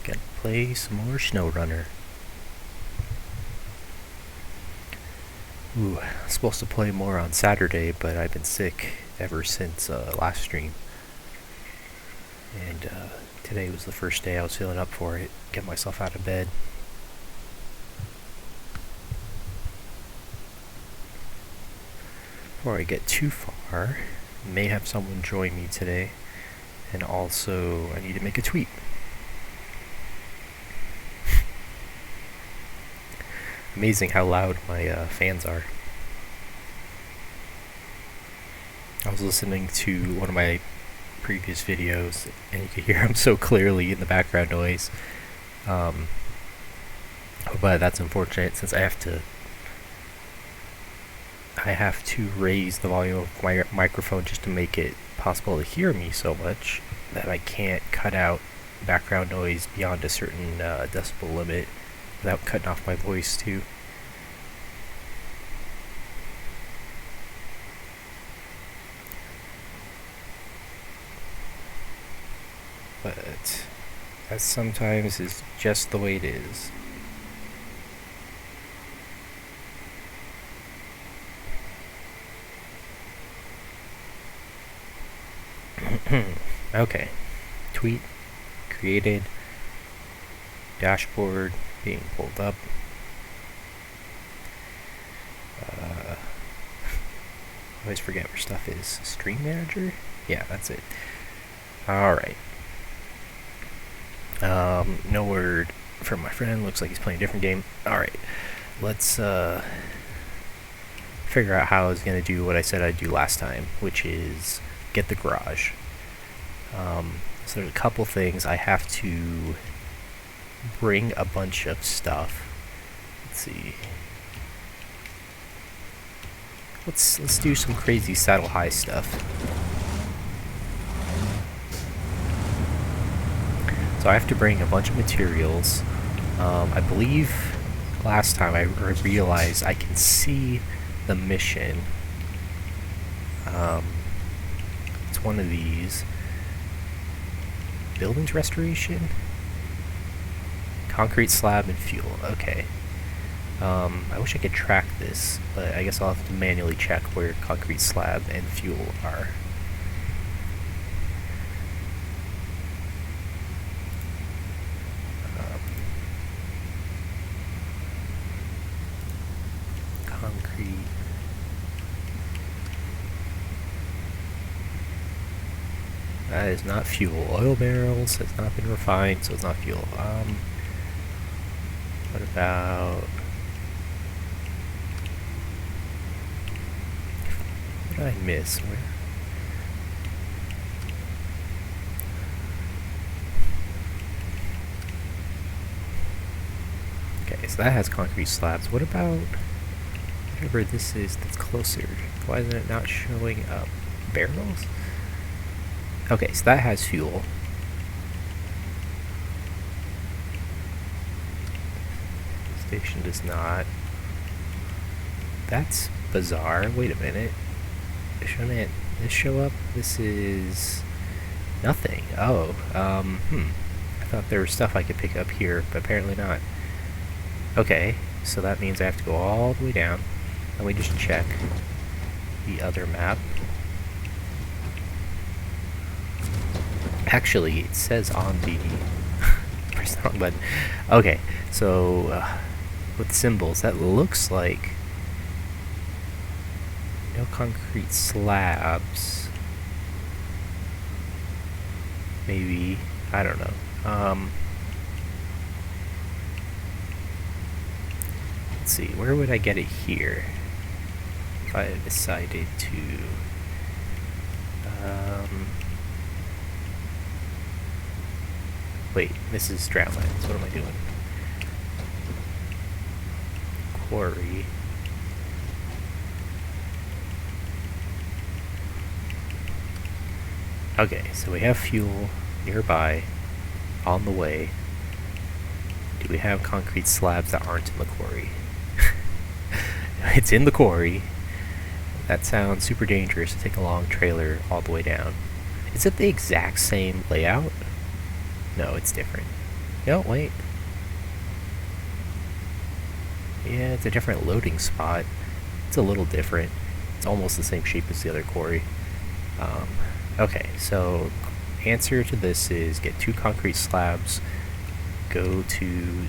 Gonna play some more Snowrunner. Ooh, I'm supposed to play more on Saturday, but I've been sick ever since last stream. And today was the first day I was feeling up for it. Get myself out of bed. Before I get too far, I may have someone join me today. And also, I need to make a tweet. Amazing how loud my fans are. I was listening to one of my previous videos, and you could hear them so clearly in the background noise. But that's unfortunate since I have to raise the volume of my microphone just to make it possible to hear me so much that I can't cut out background noise beyond a certain decibel limit without cutting off my voice too. But that sometimes is just the way it is. Okay. Tweet created. Dashboard being pulled up. I always forget where stuff is. Stream Manager? Yeah, that's it. Alright. No word from my friend. Looks like he's playing a different game. Alright. Let's figure out how I was going to do what I said I'd do last time, which is get the garage. So there's a couple things. I have to bring a bunch of stuff. Let's see. Let's do some crazy saddle high stuff. So I have to bring a bunch of materials. I believe last time I realized I can see the mission. It's one of these. Buildings restoration? Concrete slab and fuel. Okay. I wish I could track this, but I guess I'll have to manually check where concrete slab and fuel are. Concrete. That is not fuel. Oil barrels has not been refined, so it's not fuel. What about... What did I miss? Where? Okay, so that has concrete slabs. What about whatever this is that's closer? Why isn't it not showing up? Barrels? Okay, so that has fuel. Station does not. That's bizarre. Wait a minute. Shouldn't this show up? This is nothing. Oh, I thought there was stuff I could pick up here, but apparently not. Okay, so that means I have to go all the way down. Let me just check the other map. Actually, it says on the... press the wrong button. Okay, so with symbols, that looks like no concrete slabs. Maybe, I don't know. Let's see, where would I get it here? If I decided to... Wait, this is Stratlands. What am I doing? Quarry. Okay, so we have fuel nearby, on the way. Do we have concrete slabs that aren't in the quarry? It's in the quarry. That sounds super dangerous to take a long trailer all the way down. Is it the exact same layout? No, it's different. No, wait. Yeah, it's a different loading spot. It's a little different. It's almost the same shape as the other quarry. Okay, so answer to this is get 2 concrete slabs, go to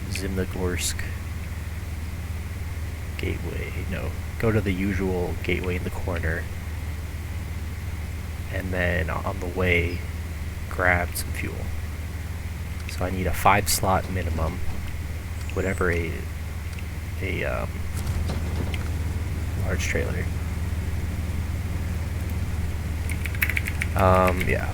Zimnegorsk gateway. No, go to the usual gateway in the corner, and then on the way, grab some fuel. So I need a 5-slot minimum, whatever a large trailer. Yeah.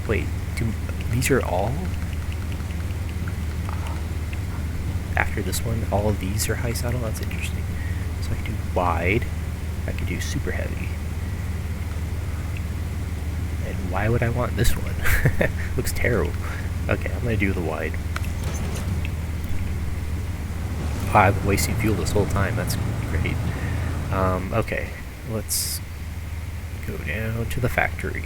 Wait, these are all? After this one, all of these are high saddle? That's interesting. So I can do wide, I can do super heavy. And why would I want this one? Looks terrible. Okay, I'm gonna do the wide. Wow, I've been wasting fuel this whole time, that's great. Okay, let's go down to the factory.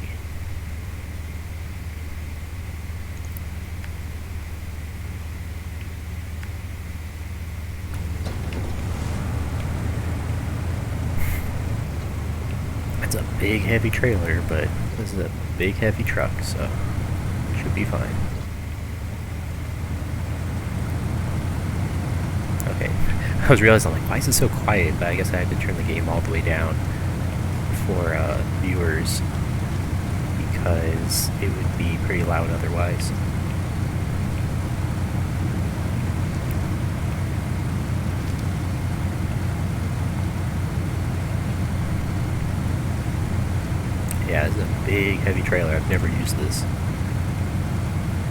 It's a big heavy trailer, but this is a big heavy truck, so it should be fine. Okay, I was realizing, like, why is it so quiet? But I guess I had to turn the game all the way down for viewers, because it would be pretty loud otherwise. Yeah, it's a big heavy trailer. I've never used this.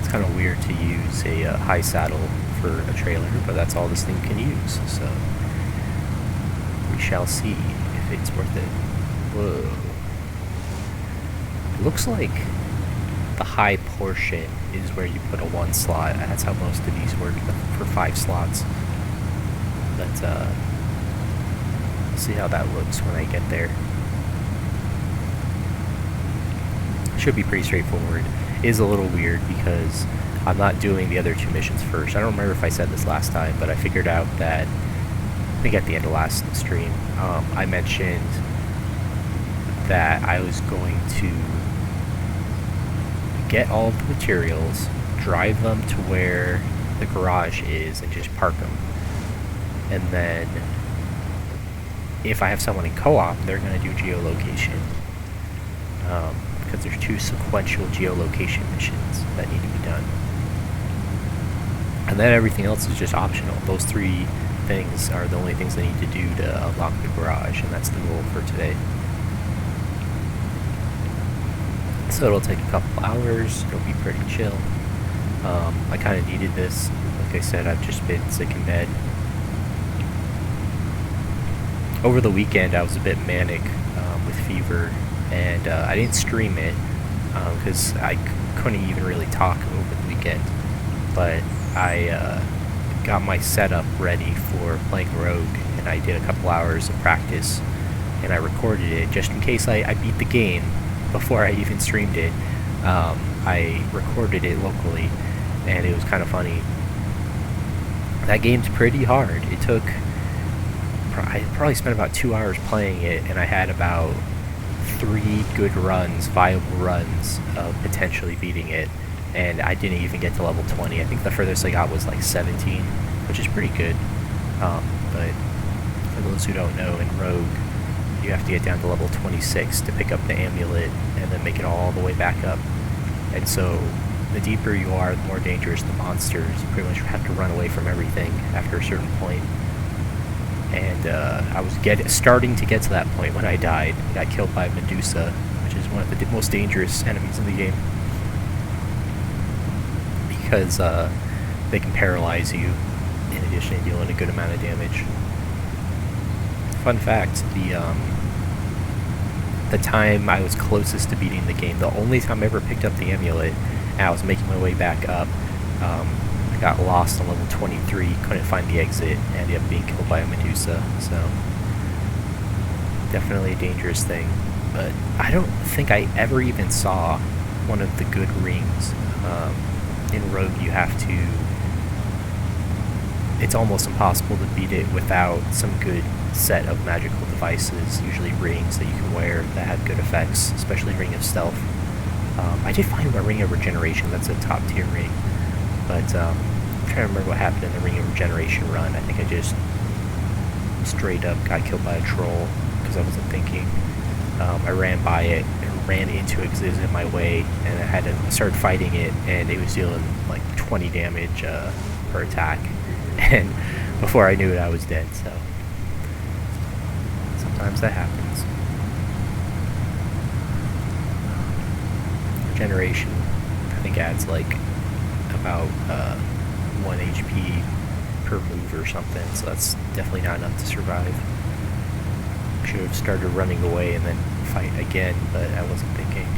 It's kind of weird to use a high saddle for a trailer, but that's all this thing can use, so we shall see if it's worth it. Whoa. It looks like the high portion is where you put a 1 slot. That's how most of these work, for 5 slots. But we'll see how that looks when I get there. Should be pretty straightforward. It is a little weird because I'm not doing the other 2 missions first. I don't remember if I said this last time, but I figured out that, I think at the end of last stream, I mentioned that I was going to get all of the materials, drive them to where the garage is, and just park them. And then, if I have someone in co-op, they're going to do geolocation. Because there's 2 sequential geolocation missions that need to be done. And then everything else is just optional. Those 3 things are the only things they need to do to unlock the garage, and that's the goal for today. So it'll take a couple hours, it'll be pretty chill. I kind of needed this. Like I said, I've just been sick in bed. Over the weekend I was a bit manic with fever, and I didn't stream it because I couldn't even really talk over the weekend. But I got my setup ready for playing Rogue, and I did a couple hours of practice, and I recorded it just in case I beat the game before I even streamed it. I recorded it locally, and it was kind of funny. That game's pretty hard. It took... I probably spent about 2 hours playing it, and I had about 3 good runs, viable runs of potentially beating it, and I didn't even get to level 20. I think the furthest I got was like 17, which is pretty good. But for those who don't know, in Rogue, you have to get down to level 26 to pick up the amulet, and then make it all the way back up. And so, the deeper you are, the more dangerous the monsters. You pretty much have to run away from everything after a certain point. And I was starting to get to that point when I died. I got killed by Medusa, which is one of the most dangerous enemies in the game, because they can paralyze you in addition to dealing a good amount of damage. Fun fact, the time I was closest to beating the game, the only time I ever picked up the amulet, and I was making my way back up, I got lost on level 23, couldn't find the exit, and ended up being killed by a Medusa. So Definitely a dangerous thing. But I don't think I ever even saw one of the good rings. In Rogue, you have to... It's almost impossible to beat it without some good set of magical devices, usually rings that you can wear that have good effects, especially Ring of Stealth. I did find a Ring of Regeneration, that's a top tier ring, but I'm trying to remember what happened in the Ring of Regeneration run. I think I just straight up got killed by a troll because I wasn't thinking. I ran by it and ran into it because it was in my way, and I had to start fighting it, and it was dealing like 20 damage per attack, and before I knew it I was dead, so sometimes that happens. Regeneration, I think, adds like about 1 HP per move or something, so that's definitely not enough to survive. Should have started running away and then fight again, but I wasn't thinking.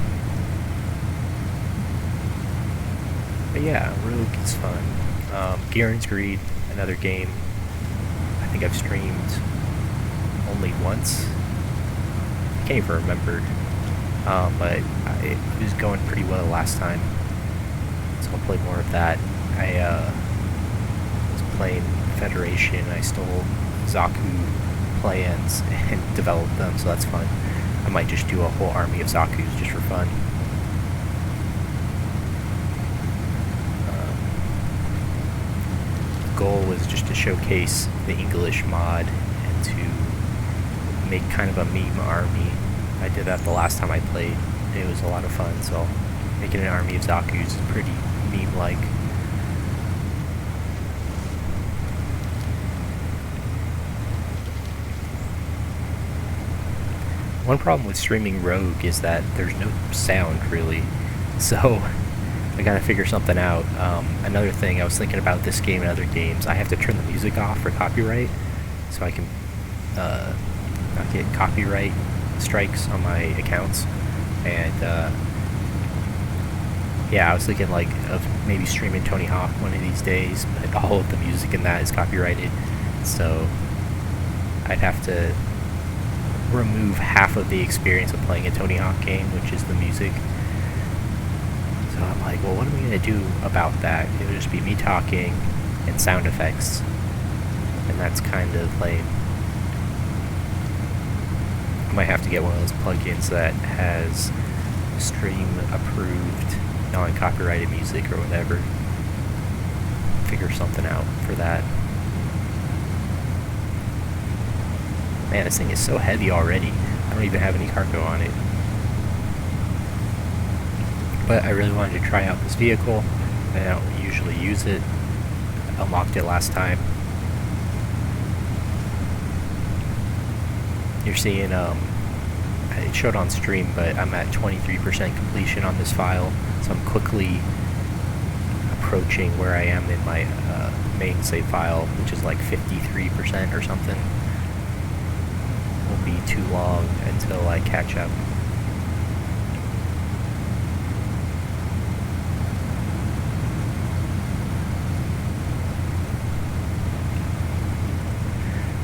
But yeah, Rogue is fun. Gihren's Greed, another game I think I've streamed only once. I can't even remember, but it was going pretty well last time, so I'll play more of that. I was playing Federation. I stole Zaku plans and developed them, so that's fun. I might just do a whole army of Zakus just for fun. The goal was just to showcase the English mod and to make kind of a meme army. I did that the last time I played. It was a lot of fun, so making an army of Zakus is pretty meme-like. One problem with streaming Rogue is that there's no sound, really, so I gotta figure something out. Another thing, I was thinking about this game and other games, I have to turn the music off for copyright, so I can not get copyright strikes on my accounts, and yeah, I was thinking like of maybe streaming Tony Hawk one of these days, but all of the music in that is copyrighted, so I'd have to remove half of the experience of playing a Tony Hawk game, which is the music. So I'm like, well, what am I going to do about that? It would just be me talking and sound effects, and that's kind of lame. I might have to get one of those plugins that has stream approved non-copyrighted music or whatever. Figure something out for that. Man, this thing is so heavy already. I don't even have any cargo on it. But I really wanted to try out this vehicle. I don't usually use it. I unlocked it last time. You're seeing, it showed on stream, but I'm at 23% completion on this file, so I'm quickly approaching where I am in my main save file, which is like 53% or something. Won't be too long until I catch up.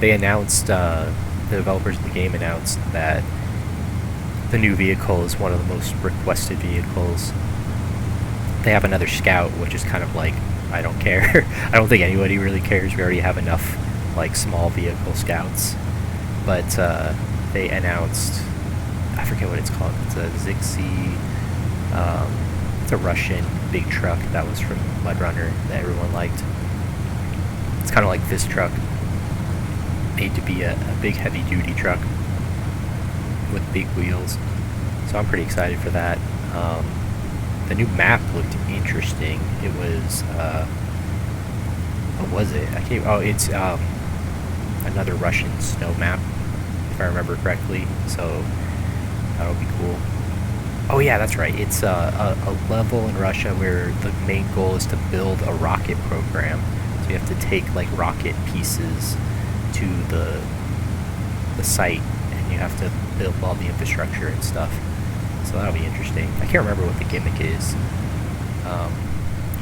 They announced, the developers of the game announced that the new vehicle is one of the most requested vehicles. They have another Scout, which is kind of like, I don't care. I don't think anybody really cares. We already have enough like small vehicle Scouts. But they announced, I forget what it's called. It's a Zixi. It's a Russian big truck that was from Mudrunner that everyone liked. It's kind of like this truck, made to be a big heavy-duty truck with big wheels. So I'm pretty excited for that. The new map looked interesting. It was, what was it? It's another Russian snow map, if I remember correctly, so that'll be cool. Oh yeah, that's right. It's a level in Russia where the main goal is to build a rocket program. So you have to take like rocket pieces to the site, and you have to build all the infrastructure and stuff. So that'll be interesting. I can't remember what the gimmick is.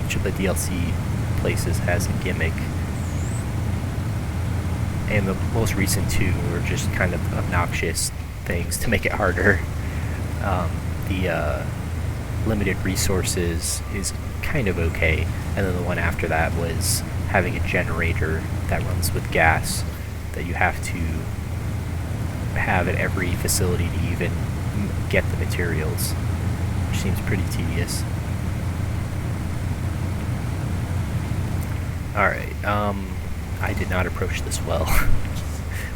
Each of the DLC places has a gimmick. and the most recent two were just kind of obnoxious things to make it harder. The limited resources is kind of okay, and then the one after that was having a generator that runs with gas that you have to have at every facility to even get the materials, which seems pretty tedious. Alright, I did not approach this well.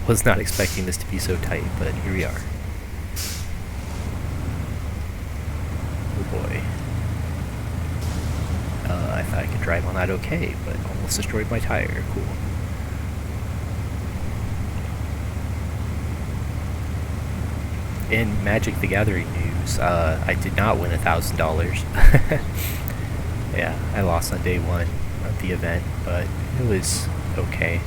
Was not expecting this to be so tight, but here we are. Oh boy. I thought I could drive on that okay, but almost destroyed my tire. Cool. In Magic the Gathering news, I did not win $1,000. Yeah, I lost on day one of the event, but it was okay.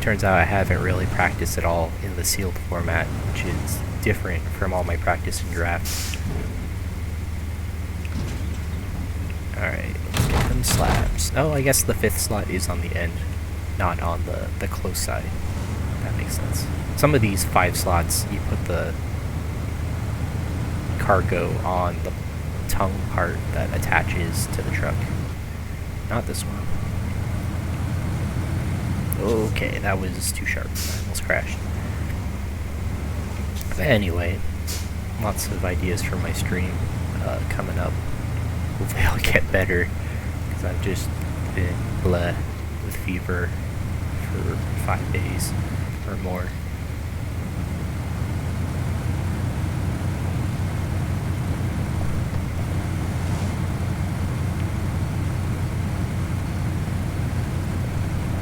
Turns out I haven't really practiced at all in the sealed format, which is different from all my practice in draft. Alright, let's get them slabs. Oh, I guess the 5th slot is on the end, not on the close side. That makes sense. Some of these 5 slots, you put the cargo on the tongue part that attaches to the truck. Not this one. Okay, that was too sharp. I almost crashed. But anyway, lots of ideas for my stream coming up. Hopefully I'll get better, because I've just been bleh with fever for 5 days or more.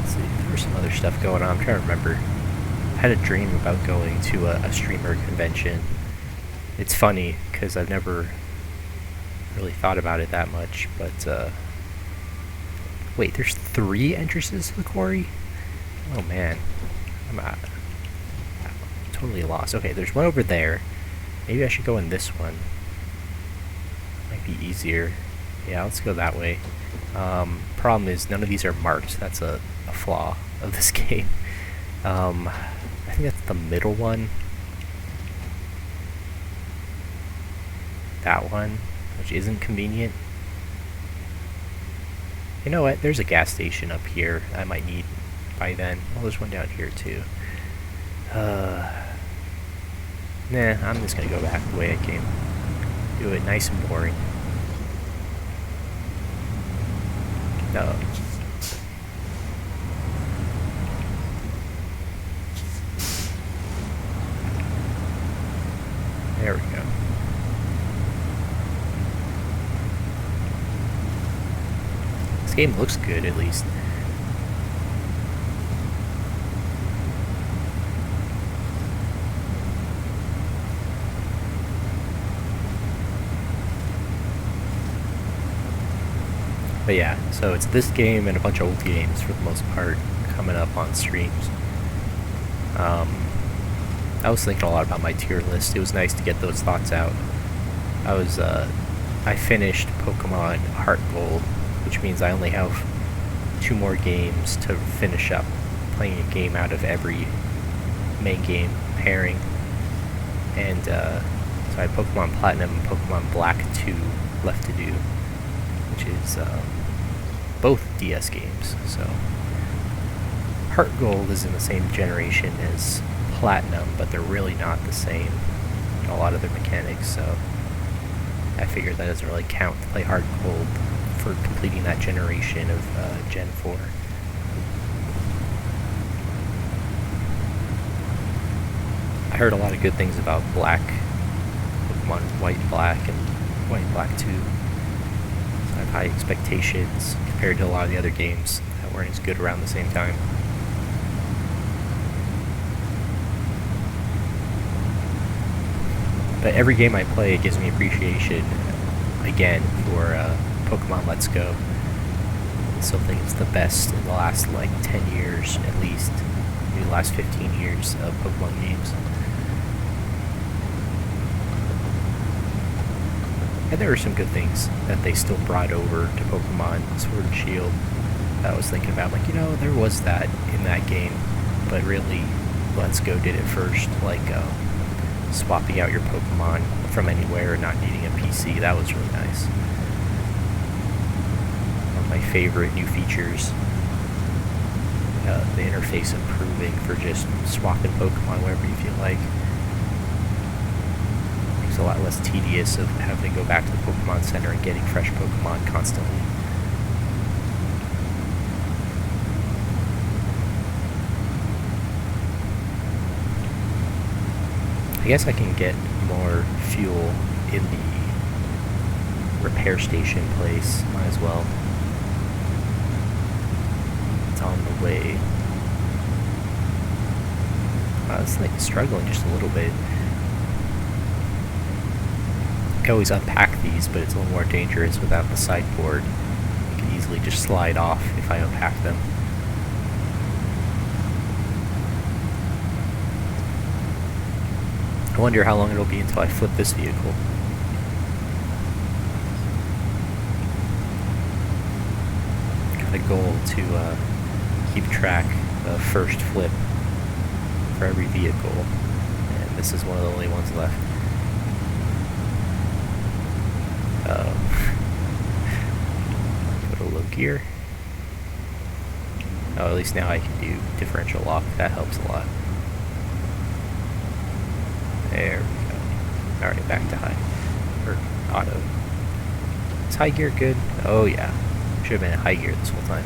Let's see, there was some other stuff going on. I'm trying to remember. I had a dream about going to a streamer convention. It's funny, because I've never really thought about it that much, but wait, there's 3 entrances to the quarry? Oh man, I'm totally lost. Okay, there's one over there. Maybe I should go in this one. Might be easier. Yeah, let's go that way. Problem is, none of these are marked. That's a flaw of this game. I think that's the middle one. That one, which isn't convenient. You know what? There's a gas station up here I might need by then. Well, there's one down here too. Nah, I'm just gonna go back the way I came. Do it nice and boring. No. There we go. This game looks good, at least. But yeah, so it's this game and a bunch of old games for the most part coming up on streams. I was thinking a lot about my tier list. It was nice to get those thoughts out. I finished Pokemon Heart Gold, which means I only have 2 more games to finish up playing a game out of every main game pairing. And so I have Pokemon Platinum and Pokemon Black 2 left to do, which is both DS games. So Heart Gold is in the same generation as Platinum, but they're really not the same in a lot of their mechanics, so I figured that doesn't really count to play Heart Gold for completing that generation of Gen 4. I heard a lot of good things about Black, Pokemon White and Black, and White and Black 2. So I have high expectations compared to a lot of the other games that weren't as good around the same time. But every game I play, it gives me appreciation, again, for Pokemon Let's Go. I still think it's the best in the last, like, 10 years, at least. Maybe the last 15 years of Pokemon games. And there were some good things that they still brought over to Pokemon Sword and Shield. I was thinking about, like, there was that in that game, but really, Let's Go did it first, like, swapping out your Pokemon from anywhere and not needing a PC. That was really nice. One of my favorite new features. The interface improving for just swapping Pokemon wherever you feel like. Makes it a lot less tedious of having to go back to the Pokemon Center and getting fresh Pokemon constantly. I guess I can get more fuel in the repair station place. Might as well. It's on the way. Wow, it's like struggling just a little bit. I can always unpack these, but it's a little more dangerous without the sideboard. You can easily just slide off if I unpack them. I wonder how long it'll be until I flip this vehicle. Got a goal to keep track of first flip for every vehicle, and this is one of the only ones left. Go to low gear. Oh, at least now I can do differential lock. That helps a lot. There we go. Alright, back to high. Or auto. Is high gear good? Oh yeah. Should have been in high gear this whole time.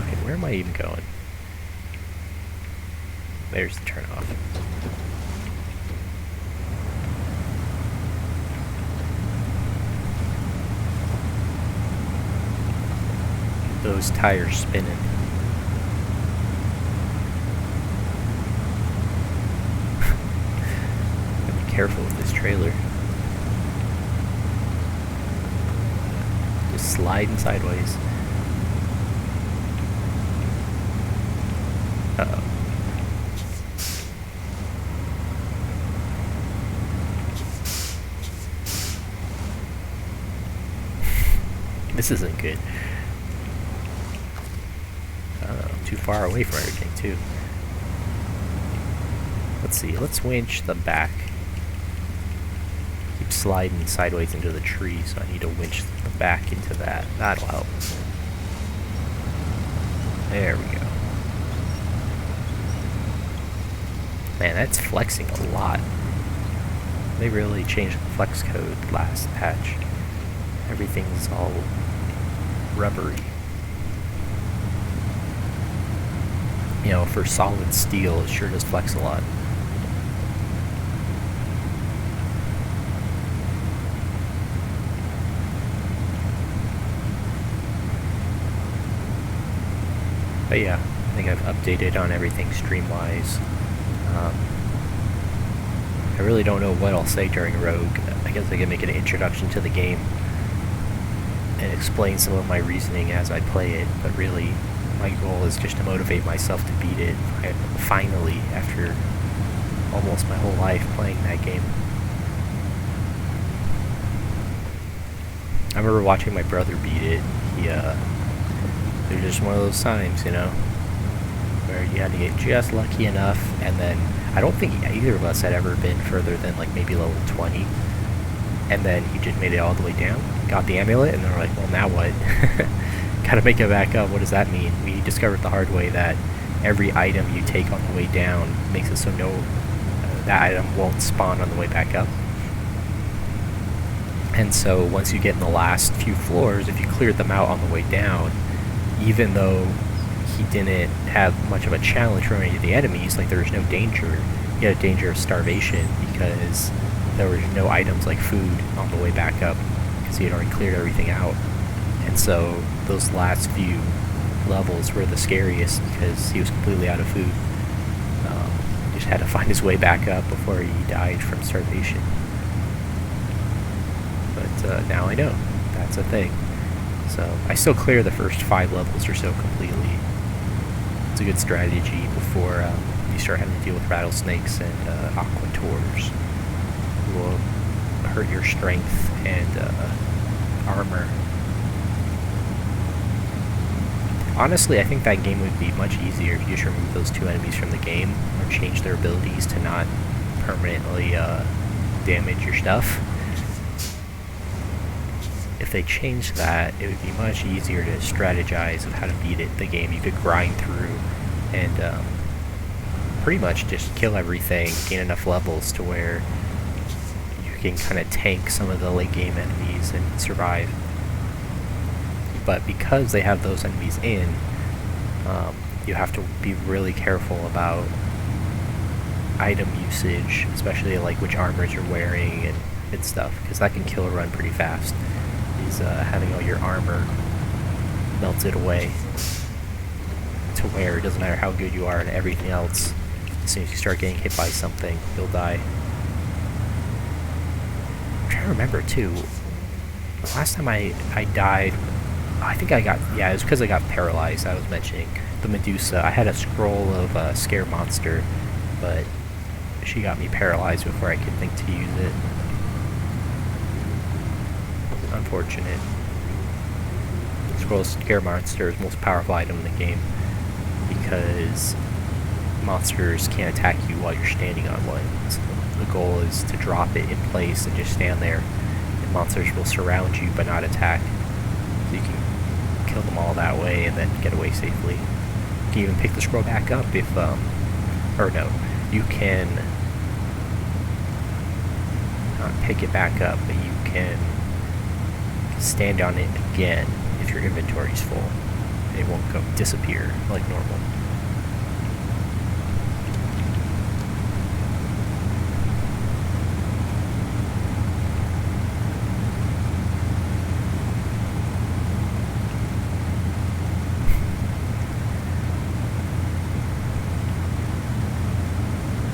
Okay, where am I even going? There's the turn off. Those tires spinning. Careful with this trailer. Just sliding sideways. Uh-oh. This isn't good. Too far away from everything, too. Let's see. Let's winch the back. Sliding sideways into the tree, so I need to winch the back into that. That'll help. There we go. Man, that's flexing a lot. They really changed the flex code last patch. Everything's all rubbery. For solid steel, it sure does flex a lot. But yeah, I think I've updated on everything stream-wise. I really don't know what I'll say during Rogue. I guess I can make an introduction to the game and explain some of my reasoning as I play it, but really, my goal is just to motivate myself to beat it finally, after almost my whole life playing that game. I remember watching my brother beat it. It was just one of those times, where you had to get just lucky enough, and then I don't think either of us had ever been further than like maybe level 20, and then he just made it all the way down, got the amulet, and then we're like, well, now what? Gotta make it back up. What does that mean? We discovered the hard way that every item you take on the way down makes it so that item won't spawn on the way back up. And so once you get in the last few floors, if you cleared them out on the way down, even though he didn't have much of a challenge from any of the enemies, like there was no danger, he had a danger of starvation because there was no items like food on the way back up because he had already cleared everything out. And so those last few levels were the scariest because he was completely out of food. He just had to find his way back up before he died from starvation. But now I know that's a thing. So I still clear the first 5 levels or so completely. It's a good strategy before you start having to deal with rattlesnakes and aquators, who will hurt your strength and armor. Honestly, I think that game would be much easier if you just remove those two enemies from the game, or change their abilities to not permanently damage your stuff. If they changed that, it would be much easier to strategize of how to beat the game. You could grind through and pretty much just kill everything, gain enough levels to where you can kind of tank some of the late game enemies and survive. But because they have those enemies in, you have to be really careful about item usage, especially like which armors you're wearing and stuff, because that can kill a run pretty fast. Is having all your armor melted away to where it doesn't matter how good you are and everything else, as soon as you start getting hit by something, you'll die. I'm trying to remember too, the last time I died, I think it was because I got paralyzed. I was mentioning the Medusa. I had a scroll of Scare Monster, but she got me paralyzed before I could think to use it. Unfortunate. Scroll of Scare Monster is the most powerful item in the game because monsters can't attack you while you're standing on one. So the goal is to drop it in place and just stand there, and monsters will surround you but not attack. So you can kill them all that way and then get away safely. You can even pick the scroll back up if, or no, you can not pick it back up, but you can stand on it again if your inventory is full. It won't go disappear like normal.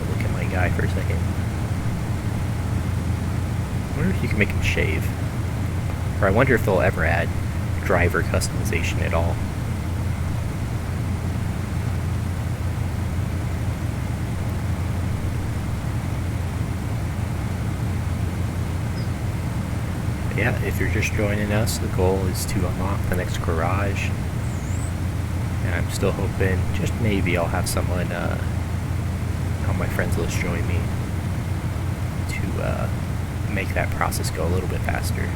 Look at my guy for a second. I wonder if you can make him shave. Or I wonder if they'll ever add driver customization at all. But yeah, if you're just joining us, the goal is to unlock the next garage. And I'm still hoping, just maybe, I'll have someone on my friends list join me to make that process go a little bit faster.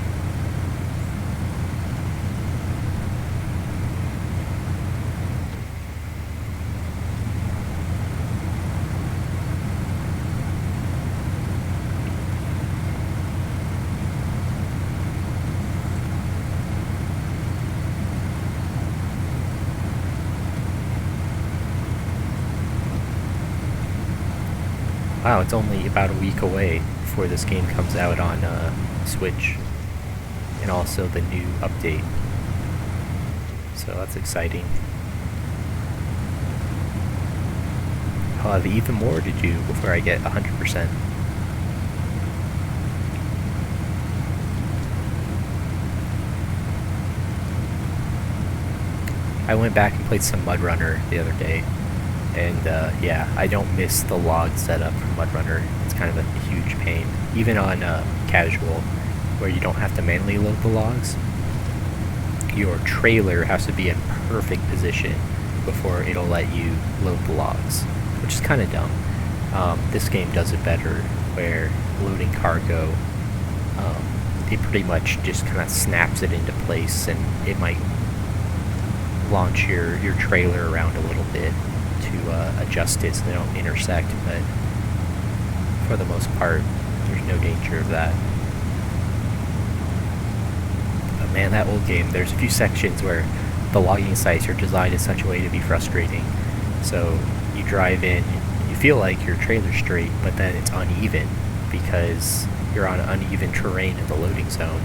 Wow, it's only about a week away before this game comes out on Switch, and also the new update. So that's exciting. I'll have even more to do before I get 100%. I went back and played some Snowrunner the other day. And yeah, I don't miss the log setup from Snowrunner. It's kind of a huge pain. Even on casual, where you don't have to manually load the logs, your trailer has to be in perfect position before it'll let you load the logs, which is kind of dumb. This game does it better, where loading cargo, it pretty much just kind of snaps it into place, and it might launch your trailer around a little bit to adjust it so they don't intersect, but for the most part, there's no danger of that. But man, that old game, there's a few sections where the logging sites are designed in such a way to be frustrating. So you drive in, you feel like your trailer's straight, but then it's uneven because you're on uneven terrain in the loading zone.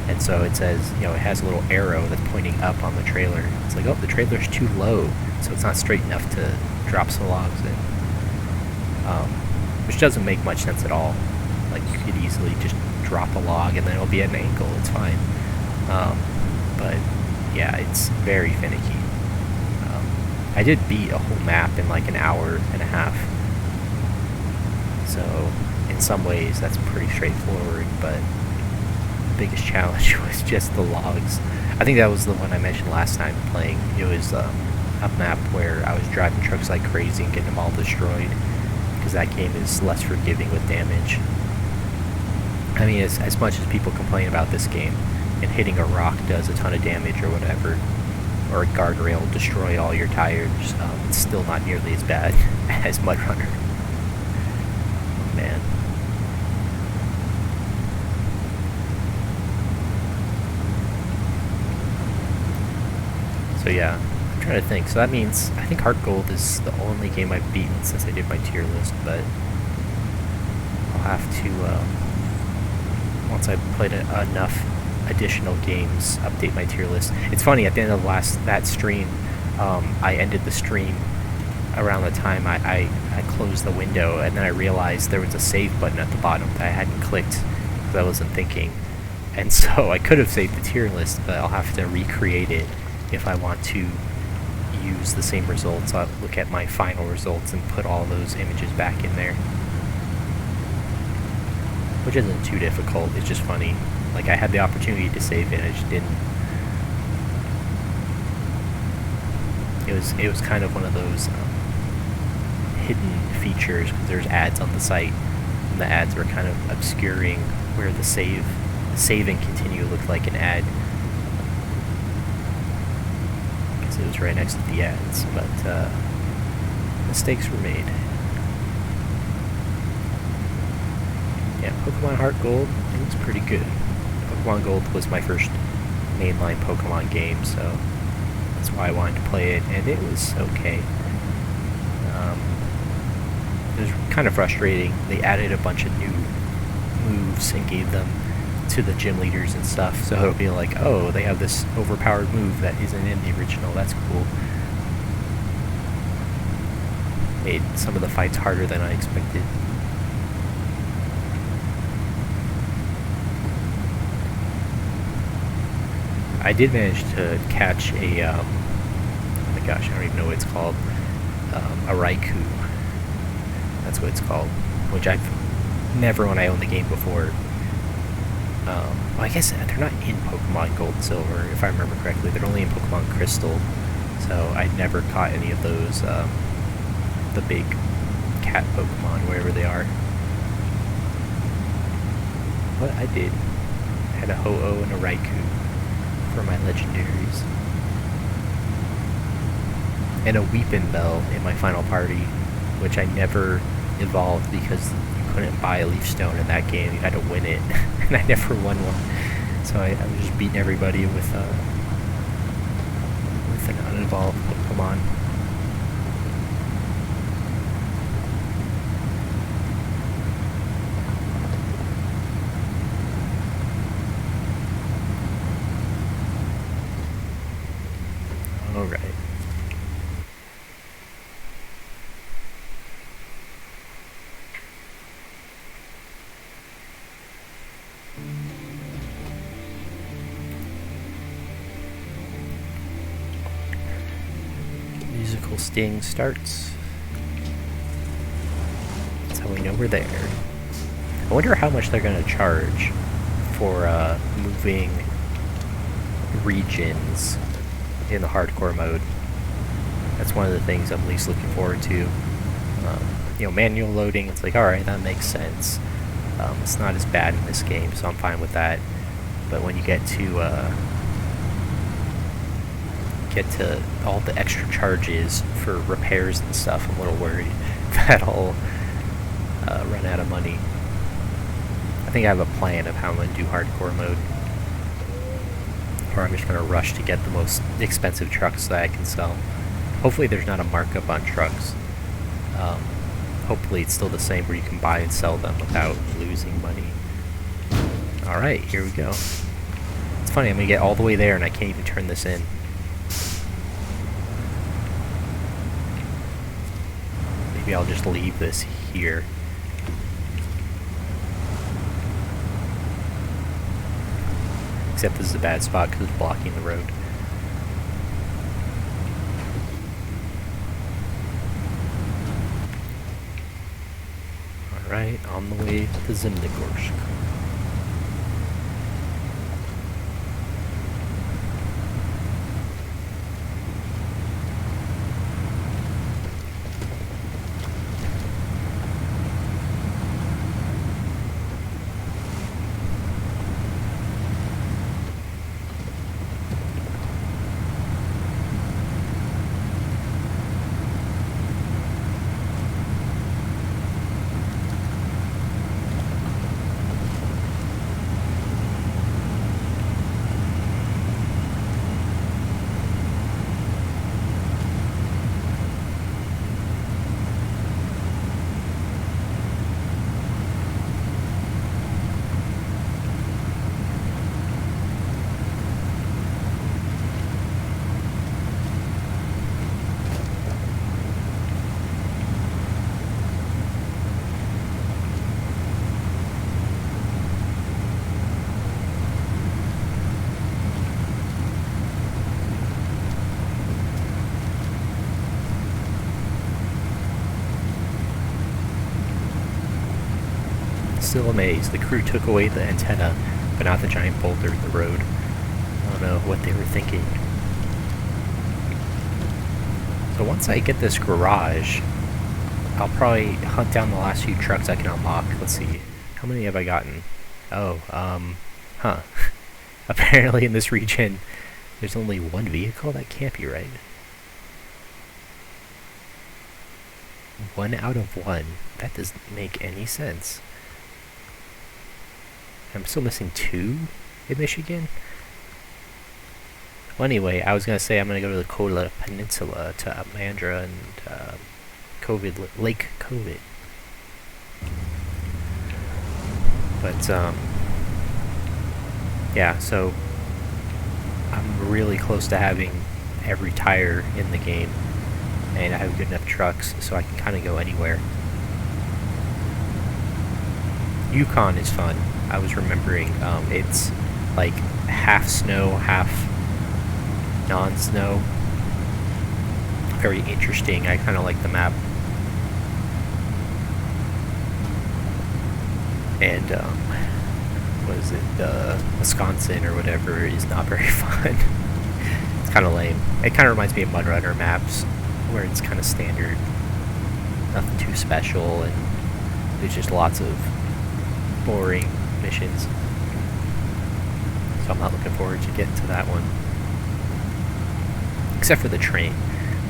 And so it says, it has a little arrow that's pointing up on the trailer. It's like, oh, the trailer's too low, so it's not straight enough to drop some logs in. Which doesn't make much sense at all. Like, you could easily just drop a log and then it'll be at an angle, it's fine. But yeah, it's very finicky. I did beat a whole map in like an hour and a half. So in some ways that's pretty straightforward, but biggest challenge was just the logs. I think that was the one I mentioned last time playing. It was a map where I was driving trucks like crazy and getting them all destroyed, because that game is less forgiving with damage. I mean, as much as people complain about this game, and hitting a rock does a ton of damage or whatever, or a guardrail will destroy all your tires, it's still not nearly as bad as Mud Runner. Oh, man. So yeah, I'm trying to think. So that means, I think Heart Gold is the only game I've beaten since I did my tier list, but I'll have to, once I've played enough additional games, update my tier list. It's funny, at the end of that stream, I ended the stream around the time I closed the window, and then I realized there was a save button at the bottom that I hadn't clicked because I wasn't thinking. And so I could have saved the tier list, but I'll have to recreate it if I want to use the same results. I'll look at my final results and put all those images back in there. Which isn't too difficult, it's just funny. Like, I had the opportunity to save it, I just didn't. It was kind of one of those hidden features, because there's ads on the site, and the ads were kind of obscuring where the save and continue looked like an ad. Because it was right next to the ads, but mistakes were made. Yeah, Pokemon Heart Gold, it was pretty good. Pokemon Gold was my first mainline Pokemon game, so that's why I wanted to play it, and it was okay. It was kind of frustrating. They added a bunch of new moves and gave them to the gym leaders and stuff, so it'll be like, oh, they have this overpowered move that isn't in the original, that's cool. Made some of the fights harder than I expected. I did manage to catch a, oh my gosh, I don't even know what it's called, a Raikou. That's what it's called, which I've never, when I owned the game before. Well, I guess they're not in Pokemon Gold and Silver, if I remember correctly. They're only in Pokemon Crystal, so I'd never caught any of those, the big cat Pokemon, wherever they are. But I did. I had a Ho-Oh and a Raikou for my legendaries. And a Weepin' Bell in my final party, which I never evolved because you couldn't buy a Leaf Stone in that game. You had to win it, and I never won one. So I was just beating everybody with an unevolved Pokemon. Alright. Musical sting starts. That's how we know we're there. I wonder how much they're going to charge for moving regions in the hardcore mode. That's one of the things I'm least looking forward to. Manual loading, it's like, alright, that makes sense. It's not as bad in this game, so I'm fine with that. But when you get to all the extra charges for repairs and stuff, I'm a little worried that I'll run out of money. I think I have a plan of how I'm going to do hardcore mode. Or I'm just going to rush to get the most expensive trucks that I can sell. Hopefully there's not a markup on trucks. Hopefully it's still the same where you can buy and sell them without losing money. Alright, here we go. It's funny, I'm going to get all the way there and I can't even turn this in. Maybe I'll just leave this here. Except this is a bad spot because it's blocking the road. Alright, on the way to Zimnegorsk. still amazed. The crew took away the antenna, but not the giant boulder in the road. I don't know what they were thinking. So once I get this garage, I'll probably hunt down the last few trucks I can unlock. Let's see. How many have I gotten? Oh, huh. Apparently in this region, there's only one vehicle? That can't be right. 1 out of 1. That doesn't make any sense. I'm still missing 2 in Michigan? Well, anyway, I was going to say I'm going to go to the Kola Peninsula, to Mandra and Lake COVID. But, yeah, so I'm really close to having every tire in the game, and I have good enough trucks so I can kind of go anywhere. Yukon is fun. I was remembering, it's like half snow, half non-snow. Very interesting. I kind of like the map. And what is it, Wisconsin or whatever is not very fun. It's kind of lame. It kind of reminds me of Mud Runner maps, where it's kind of standard, nothing too special, and there's just lots of boring missions. So I'm not looking forward to getting to that one. Except for the train.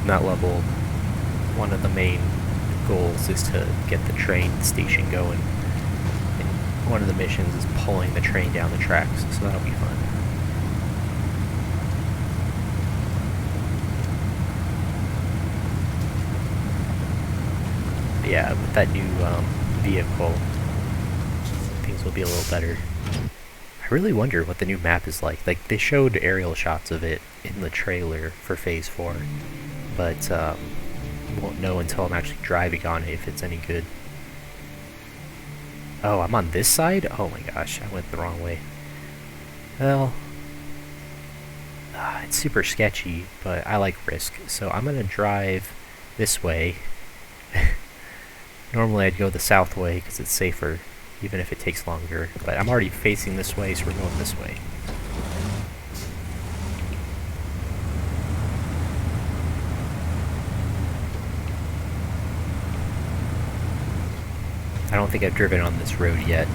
In that level, one of the main goals is to get the train station going. One of the missions is pulling the train down the tracks, so that'll be fun. But yeah, with that new vehicle, things will be a little better. I really wonder what the new map is like. Like, they showed aerial shots of it in the trailer for Phase 4, but won't know until I'm actually driving on it if it's any good. Oh, I'm on this side? Oh my gosh, I went the wrong way. Well, it's super sketchy, but I like risk, so I'm gonna drive this way. Normally I'd go the south way because it's safer, even if it takes longer, but I'm already facing this way, so we're going this way. I don't think I've driven on this road yet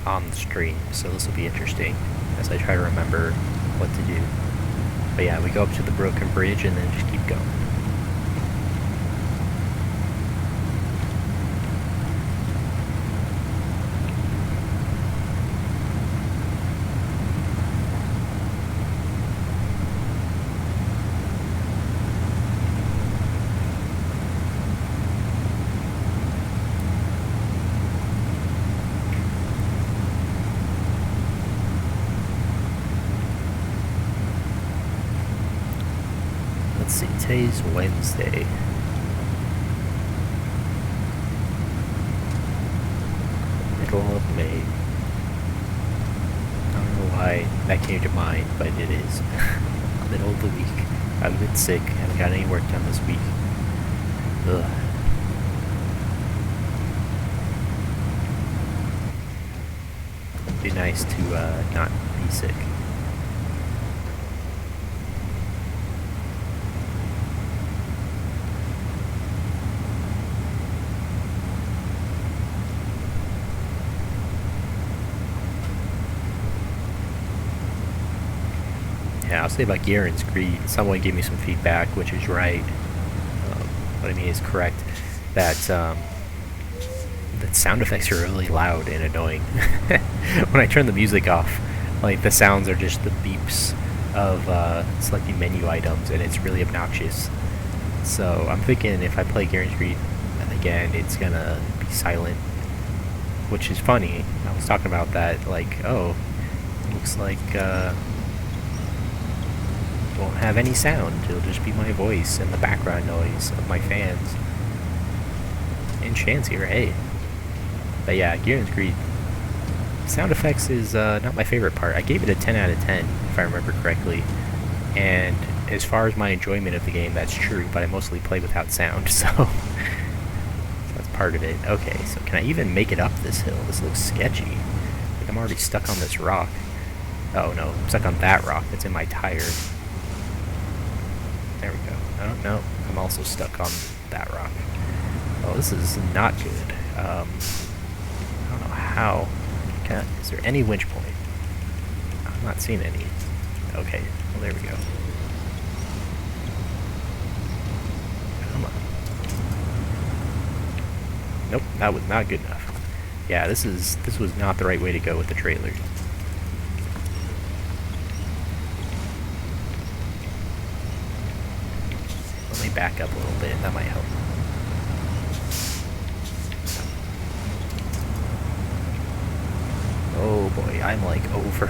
on the stream, so this will be interesting as I try to remember what to do. But yeah, we go up to the broken bridge and then just keep going. Let's see, today's Wednesday. Middle of May. I don't know why that came to mind, but it is. Middle of the week. I've been sick, haven't got any work done this week. Ugh. It'd be nice to not be sick. Yeah, I'll say about Garen's Greed. Someone gave me some feedback, which is right. What I mean is correct. That sound effects are really loud and annoying. When I turn the music off, like, the sounds are just the beeps of selecting menu items, and it's really obnoxious. So I'm thinking if I play Garen's Greed again, it's gonna be silent, which is funny. I was talking about that, like, oh, looks like won't have any sound. It'll just be my voice and the background noise of my fans. And Chance here, hey. But yeah, Garen's Greed. Sound effects is not my favorite part. I gave it a 10 out of 10, if I remember correctly. And as far as my enjoyment of the game, that's true, but I mostly play without sound, so that's part of it. Okay, so can I even make it up this hill? This looks sketchy. Like I'm already stuck on this rock. Oh no, I'm stuck on that rock that's in my tire. There we go. Oh no, I'm also stuck on that rock. Oh, this is not good. I don't know how. Is there any winch point? I'm not seeing any. Okay, well there we go. Come on. Nope, that was not good enough. Yeah, this was not the right way to go with the trailer. Let me back up a little bit, that might help. Oh boy, I'm like over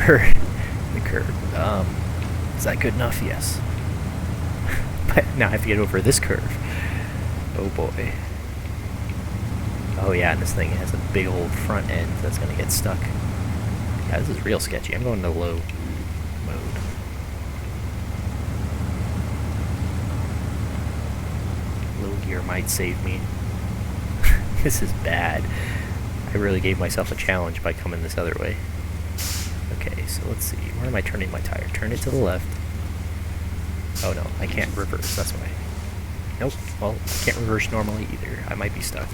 the curve. Is that good enough? Yes. But now I have to get over this curve. Oh boy. Oh yeah, and this thing has a big old front end that's gonna get stuck. Yeah, this is real sketchy. I'm going to low mode. Low gear might save me. This is bad. I really gave myself a challenge by coming this other way. Okay, so let's see. Where am I turning my tire? Turn it to the left. Oh no, I can't reverse, that's why. Nope, well, I can't reverse normally either. I might be stuck.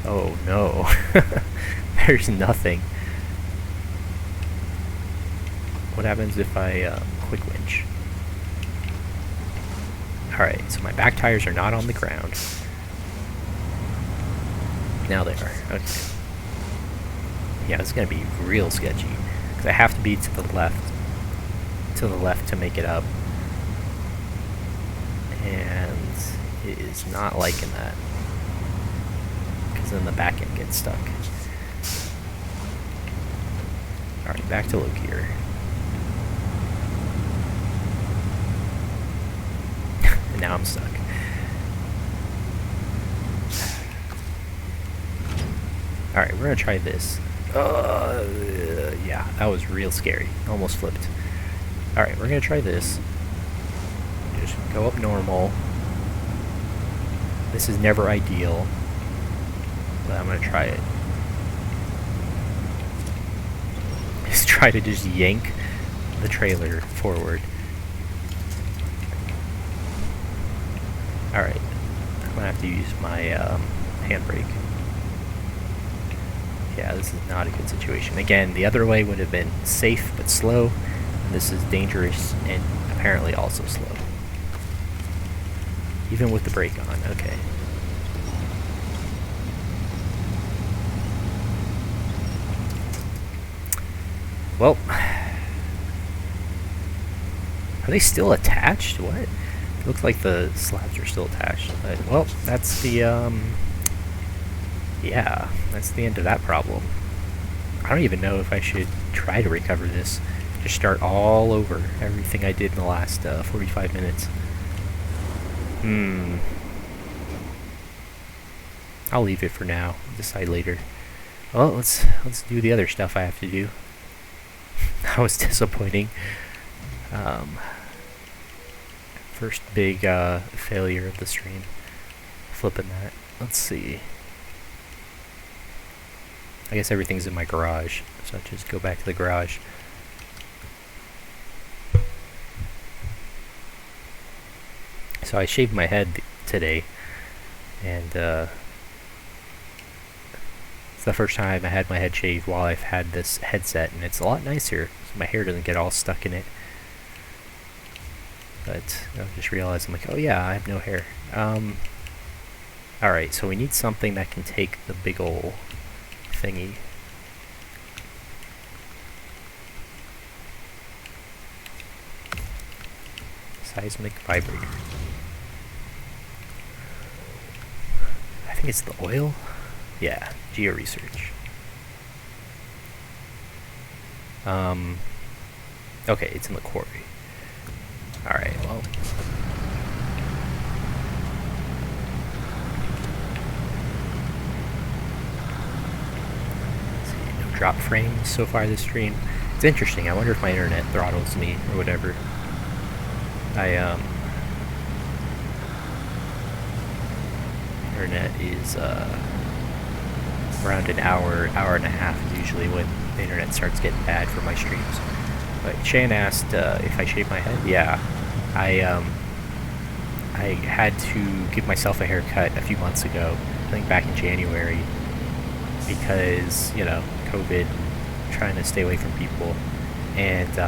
Oh no. There's nothing. What happens if I quick winch? Alright, so my back tires are not on the ground. Now they are. Okay. Yeah, this is going to be real sketchy. Because I have to be to the left. To the left to make it up. And it is not liking that. Because then the back end gets stuck. Alright, back to low gear. And now I'm stuck. Alright, we're gonna try this. Yeah, that was real scary. Almost flipped. Alright, we're gonna try this. Just go up normal. This is never ideal, but I'm gonna try it. Just try to just yank the trailer forward. Alright, I'm gonna have to use my handbrake. Yeah, this is not a good situation. Again, the other way would have been safe but slow. This is dangerous and apparently also slow. Even with the brake on, okay. Well, are they still attached? What? It looks like the slabs are still attached. But, well, that's the, yeah, that's the end of that problem. I don't even know if I should try to recover this. Just start all over everything I did in the last 45 minutes. I'll leave it for now. Decide later. Well, let's do the other stuff I have to do. That was disappointing. First big failure of the stream. Flipping that. Let's see. I guess everything's in my garage, so I'll just go back to the garage. So I shaved my head today, and it's the first time I had my head shaved while I've had this headset, and it's a lot nicer, so my hair doesn't get all stuck in it. But I just realized, I'm like, oh yeah, I have no hair. Alright, so we need something that can take the big ol' thingy. Seismic vibrator. I think it's the oil? Yeah, geo research. Okay, it's in the quarry. Alright, well. Drop frames so far this stream. It's interesting. I wonder if my internet throttles me or whatever. internet is around an hour, hour and a half is usually when the internet starts getting bad for my streams. But Shane asked if I shaved my head. Yeah, I had to give myself a haircut a few months ago, I think back in January, because, COVID, trying to stay away from people. And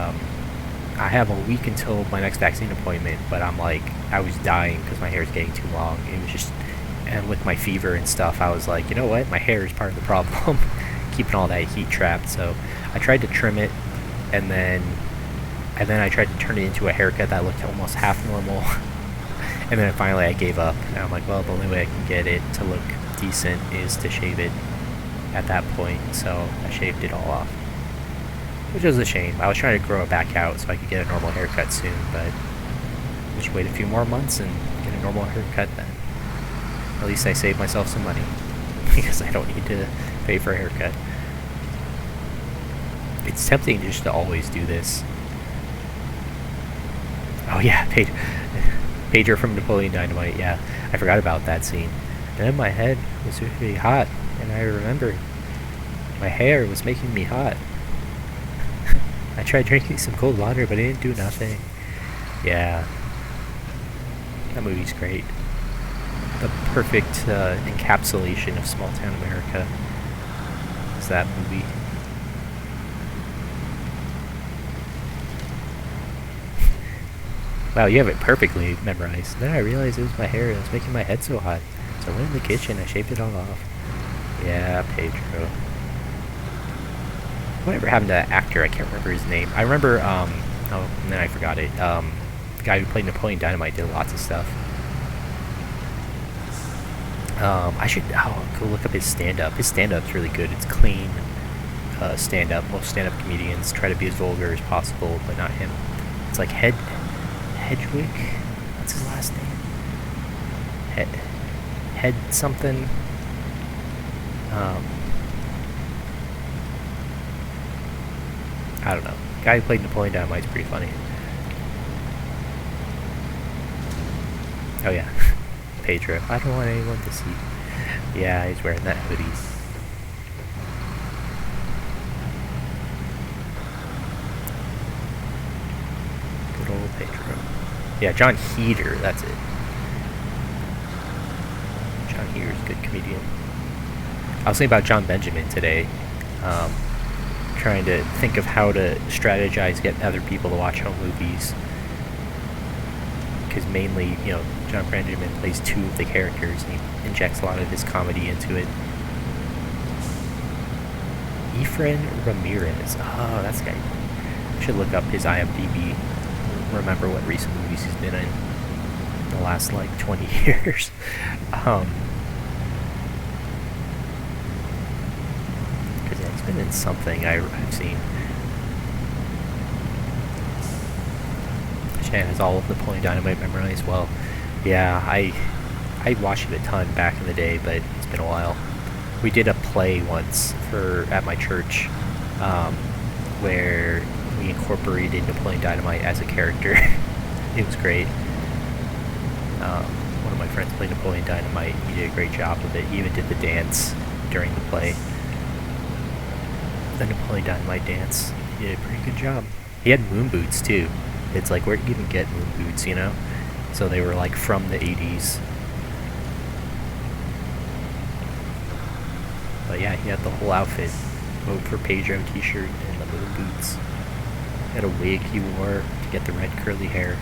I have a week until my next vaccine appointment, but I was dying because my hair is getting too long. It was just, and with my fever and stuff, I was like, you know what, my hair is part of the problem, keeping all that heat trapped. So I tried to trim it, and then I tried to turn it into a haircut that looked almost half normal. And then finally I gave up, and I'm like, well, the only way I can get it to look decent is to shave it at that point. So I shaved it all off, which was a shame. I was trying to grow it back out so I could get a normal haircut soon, but I'll just wait a few more months and get a normal haircut then. At least I saved myself some money, because I don't need to pay for a haircut. It's tempting just to always do this. Oh yeah, Pedro from Napoleon Dynamite, yeah. I forgot about that scene. And then my head was really hot, and I remember my hair was making me hot. I tried drinking some cold water, but it didn't do nothing. Yeah. That movie's great. The perfect encapsulation of small-town America is that movie. Wow, you have it perfectly memorized. Then I realized it was my hair and it was making my head so hot. So I went in the kitchen, I shaved it all off. Yeah, Pedro. Whatever happened to that actor? I can't remember his name. I remember, oh, and then I forgot it. The guy who played Napoleon Dynamite did lots of stuff. I should go look up his stand-up. His stand-up's really good. It's clean stand-up. Most stand-up comedians try to be as vulgar as possible, but not him. It's like Hedwig? What's his last name? Head something? I don't know. The guy who played Napoleon Dynamite's pretty funny. Oh yeah. Pedro. I don't want anyone to see. Yeah, he's wearing that hoodie. Good old Pedro. Yeah, John Heater, that's it. John Heater's a good comedian. I was thinking about John Benjamin today. Trying to think of how to strategize, get other people to watch home movies. Because mainly, John Benjamin plays two of the characters, and he injects a lot of his comedy into it. Efren Ramirez. Oh, that's the guy. I should look up his IMDb. Remember what recent movies he's been in the last 20 years. Because he's been in something I've seen. Shan has all of the Napoleon Dynamite memorized. Well, yeah, I watched it a ton back in the day, but it's been a while. We did a play once at my church, where we incorporated Napoleon Dynamite as a character. It was great. One of my friends played Napoleon Dynamite. He did a great job with it. He even did the dance during the play. The Napoleon Dynamite dance. He did a pretty good job. He had moon boots too. It's like, where do you even get moon boots, So they were from the 80s. But yeah, he had the whole outfit. Vote for Pedro t-shirt and the moon boots. He had a wig he wore to get the red curly hair.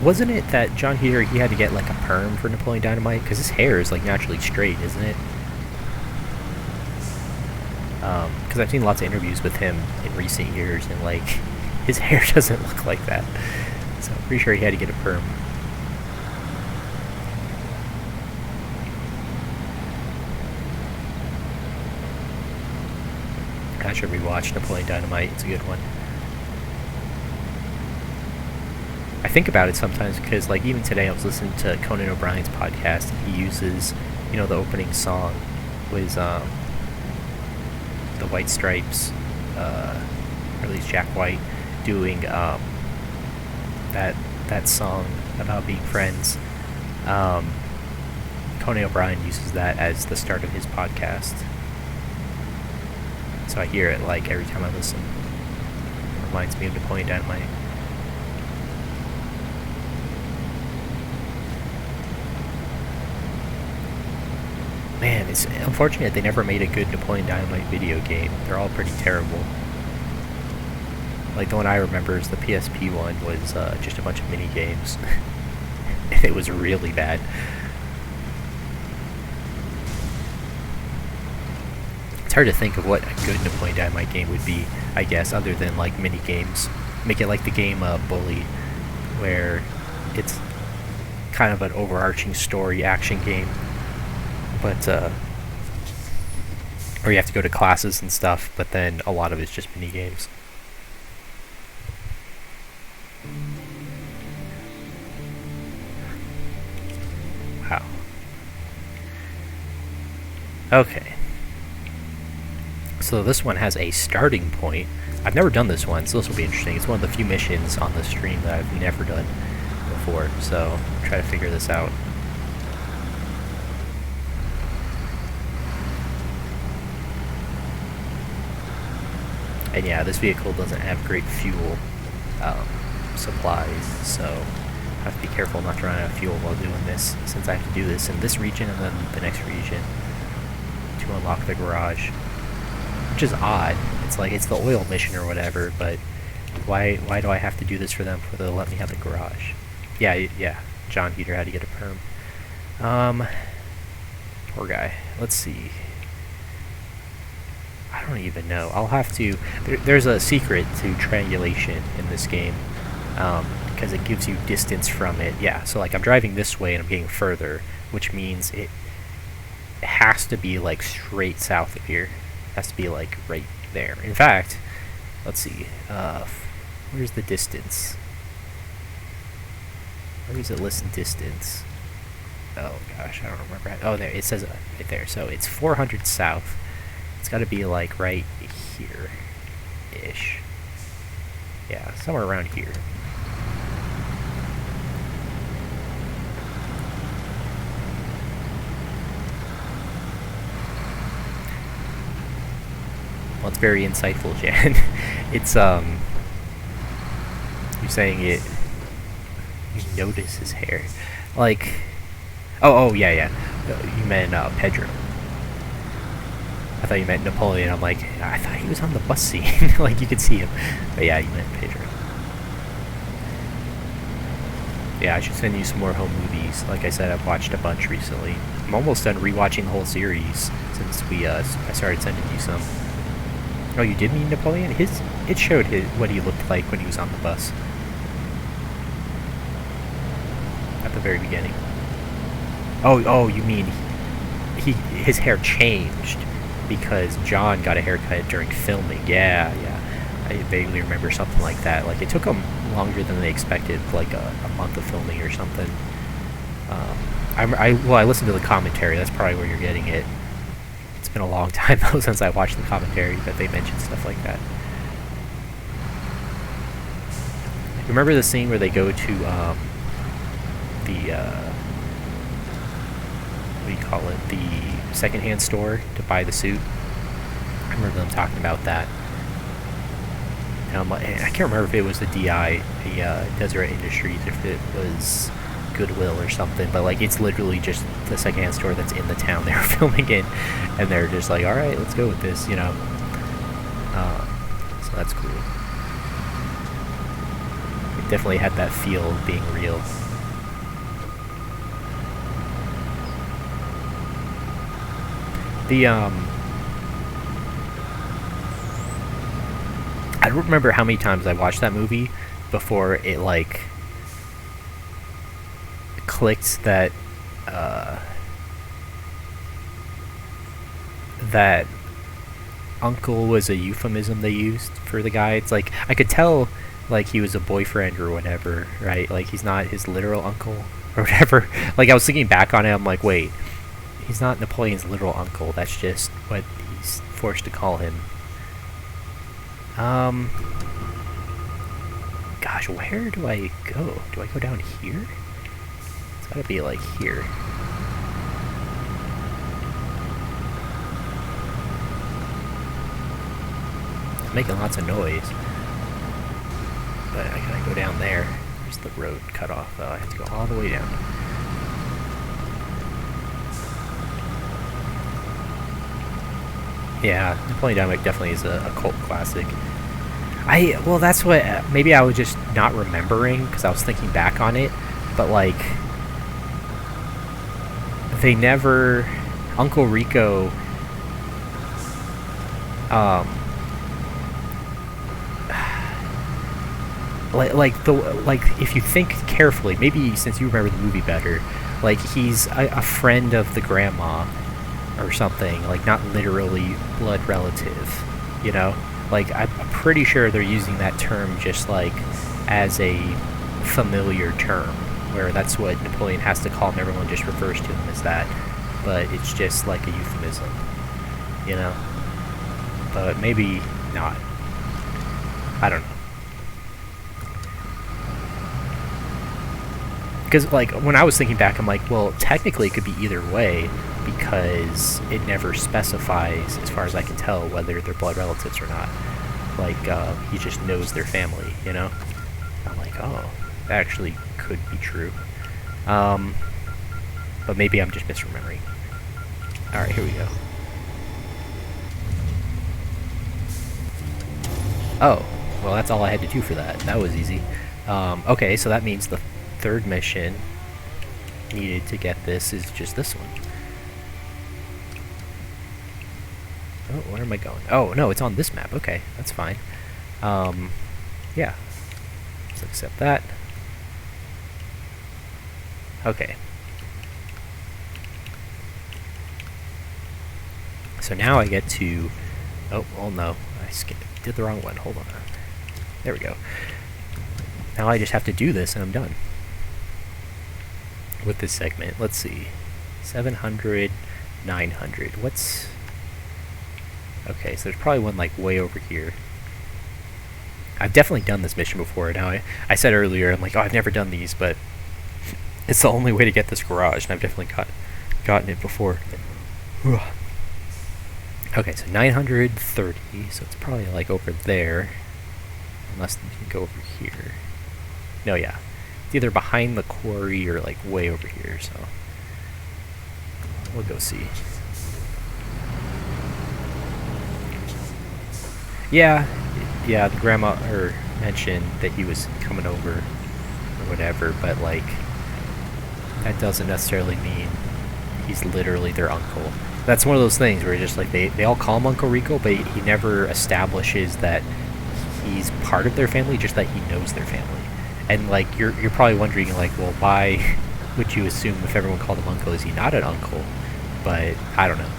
Wasn't it that John Heater, he had to get a perm for Napoleon Dynamite? Because his hair is naturally straight, isn't it? Because I've seen lots of interviews with him in recent years, and his hair doesn't look like that. So I'm pretty sure he had to get a perm. I should rewatch Napoleon Dynamite. It's a good one. I think about it sometimes because, even today, I was listening to Conan O'Brien's podcast, and he uses, the opening song was the White Stripes, or at least Jack White, doing that song about being friends. Conan O'Brien uses that as the start of his podcast, so I hear it like every time I listen. It reminds me of Napoleon Dynamite. Man, it's unfortunate they never made a good Napoleon Dynamite video game. They're all pretty terrible. Like, the one I remember is the PSP one was just a bunch of mini games. And it was really bad. It's hard to think of what a good Napoleon Dynamite game would be, I guess, other than, like, mini games. Make it like the game Bully, where it's kind of an overarching story action game. But, or you have to go to classes and stuff, but then a lot of it's just mini games. Wow. Okay. So this one has a starting point. I've never done this one, so this will be interesting. It's one of the few missions on the stream that I've never done before, so I'll try to figure this out. And yeah, this vehicle doesn't have great fuel supplies, so I have to be careful not to run out of fuel while doing this, since I have to do this in this region and then the next region to unlock the garage. Which is odd. It's like it's the oil mission or whatever, but why do I have to do this for them for they'll let me have the garage? Yeah, John Heater had to get a perm. Poor guy. Let's see. I don't even know. I'll have to... There's a secret to triangulation in this game, because it gives you distance from it. Yeah, so like I'm driving this way and I'm getting further, which means it has to be like straight south of here. It has to be like right there. In fact, let's see. Where's the distance? Where does it list distance? Oh gosh, I don't remember. Oh, there. It says it right there. So it's 400 south. It's got to be like right here-ish. Yeah, somewhere around here. Well, it's very insightful, Jan. It's, you're saying it... You notice his hair. Like... Oh, yeah. You meant, Pedro. I thought you meant Napoleon. I'm like, I thought he was on the bus scene. Like, you could see him. But yeah, you meant Pedro. Yeah, I should send you some more home movies. Like I said, I've watched a bunch recently. I'm almost done rewatching the whole series since I started sending you some. Oh, you did mean Napoleon? It showed what he looked like when he was on the bus. At the very beginning. Oh, you mean his hair changed because John got a haircut during filming. Yeah. I vaguely remember something like that. Like, it took them longer than they expected, like a month of filming or something. I listened to the commentary. That's probably where you're getting it. It's been a long time, though, since I watched the commentary, but they mentioned stuff like that. Remember the scene where they go to, what do you call it? The secondhand store to buy the suit? I remember them talking about that. And I can't remember if it was the DI, the Deseret Industries, if it was Goodwill or something, but like it's literally just the secondhand store that's in the town they were filming in, and they're just like, all right, let's go with this, you know. So that's cool. It definitely had that feel of being real. I don't remember how many times I watched that movie before it, like, clicked that, that uncle was a euphemism they used for the guy. It's like, I could tell, like, he was a boyfriend or whatever, right? Like, he's not his literal uncle or whatever. Like, I was thinking back on it, I'm like, wait, he's not Napoleon's literal uncle, that's just what he's forced to call him. Gosh, where do I go? Do I go down here? It's gotta be like here. It's making lots of noise. But I gotta go down there. There's the road cut off. I have to go all the way down. Yeah, Napoleon Dynamite definitely is a cult classic. Well, that's what, maybe I was just not remembering, because I was thinking back on it, but, like, they never, Uncle Rico, if you think carefully, maybe since you remember the movie better, like, he's a friend of the grandma, or something, like, not literally blood relative, you know? Like, I'm pretty sure they're using that term just, like, as a familiar term, where that's what Napoleon has to call him. Everyone just refers to him as that, but it's just like a euphemism, you know? But maybe not. I don't know. Because, like, when I was thinking back, I'm like, well, technically it could be either way, because it never specifies, as far as I can tell, whether they're blood relatives or not. Like, he just knows their family, you know? I'm like, oh, that actually could be true. But maybe I'm just misremembering. Alright, here we go. Oh, well, that's all I had to do for that. That was easy. Okay, so that means the third mission needed to get this is just this one. Oh, where am I going? Oh, no, it's on this map. Okay, that's fine. Yeah. Let's accept that. Okay. So now I get to... Oh no. Did the wrong one. Hold on. There we go. Now I just have to do this and I'm done with this segment. Let's see. 700, 900. What's... Okay, so there's probably one, like, way over here. I've definitely done this mission before. Now, I said earlier, I'm like, oh, I've never done these, but it's the only way to get this garage, and I've definitely gotten it before. Okay, so 930, so it's probably, like, over there. Unless you can go over here. No, yeah. It's either behind the quarry or, like, way over here, so... We'll go see. Yeah, the grandma mentioned that he was coming over or whatever, but, like, that doesn't necessarily mean he's literally their uncle. That's one of those things where just, like, they all call him Uncle Rico, but he never establishes that he's part of their family, just that he knows their family. And, like, you're probably wondering, like, well, why would you assume if everyone called him uncle, is he not an uncle? But I don't know.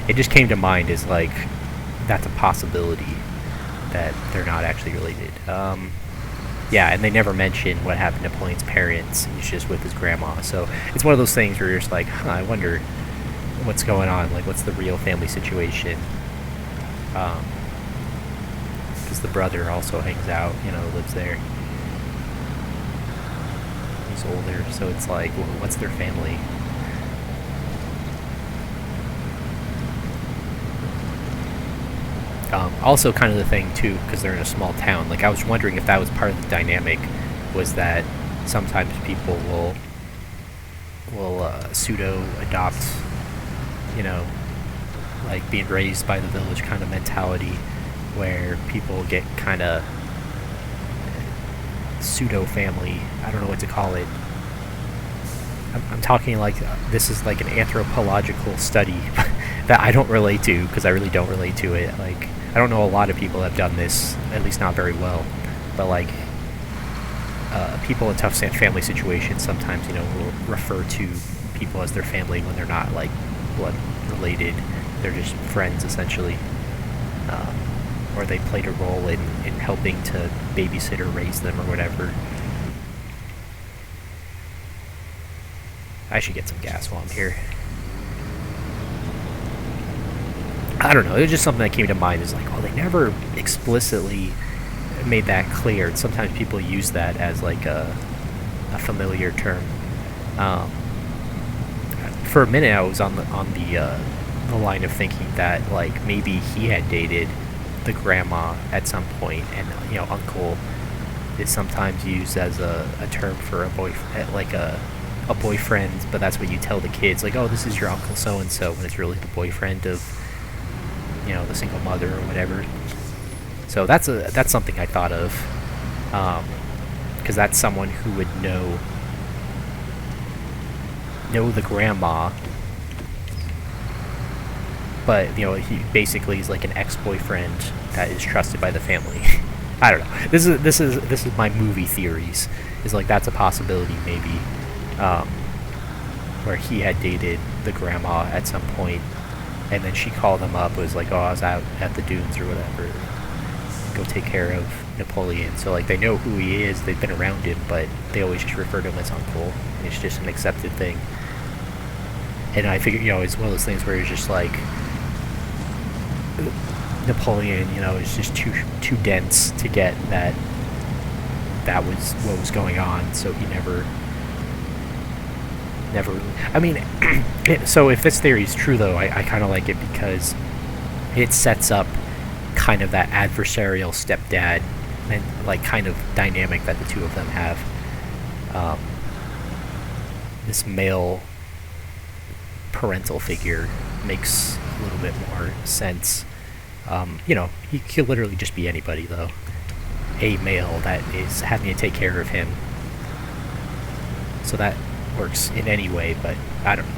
It just came to mind as, like, that's a possibility that they're not actually related. Yeah, and they never mention what happened to Napoleon's parents. He's just with his grandma. So it's one of those things where you're just like, huh, I wonder what's going on. Like, what's the real family situation? Because the brother also hangs out, you know, lives there. He's older, so it's like, well, what's their family? Also kind of the thing too, because they're in a small town, like I was wondering if that was part of the dynamic, was that sometimes people will pseudo adopt, you know, like being raised by the village kind of mentality, where people get kind of pseudo family, I don't know what to call it. I'm talking like this is like an anthropological study that I don't relate to, because I really don't relate to it. Like, I don't know a lot of people that have done this, at least not very well, but like people in tough family situations sometimes, you know, will refer to people as their family when they're not like blood related. They're just friends essentially, or they played a role in helping to babysit or raise them or whatever. I should get some gas while I'm here. I don't know, it was just something that came to mind. Is like, oh, they never explicitly made that clear. Sometimes people use that as like a familiar term. For a minute, I was on the line of thinking that like maybe he had dated the grandma at some point, and uncle is sometimes used as a term for a boyfriend, like a boyfriend, but that's what you tell the kids, like, oh, this is your uncle so and so, when it's really the boyfriend of the single mother or whatever. So that's something I thought of, because that's someone who would know the grandma, but he basically is like an ex-boyfriend that is trusted by the family. I don't know. This is my movie theories. Is like that's a possibility maybe, where he had dated the grandma at some point, and then she called him up. It was like, oh, I was out at the dunes or whatever. Go take care of Napoleon. So like they know who he is. They've been around him, but they always just refer to him as uncle. It's just an accepted thing. And I figure, it's one of those things where it's just like Napoleon, is just too dense to get that was what was going on. So he never. I mean, so if this theory is true, though, I kind of like it because it sets up kind of that adversarial stepdad and like kind of dynamic that the two of them have. This male parental figure makes a little bit more sense. He could literally just be anybody, though. A male that is having to take care of him. So that works in any way, but I don't know.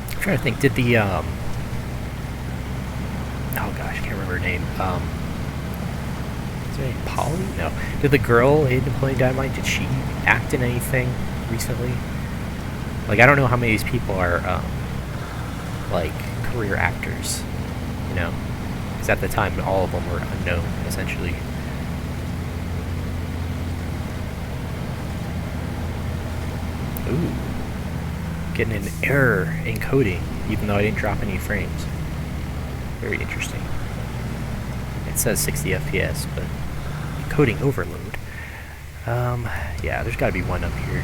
I'm trying to think, did the, oh gosh, I can't remember her name. Is her name Polly? No. Did the girl in Napoleon Dynamite, did she act in anything recently? Like, I don't know how many of these people are, like, career actors, Because at the time, all of them were unknown, essentially. Ooh. Getting an error in coding, even though I didn't drop any frames. Very interesting. It says 60 FPS, but coding overload. Yeah, there's gotta be one up here.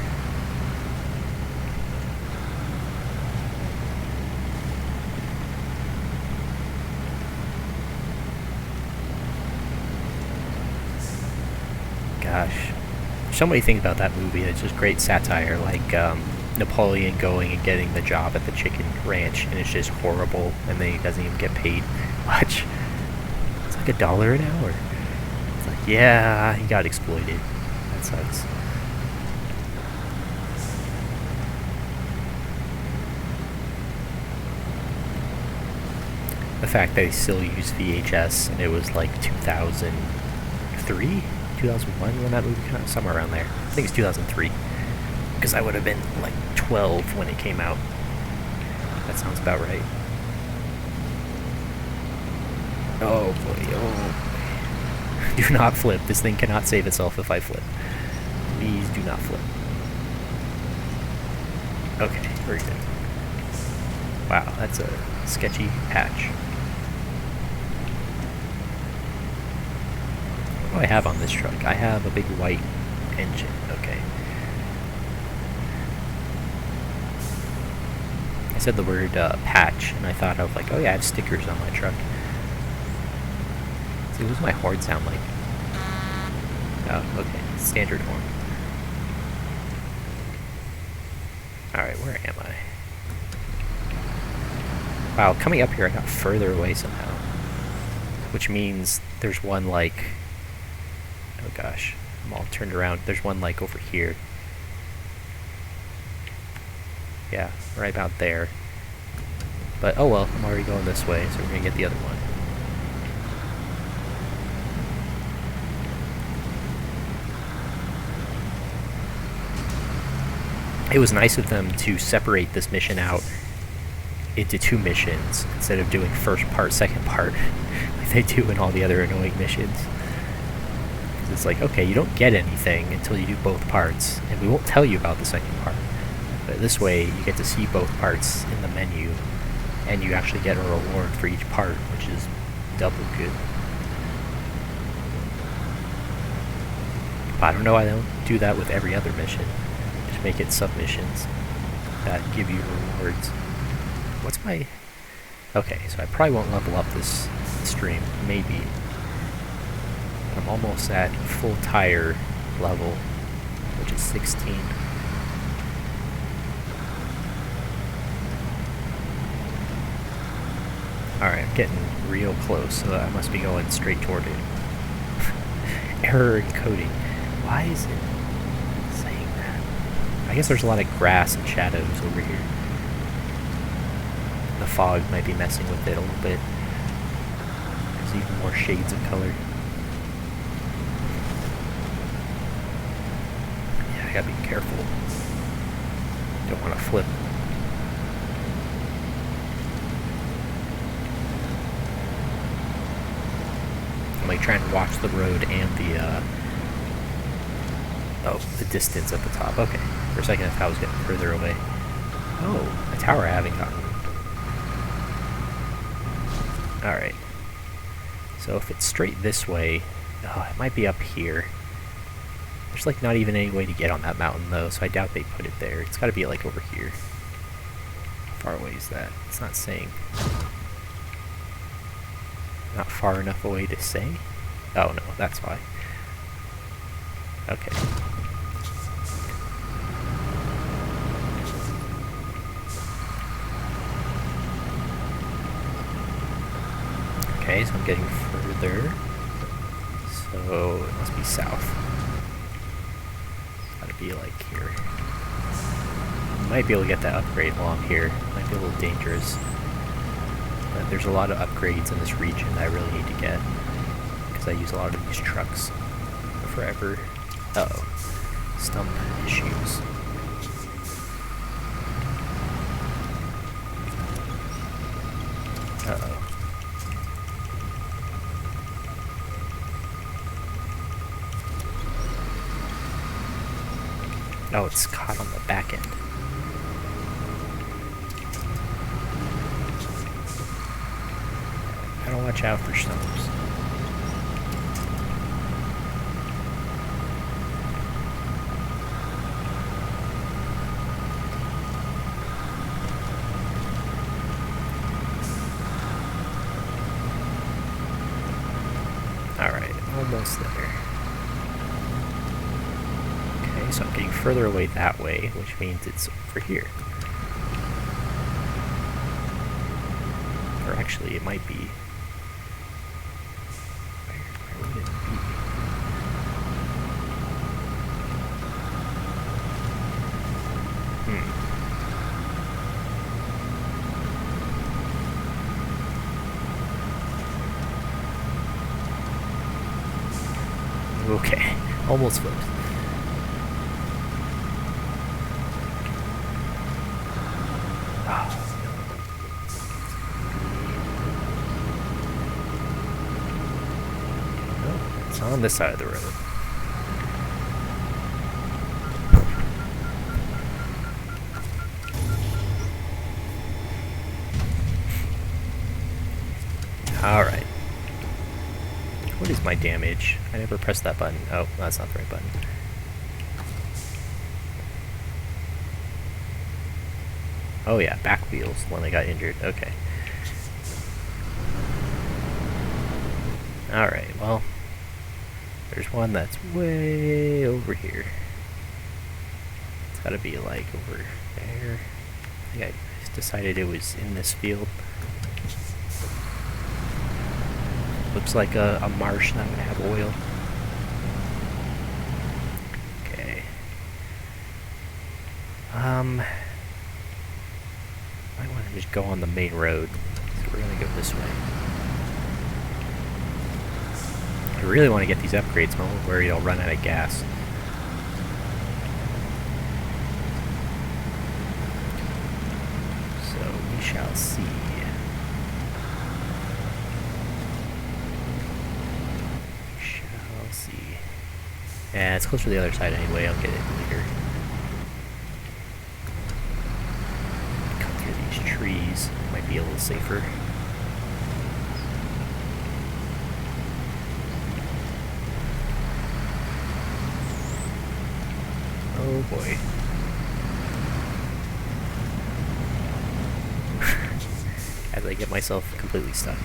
Gosh. So many things about that movie. It's just great satire, like Napoleon going and getting the job at the chicken ranch, and it's just horrible, and then he doesn't even get paid much. It's like $1 an hour. It's like, yeah, he got exploited. That sucks. The fact that they still use VHS, and it was like 2003? 2001 when that movie came out? Somewhere around there. I think it's 2003. Because I would have been like 12 when it came out. That sounds about right. Oh boy, oh. Do not flip. This thing cannot save itself if I flip. Please do not flip. Okay, very good. Wow, that's a sketchy patch. What do I have on this truck? I have a big white engine. Okay. I said the word patch, and I thought of like, oh yeah, I have stickers on my truck. See, what does my horn sound like? Oh, okay. Standard horn. Alright, where am I? Wow, coming up here I got further away somehow. Which means there's one like... Oh gosh, I'm all turned around. There's one like over here. Yeah, right about there. But oh well, I'm already going this way, so we're gonna get the other one. It was nice of them to separate this mission out into 2 missions instead of doing first part, second part like they do in all the other annoying missions. It's like, okay, you don't get anything until you do both parts, and we won't tell you about the second part. But this way, you get to see both parts in the menu, and you actually get a reward for each part, which is double good. But I don't know why they don't do that with every other mission. Just make it submissions that give you rewards. What's my... Okay, so I probably won't level up this stream. Maybe. I'm almost at full tire level, which is 16. Alright, I'm getting real close, so I must be going straight toward it. Error encoding. Why is it saying that? I guess there's a lot of grass and shadows over here. The fog might be messing with it a little bit. There's even more shades of color. Yeah, I gotta be careful. Don't want to flip. I'm like trying to watch the road and the distance at the top. Okay. For a second I thought I was getting further away. Oh, a tower I haven't gotten. Alright. So if it's straight this way, it might be up here. There's like not even any way to get on that mountain though, so I doubt they put it there. It's gotta be like over here. How far away is that? It's not saying. Not far enough away to say? Oh no, that's why. Okay. Okay, so I'm getting further. So it must be south. It's gotta be like here. Might be able to get that upgrade along here. Might be a little dangerous. But there's a lot of upgrades in this region that I really need to get. Because I use a lot of these trucks forever. Uh-oh. Stump issues. Uh-oh. Oh, it's caught on the back end. Gotta watch out for stumps. Alright, almost there. Okay, so I'm getting further away that way, which means it's over here. Or actually, it might be... Where would it be? Okay, almost flipped. It's on this side of the road. Alright. What is my damage? I never pressed that button. Oh, that's not the right button. Oh yeah, back wheels when they got injured. Okay. Alright, well, there's one that's way over here. It's gotta be like over there. I think I decided it was in this field. Looks like a marsh that would have oil. Okay. I want to just go on the main road. So we're gonna go this way. I really want to get these upgrades, but I'm worried I'll run out of gas. So we shall see. Yeah, it's closer to the other side anyway. I'll get it later. trees. Might be a little safer. Oh boy. As I get myself completely stuck.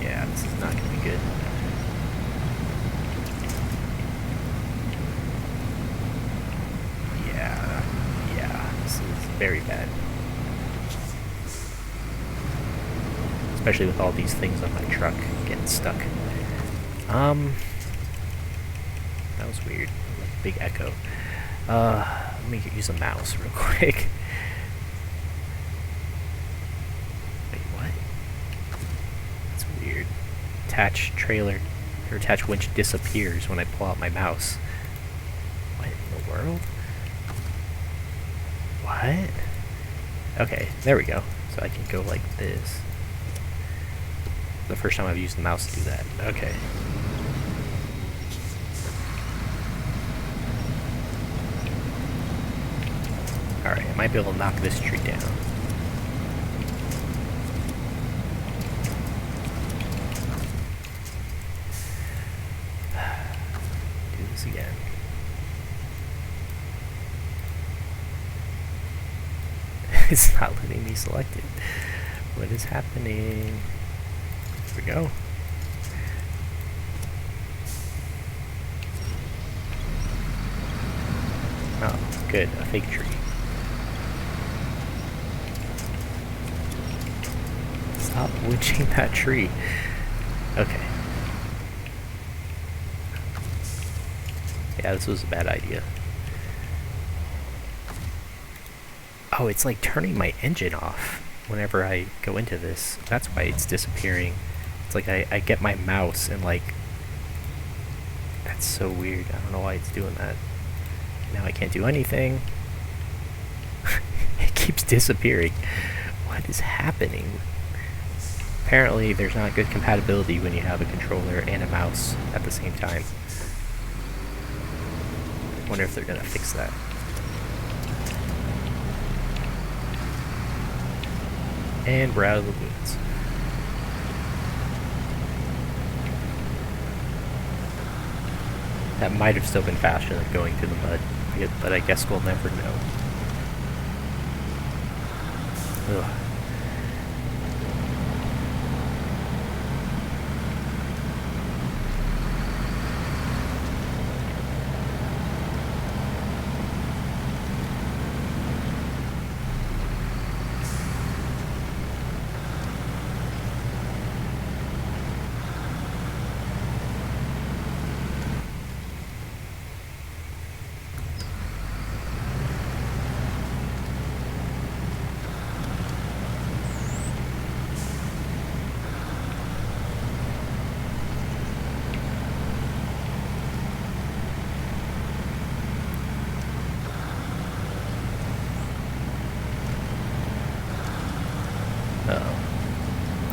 Yeah, this is not going to be good. Yeah, this is very bad. Especially with all these things on my truck getting stuck. That was weird. Like a big echo. Let me use a mouse real quick. Wait, what? That's weird. Attach trailer or attach winch disappears when I pull out my mouse. What in the world? What? Okay, there we go. So I can go like this. The first time I've used the mouse to do that. Okay. Alright, I might be able to knock this tree down. Do this again. It's not letting me select it. What is happening? Here we go. Oh, good. A fake tree. Stop witching that tree. Okay. Yeah, this was a bad idea. Oh, it's like turning my engine off whenever I go into this. That's why it's disappearing. It's like I get my mouse and like... That's so weird. I don't know why it's doing that. Now I can't do anything. It keeps disappearing. What is happening? Apparently there's not good compatibility when you have a controller and a mouse at the same time. I wonder if they're gonna fix that. And we're out of the woods. That might have still been faster than going through the mud, but I guess we'll never know. Ugh.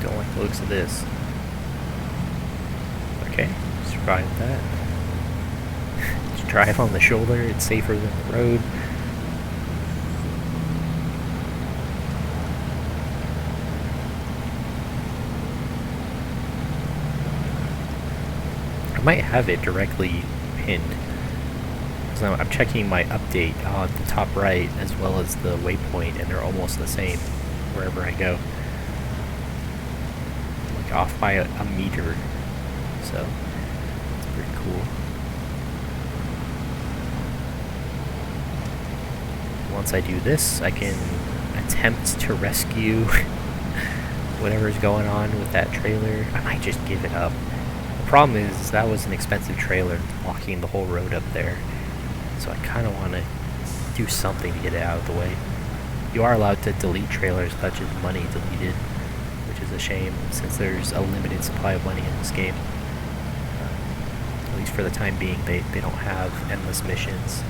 Don't like the looks of this. Okay, survived that. Just drive on the shoulder, it's safer than the road. I might have it directly pinned. So I'm checking my update on the top right as well as the waypoint, and they're almost the same wherever I go. Like off by a meter, so it's pretty cool. Once I do this, I can attempt to rescue whatever's going on with that trailer. I might just give it up. The problem is that was an expensive trailer blocking the whole road up there. So I kind of want to do something to get it out of the way. You are allowed to delete trailers without just money deleted, which is a shame since there's a limited supply of money in this game. At least for the time being, they don't have endless missions.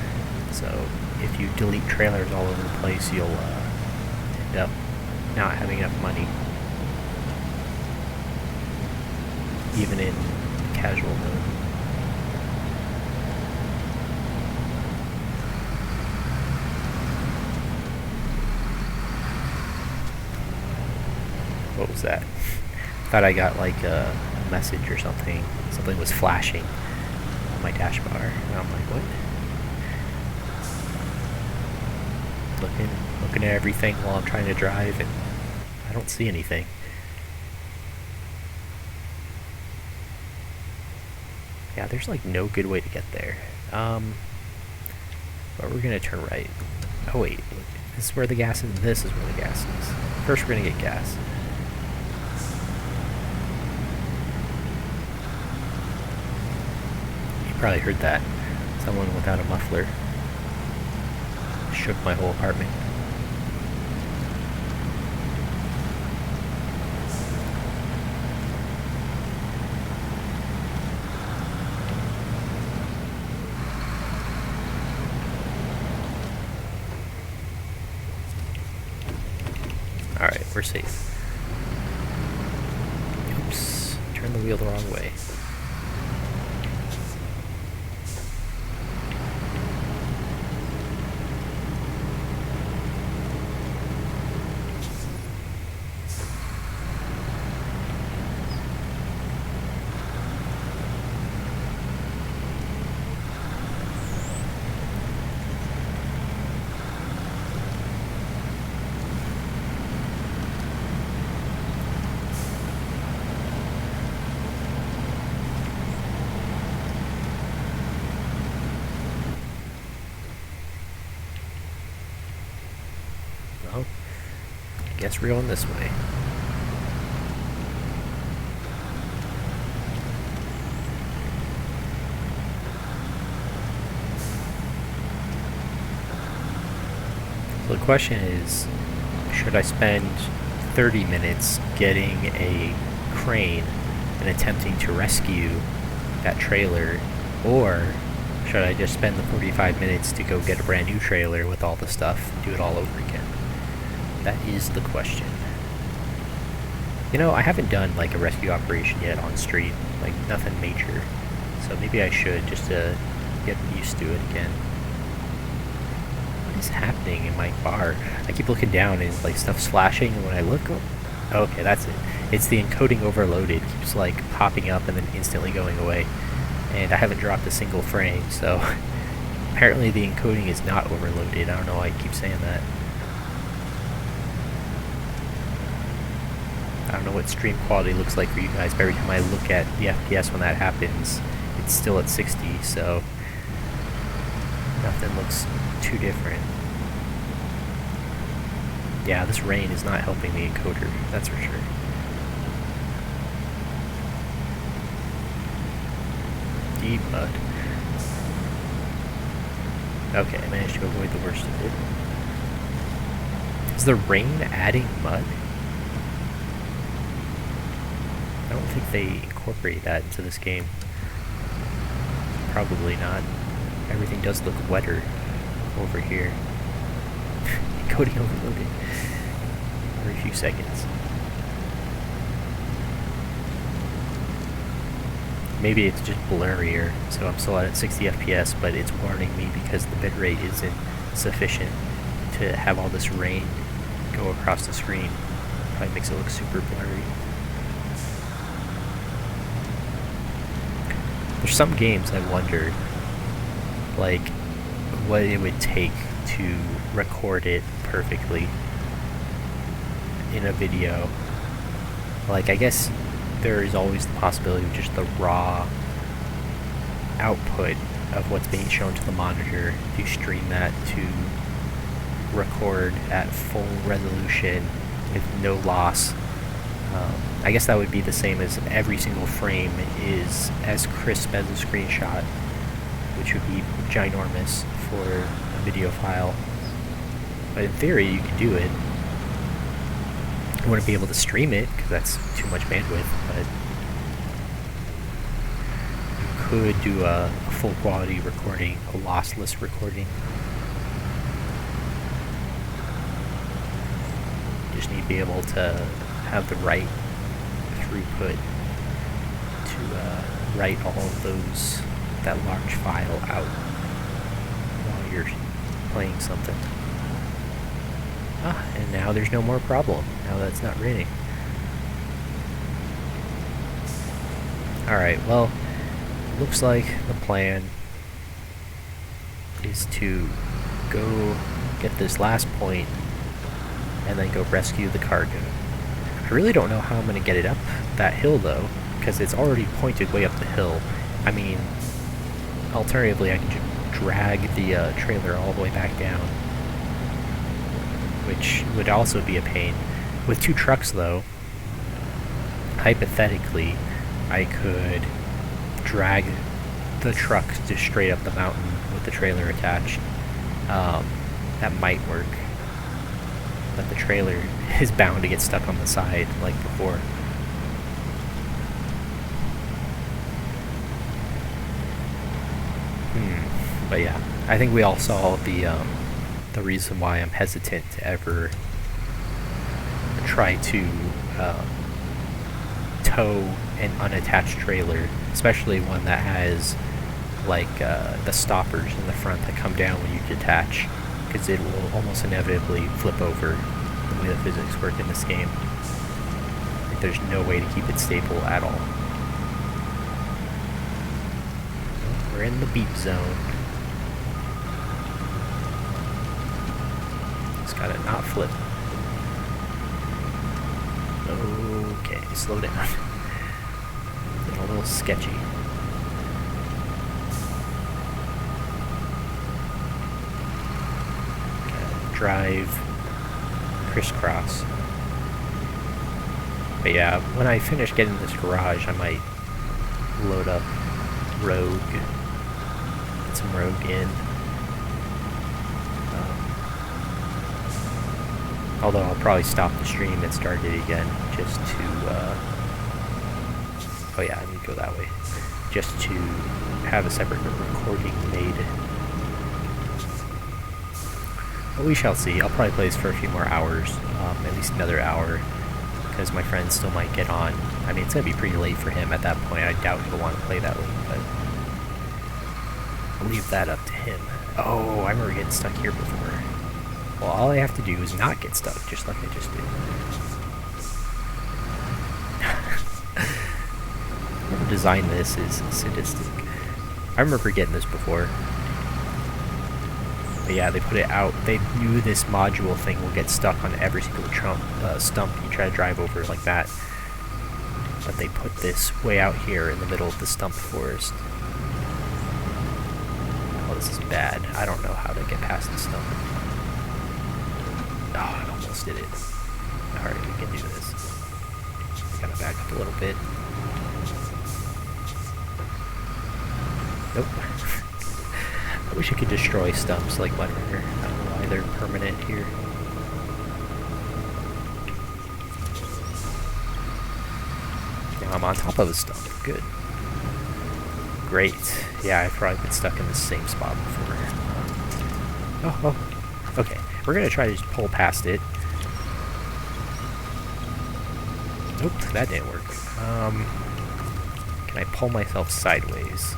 So if you delete trailers all over the place, you'll end up not having enough money. Even in casual mode. What was that? Thought I got like a message or something. Something was flashing on my dash bar. And I'm like, what? Looking at everything while I'm trying to drive, and I don't see anything. Yeah, there's like no good way to get there. But we're gonna turn right. Oh wait, this is where the gas is. This is where the gas is. First we're gonna get gas. You probably heard that. Someone without a muffler shook my whole apartment. Alright, we're safe. Oops, turned the wheel the wrong way. Well, guess we're going this way. So the question is, should I spend 30 minutes getting a crane and attempting to rescue that trailer, or should I just spend the 45 minutes to go get a brand new trailer with all the stuff and do it all over again? That is the question. You know, I haven't done like a rescue operation yet on stream, like nothing major. So maybe I should, just to get used to it again. What is happening in my bar? I keep looking down and like stuff's flashing, and when I look up, okay, that's it. It's the encoding overloaded. It keeps like popping up and then instantly going away. And I haven't dropped a single frame, so apparently the encoding is not overloaded. I don't know why I keep saying that. I don't know what stream quality looks like for you guys, but every time I look at the FPS when that happens, it's still at 60, so nothing looks too different. Yeah, this rain is not helping the encoder, that's for sure. Deep mud. Okay, I managed to avoid the worst of it. Is the rain adding mud? I don't think they incorporate that into this game. Probably not. Everything does look wetter over here. Encoding overloaded. For a few seconds. Maybe it's just blurrier, so I'm still at 60 FPS, but it's warning me because the bitrate isn't sufficient to have all this rain go across the screen. Probably makes it look super blurry. There's some games I wondered, like, what it would take to record it perfectly in a video. Like, I guess there is always the possibility of just the raw output of what's being shown to the monitor. If you stream that to record at full resolution with no loss, I guess that would be the same as every single frame is as crisp as a screenshot, which would be ginormous for a video file. But in theory, you could do it. I wouldn't be able to stream it because that's too much bandwidth, but you could do a full quality recording, a lossless recording. You just need to be able to have the right throughput to write all of those, that large file out while you're playing something. Ah, and now there's no more problem, now that it's not raining. Alright, well, looks like the plan is to go get this last point and then go rescue the cargo. I really don't know how I'm going to get it up that hill though, because it's already pointed way up the hill. I mean, alternatively I can just drag the trailer all the way back down, which would also be a pain. With 2 trucks though, hypothetically, I could drag the truck just straight up the mountain with the trailer attached. That might work, but the trailer is bound to get stuck on the side like before. But yeah, I think we all saw the reason why I'm hesitant to ever try to tow an unattached trailer, especially one that has like the stoppers in the front that come down when you detach, because it will almost inevitably flip over the way the physics work in this game. Like, there's no way to keep it stable at all. We're in the beep zone. Just gotta not flip. Okay, slow down. Getting a little sketchy. Gotta drive crisscross. But yeah, when I finish getting this garage, I might load up Rogue. Get some Rogue in. Although I'll probably stop the stream and start it again just to, oh yeah, I need to go that way. Just to have a separate recording made. But we shall see. I'll probably play this for a few more hours, at least another hour, because my friend still might get on. I mean, it's going to be pretty late for him at that point. I doubt he'll want to play that late, but I'll leave that up to him. Oh, I remember getting stuck here before. Well, all I have to do is not get stuck, just like I just did. Whoever designed this is sadistic. I remember getting this before. But yeah, they put it out. They knew this module thing will get stuck on every single stump you try to drive over like that. But they put this way out here in the middle of the stump forest. Oh, this is bad. I don't know how to get past the stump. Oh, I almost did it. Alright, we can do this. Gotta back up a little bit. Nope. I wish I could destroy stumps like Mudrunner. I don't know why they're permanent here. Now I'm on top of a stump. Good. Great. Yeah, I've probably been stuck in the same spot before. Oh. Okay. We're gonna try to just pull past it. Nope, that didn't work. Can I pull myself sideways?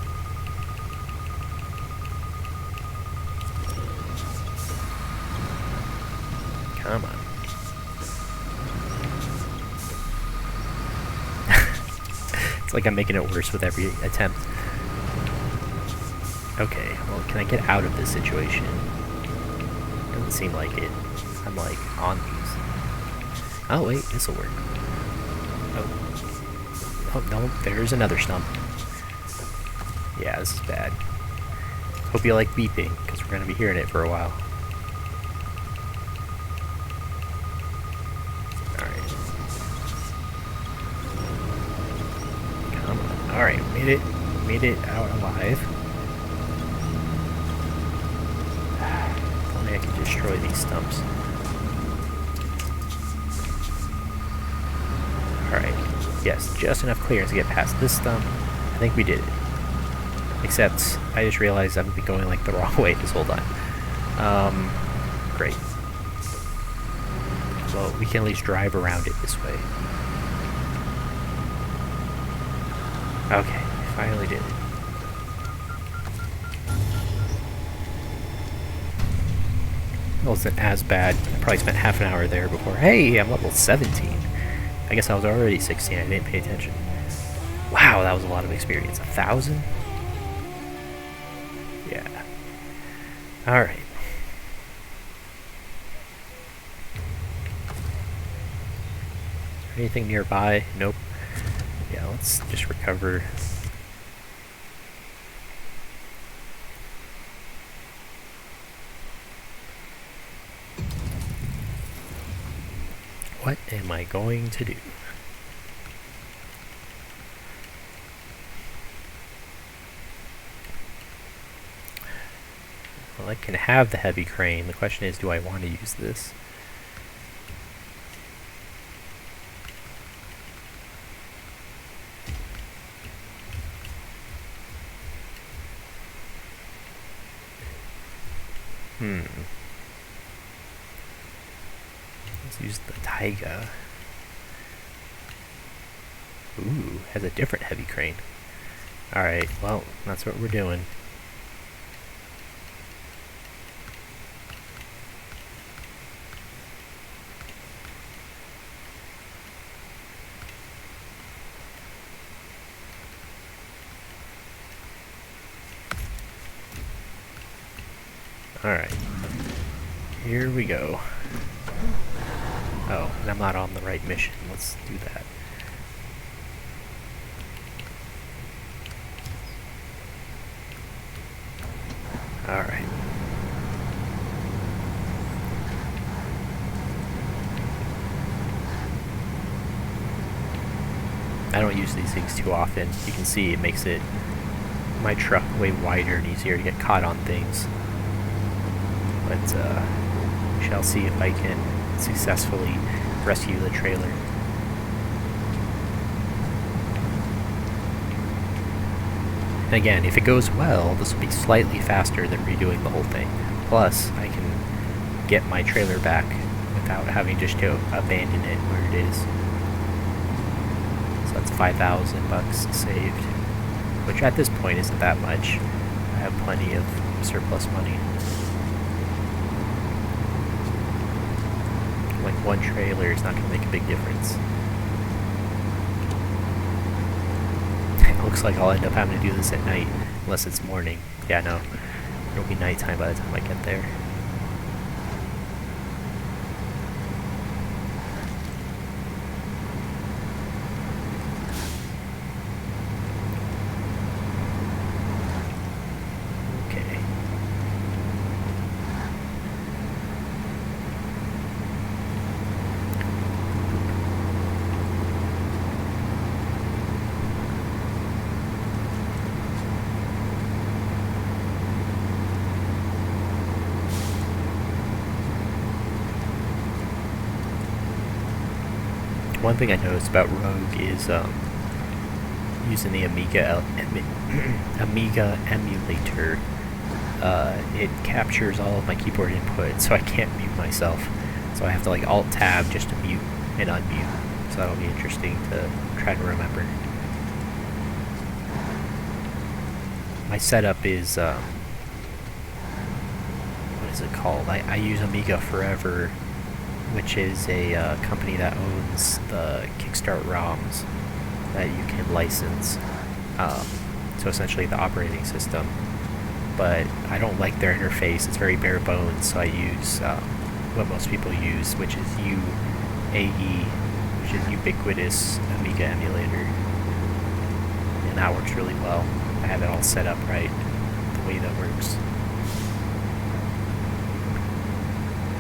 Come on. It's like I'm making it worse with every attempt. Okay, well, can I get out of this situation? Doesn't seem like it. I'm like on these. Oh wait, this'll work. Oh no, there's another stump. Yeah, this is bad. Hope you like beeping, because we're gonna be hearing it for a while. Alright. Come on. Alright, made it out alive. I can destroy these stumps. Alright. Yes, just enough clearance to get past this stump. I think we did it. Except, I just realized I've been going like the wrong way this whole time. Great. Well, we can at least drive around it this way. Okay, finally did it. It wasn't as bad. I probably spent half an hour there before. Hey, I'm level 17. I guess I was already 16. I didn't pay attention. Wow, that was a lot of experience. 1,000? Yeah. Alright. Anything nearby? Nope. Yeah, let's just recover. What am I going to do? Well, I can have the heavy crane. The question is, do I want to use this? Let's use the Taiga. Ooh, has a different heavy crane. Alright, well, that's what we're doing. Alright. Here we go. Oh, and I'm not on the right mission. Let's do that. Alright. I don't use these things too often. You can see it makes my truck way wider and easier to get caught on things. But we shall see if I can successfully rescue the trailer. And again, if it goes well, this will be slightly faster than redoing the whole thing. Plus, I can get my trailer back without having just to abandon it where it is. So that's $5,000 saved, which at this point isn't that much. I have plenty of surplus money. Like one trailer is not going to make a big difference. It looks like I'll end up having to do this at night, unless it's morning. Yeah, no, it'll be nighttime by the time I get there. One thing I noticed about Rogue is using the Amiga emulator. It captures all of my keyboard input, so I can't mute myself. So I have to like Alt-Tab just to mute and unmute. So that'll be interesting to try to remember. My setup is what is it called? I use Amiga Forever, which is a company that owns the Kickstart ROMs that you can license. So essentially the operating system. But I don't like their interface. It's very bare bones, so I use what most people use, which is UAE, which is Ubiquitous Amiga Emulator. And that works really well. I have it all set up right, the way that works.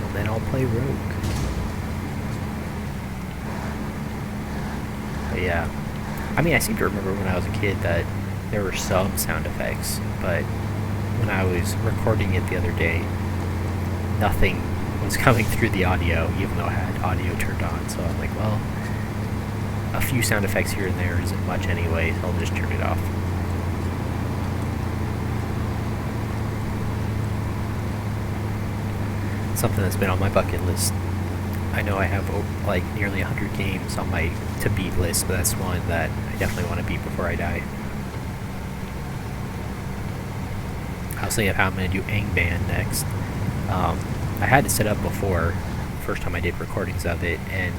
And then I'll play Rogue. But yeah, I mean, I seem to remember when I was a kid that there were some sound effects, but when I was recording it the other day, nothing was coming through the audio, even though I had audio turned on. So I'm like, well, a few sound effects here and there isn't much anyway, so I'll just turn it off. Something that's been on my bucket list. I know I have like nearly 100 games on my to-beat list, but that's one that I definitely want to beat before I die. I was thinking of how I'm going to do Angband next. I had it set up before, first time I did recordings of it, and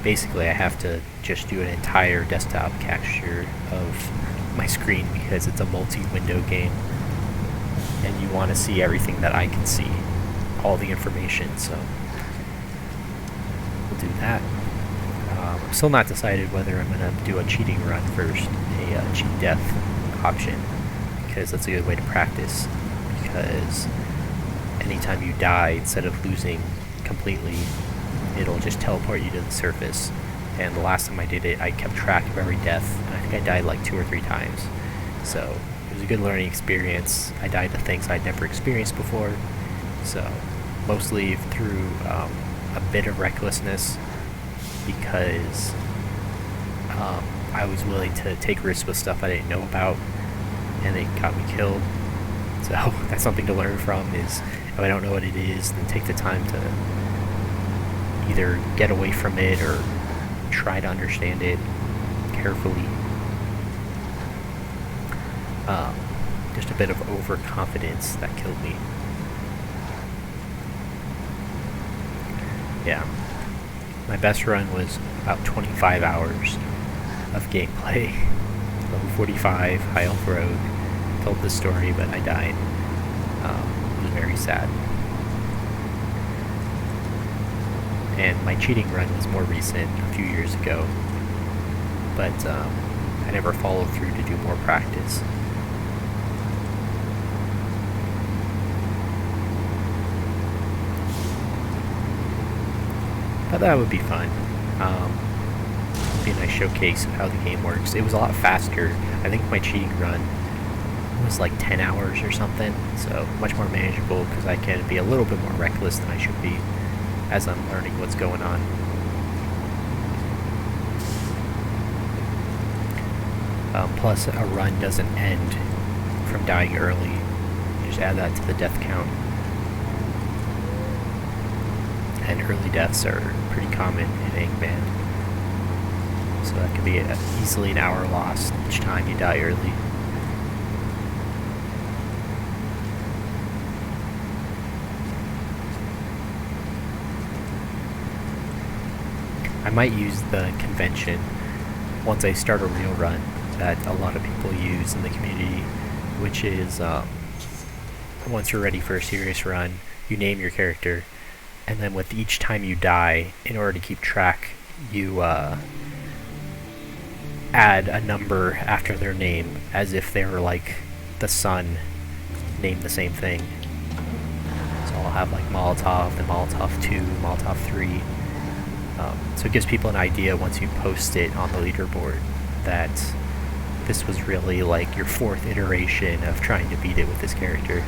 basically I have to just do an entire desktop capture of my screen because it's a multi-window game and you want to see everything that I can see, all the information, so we'll do that. I'm still not decided whether I'm going to do a cheating run first, a cheat death option, because that's a good way to practice, because anytime you die, instead of losing completely, it'll just teleport you to the surface. And the last time I did it, I kept track of every death, and I think I died like 2 or 3 times. So it was a good learning experience. I died to things I'd never experienced before, so mostly through a bit of recklessness, because I was willing to take risks with stuff I didn't know about, and it got me killed. So that's something to learn from, is if I don't know what it is, then take the time to either get away from it or try to understand it carefully. Just a bit of overconfidence that killed me. Yeah. My best run was about 25 hours of gameplay. Level 45, High Elf Rogue. Told the story, but I died. It was very sad. And my cheating run was more recent, a few years ago. But I never followed through to do more practice. But that would be fun. It'd be a nice showcase of how the game works. It was a lot faster. I think my cheating run was like 10 hours or something, so much more manageable because I can be a little bit more reckless than I should be as I'm learning what's going on. Plus, a run doesn't end from dying early. You just add that to the death count. And early deaths are pretty common in Eggman. So that could be easily an hour lost each time you die early. I might use the convention once I start a real run that a lot of people use in the community, which is once you're ready for a serious run, you name your character, and then with each time you die, in order to keep track, you add a number after their name, as if they were like the sun named the same thing. So I'll have like Molotov, then Molotov 2, Molotov 3. So it gives people an idea once you post it on the leaderboard that this was really like your 4th iteration of trying to beat it with this character.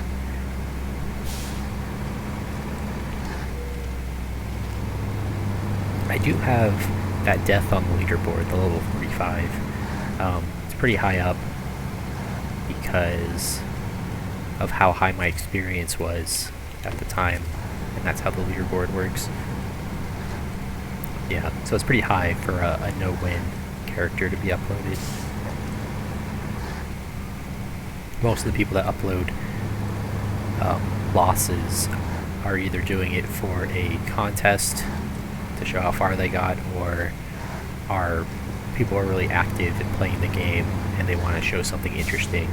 I do have that death on the leaderboard, the level 45. It's pretty high up because of how high my experience was at the time, and that's how the leaderboard works. Yeah, so it's pretty high for a no-win character to be uploaded. Most of the people that upload losses are either doing it for a contest to show how far they got, or are people are really active in playing the game and they want to show something interesting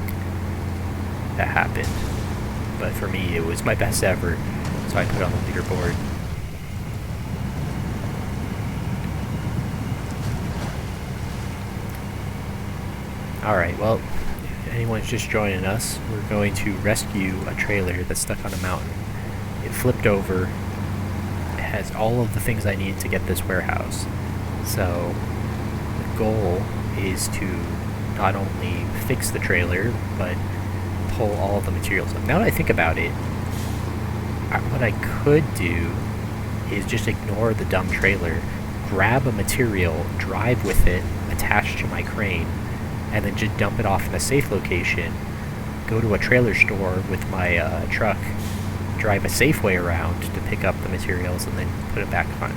that happened. But for me, it was my best ever, so I put it on the leaderboard. Alright, well, if anyone's just joining us, we're going to rescue a trailer that's stuck on a mountain. It flipped over. It has all of the things I need to get this warehouse. So the goal is to not only fix the trailer, but pull all of the materials up. Now that I think about it, what I could do is just ignore the dumb trailer, grab a material, drive with it, attached to my crane, and then just dump it off in a safe location, go to a trailer store with my truck, drive a safe way around to pick up the materials, and then put it back on.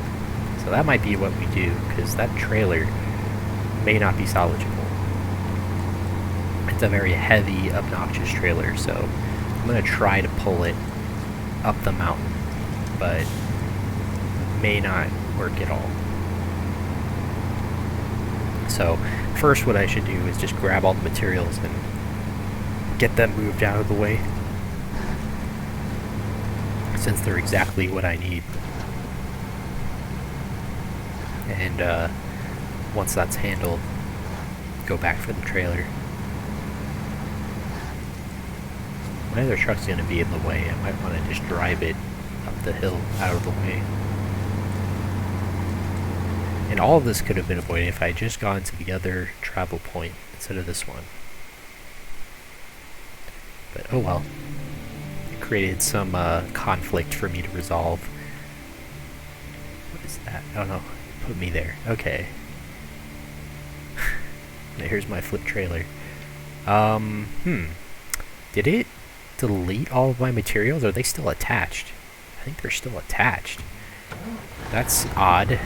So that might be what we do, because that trailer may not be salvageable. It's a very heavy, obnoxious trailer, so I'm going to try to pull it up the mountain, but may not work at all. So first what I should do is just grab all the materials and get them moved out of the way, since they're exactly what I need. And once that's handled, go back for the trailer. My other truck's going to be in the way. I might want to just drive it up the hill out of the way. And all of this could have been avoided if I had just gone to the other travel point instead of this one. But oh well. It created some conflict for me to resolve. What is that? Oh no. Put me there. Okay. Here's my flip trailer. Did it delete all of my materials? Or are they still attached? I think they're still attached. That's odd.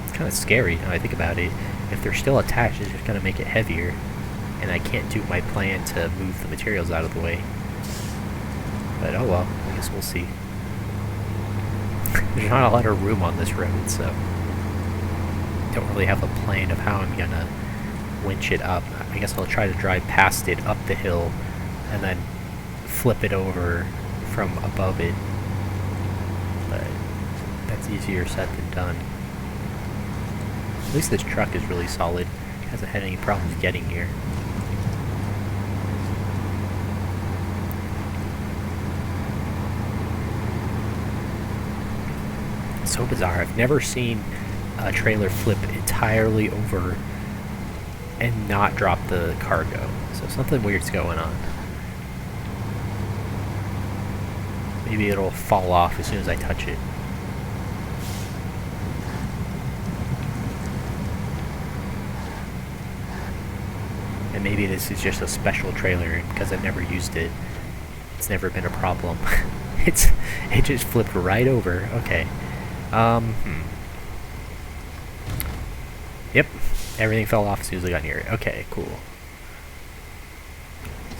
It's kind of scary now I think about it. If they're still attached, it's just going to make it heavier. And I can't do my plan to move the materials out of the way. But oh well, I guess we'll see. There's not a lot of room on this road, so don't really have a plan of how I'm gonna winch it up. I guess I'll try to drive past it up the hill and then flip it over from above it. But that's easier said than done. At least this truck is really solid. Hasn't had any problems getting here. It's so bizarre. I've never seen a trailer flip entirely over and not drop the cargo. So something weird's going on. Maybe it'll fall off as soon as I touch it. And maybe this is just a special trailer, and because I've never used it, it's never been a problem. It just flipped right over. Okay. Yep. Everything fell off as soon as I got near it. Okay, cool.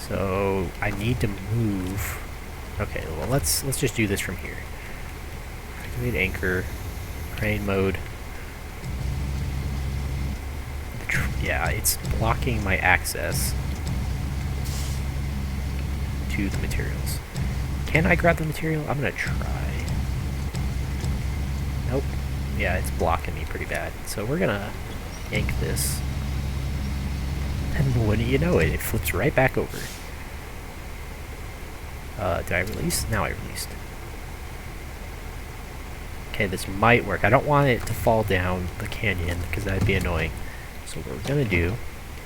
So I need to move. Okay, well let's just do this from here. Activate anchor, crane mode. Yeah, it's blocking my access to the materials. Can I grab the material? I'm gonna try. Nope. Yeah, it's blocking me pretty bad. So we're gonna yank this. And wouldn't you know it, it flips right back over. Did I release? Now I released. Okay, this might work. I don't want it to fall down the canyon because that'd be annoying. So what we're gonna do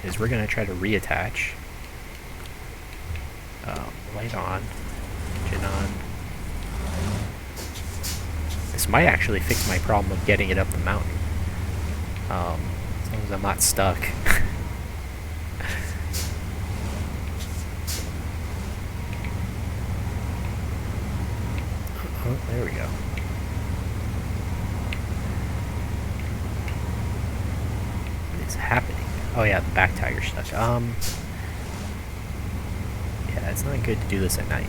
is we're gonna try to reattach. Light on, engine on. This might actually fix my problem of getting it up the mountain. As long as I'm not stuck. Oh, there we go. What is happening? Oh yeah, the back tire's stuck. Yeah, it's not good to do this at night.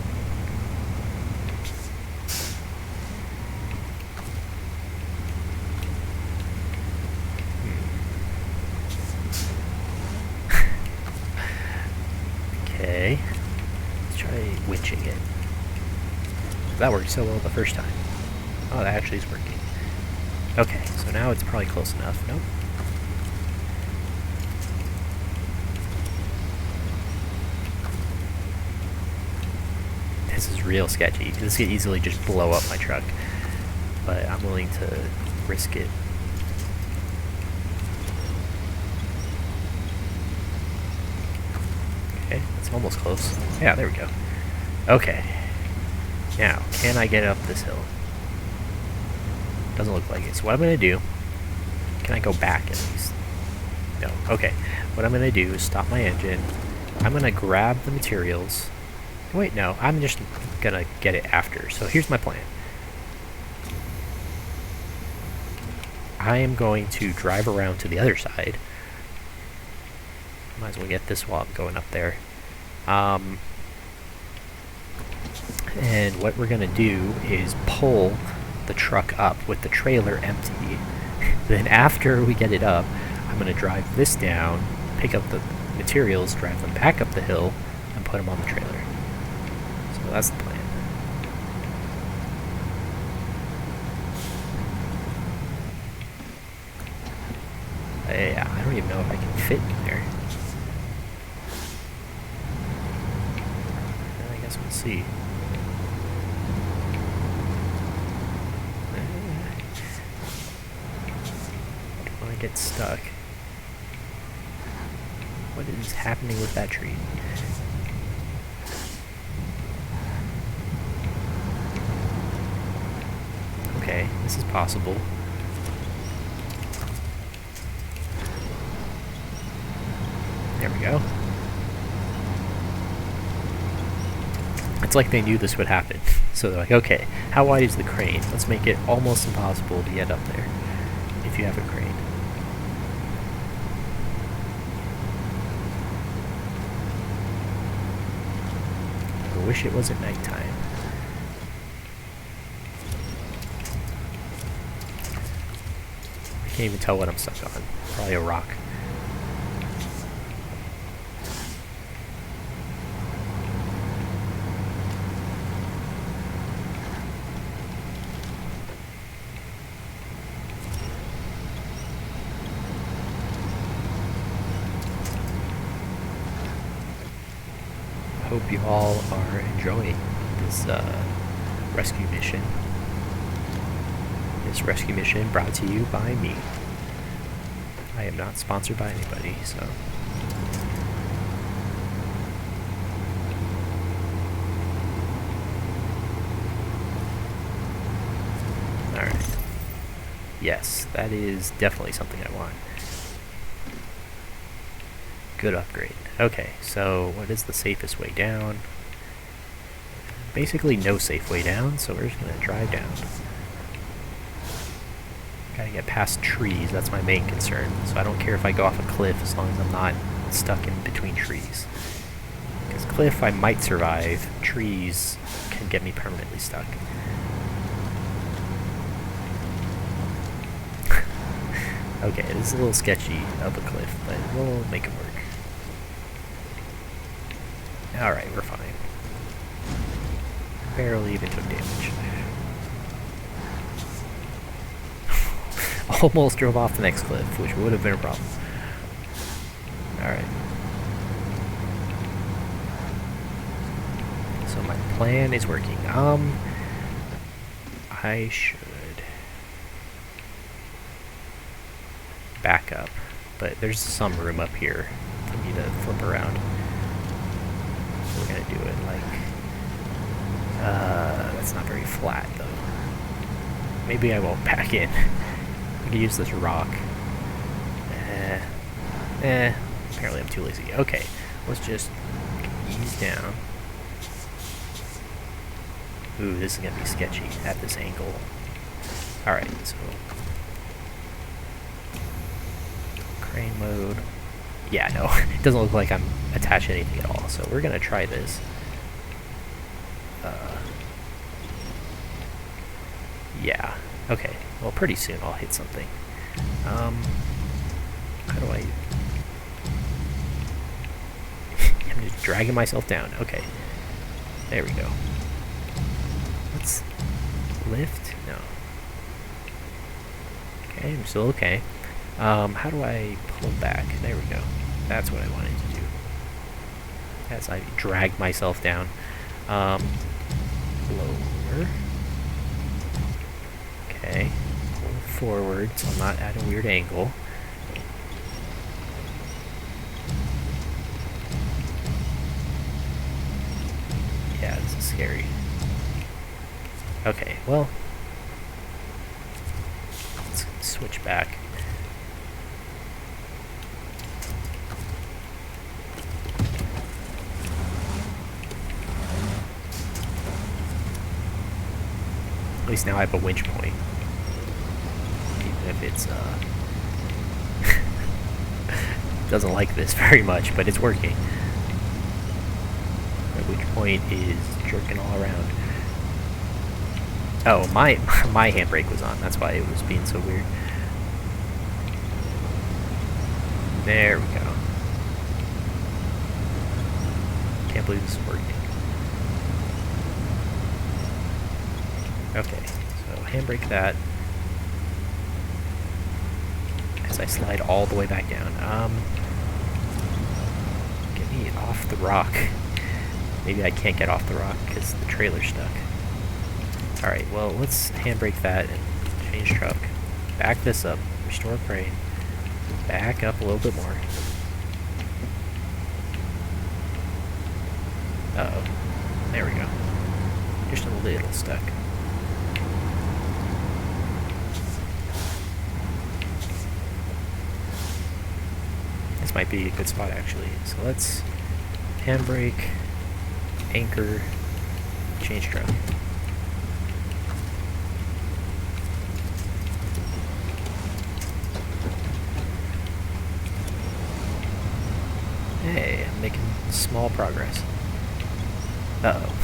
Okay. Let's try winching it. That worked so well the first time. Oh, that actually is working. Okay, so now it's probably close enough. Nope. This is real sketchy. This could easily just blow up my truck. But I'm willing to risk it. Okay, that's almost close. Yeah, there we go. Okay. Now, can I get up this hill? Doesn't look like it. So what I'm going to do... Can I go back at least? No. Okay. What I'm going to do is stop my engine. I'm going to grab the materials. Wait, no. I'm just going to get it after. So here's my plan. I am going to drive around to the other side. Might as well get this while I'm going up there. And what we're going to do is pull the truck up with the trailer empty Then after we get it up, I'm going to drive this down, pick up the materials, drive them back up the hill, and put them on the trailer. So that's the plan. I don't even know if I can fit in there. Well, I guess we'll see. Don't want to get stuck. What is happening with that tree? Okay, this is possible. There we go. It's like they knew this would happen. So they're like, okay, how wide is the crane? Let's make it almost impossible to get up there if you have a crane. I wish it wasn't nighttime. I can't even tell what I'm stuck on. Probably a rock. Hope you all are enjoying this rescue mission. This rescue mission brought to you by me. I am not sponsored by anybody, so. Alright. Yes, that is definitely something I want. Good upgrade. Okay, so what is the safest way down? Basically no safe way down, so we're just going to drive down. Gotta get past trees, that's my main concern. So I don't care if I go off a cliff as long as I'm not stuck in between trees. Because cliff I might survive, trees can get me permanently stuck. Okay, this is a little sketchy of a cliff, but we'll make it work. Alright, we're fine. Barely even took damage. Almost drove off the next cliff, which would have been a problem. Alright. So my plan is working. I should back up, but there's some room up here for me to flip around. So we're gonna do it like, that's not very flat though. Maybe I won't back in. I can use this rock. Apparently I'm too lazy. Okay, let's just ease down. Ooh, this is gonna be sketchy at this angle. Alright, so crane mode. Yeah, no, it doesn't look like I'm attached to anything at all, so we're gonna try this. Yeah, okay, well pretty soon I'll hit something. How do I... I'm just dragging myself down, okay. There we go. Let's lift? No. Okay, I'm still okay. How do I pull back? There we go. That's what I wanted to do. As I drag myself down. Lower. Okay. Pull forward so I'm not at a weird angle. Yeah, this is scary. Okay, well. Let's switch back. At least now I have a winch point. Even if it's, doesn't like this very much, but it's working. My winch point is jerking all around. Oh, my handbrake was on. That's why it was being so weird. There we go. Can't believe this is working. Okay, so handbrake that. As I slide all the way back down. Get me off the rock. Maybe I can't get off the rock because the trailer's stuck. Alright, well, let's handbrake that and change truck. Back this up. Restore crane. Back up a little bit more. Uh-oh. There we go. Just a little stuck. This might be a good spot, actually. So let's handbrake, anchor, change truck. Hey, I'm making small progress. Uh-oh.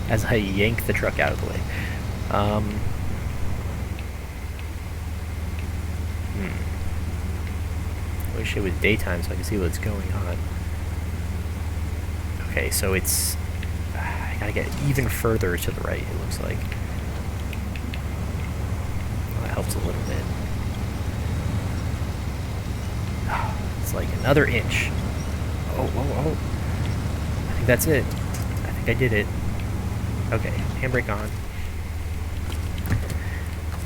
As I yank the truck out of the way. I wish it was daytime so I could see what's going on. Okay, so it's... I gotta get even further to the right, it looks like. Well, that helps a little bit. Oh, it's like another inch. Oh. I think that's it. I think I did it. Okay, handbrake on.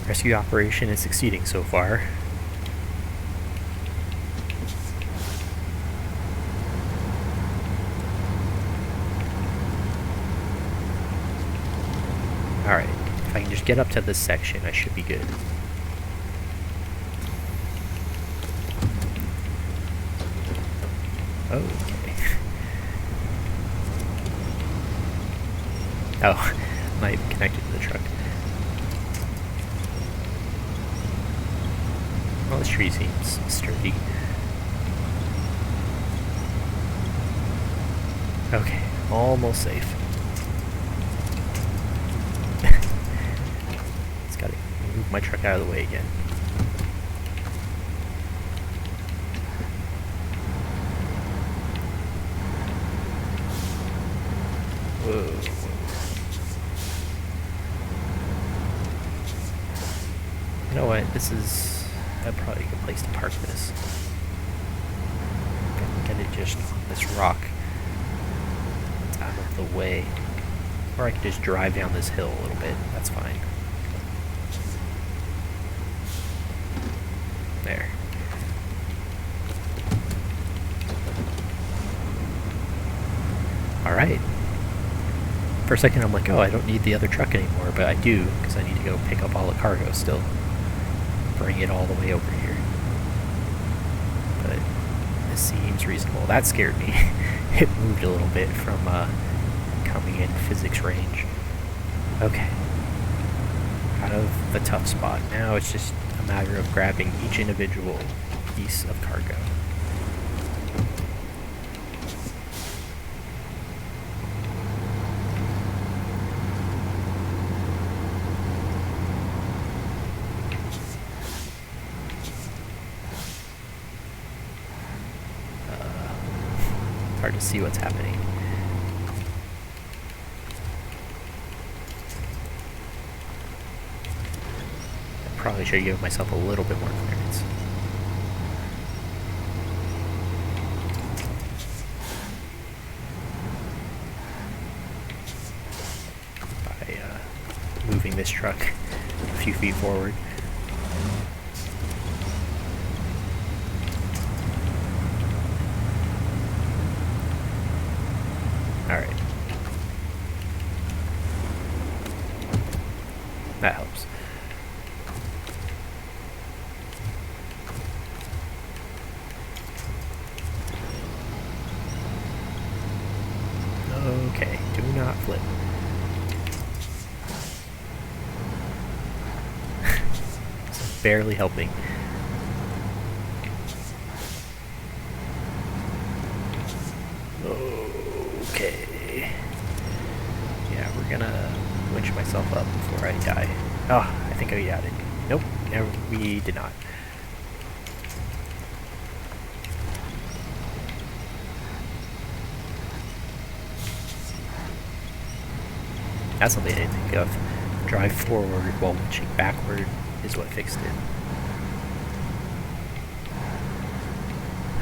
Rescue operation is succeeding so far. Alright, if I can just get up to this section, I should be good. Okay. Oh, I'm not even connected to the truck. Well, this tree seems sturdy. Okay, almost safe. Just gotta move my truck out of the way again. Whoa. You know what? This is probably a good place to park this. Get it just on this rock. It's out of the way. Or I could just drive down this hill a little bit. That's fine. There. Alright. For a second I'm like, oh, I don't need the other truck anymore, but I do, because I need to go pick up all the cargo still. Bring it all the way over here. But this seems reasonable. That scared me. It moved a little bit from coming in physics range. Okay. Out of the tough spot. Now it's just a matter of grabbing each individual piece of cargo. Hard to see what's happening. I probably should give myself a little bit more clearance. By moving this truck a few feet forward. Alright. That helps. Okay, do not flip. It's barely helping. Okay. Yeah, we're gonna winch myself up before I die. Oh, I think I got it. Nope, no, we did not. That's something I didn't think of. Drive forward while winching backward is what fixed it.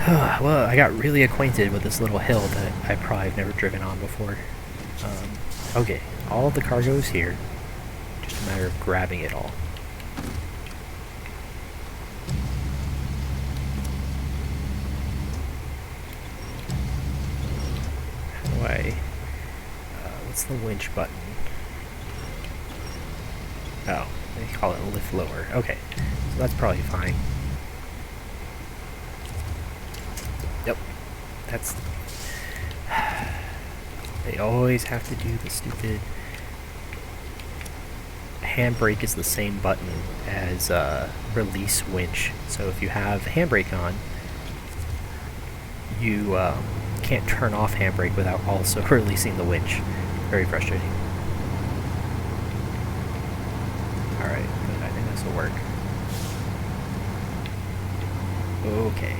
Well, I got really acquainted with this little hill that I probably have never driven on before. Okay, all of the cargo is here. Just a matter of grabbing it all. How do I... what's the winch button? Oh, they call it lift lower. Okay, so that's probably fine. Yep, that's... They always have to do the stupid... Handbrake is the same button as release winch. So if you have handbrake on, you can't turn off handbrake without also releasing the winch. Very frustrating. Alright, I think this will work. Okay.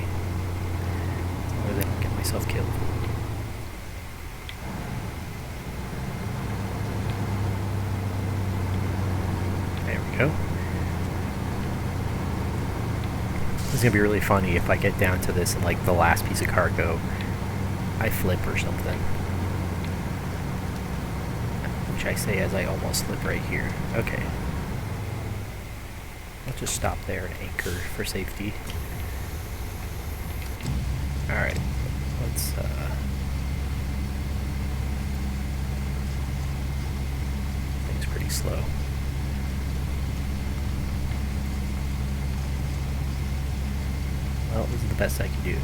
As long as I don't get myself killed. There we go. This is gonna be really funny if I get down to this and like the last piece of cargo I flip or something. Which I say as I almost flip right here. Okay. Let's just stop there and anchor for safety. Alright. Let's thing's pretty slow. Well, this is the best I can do.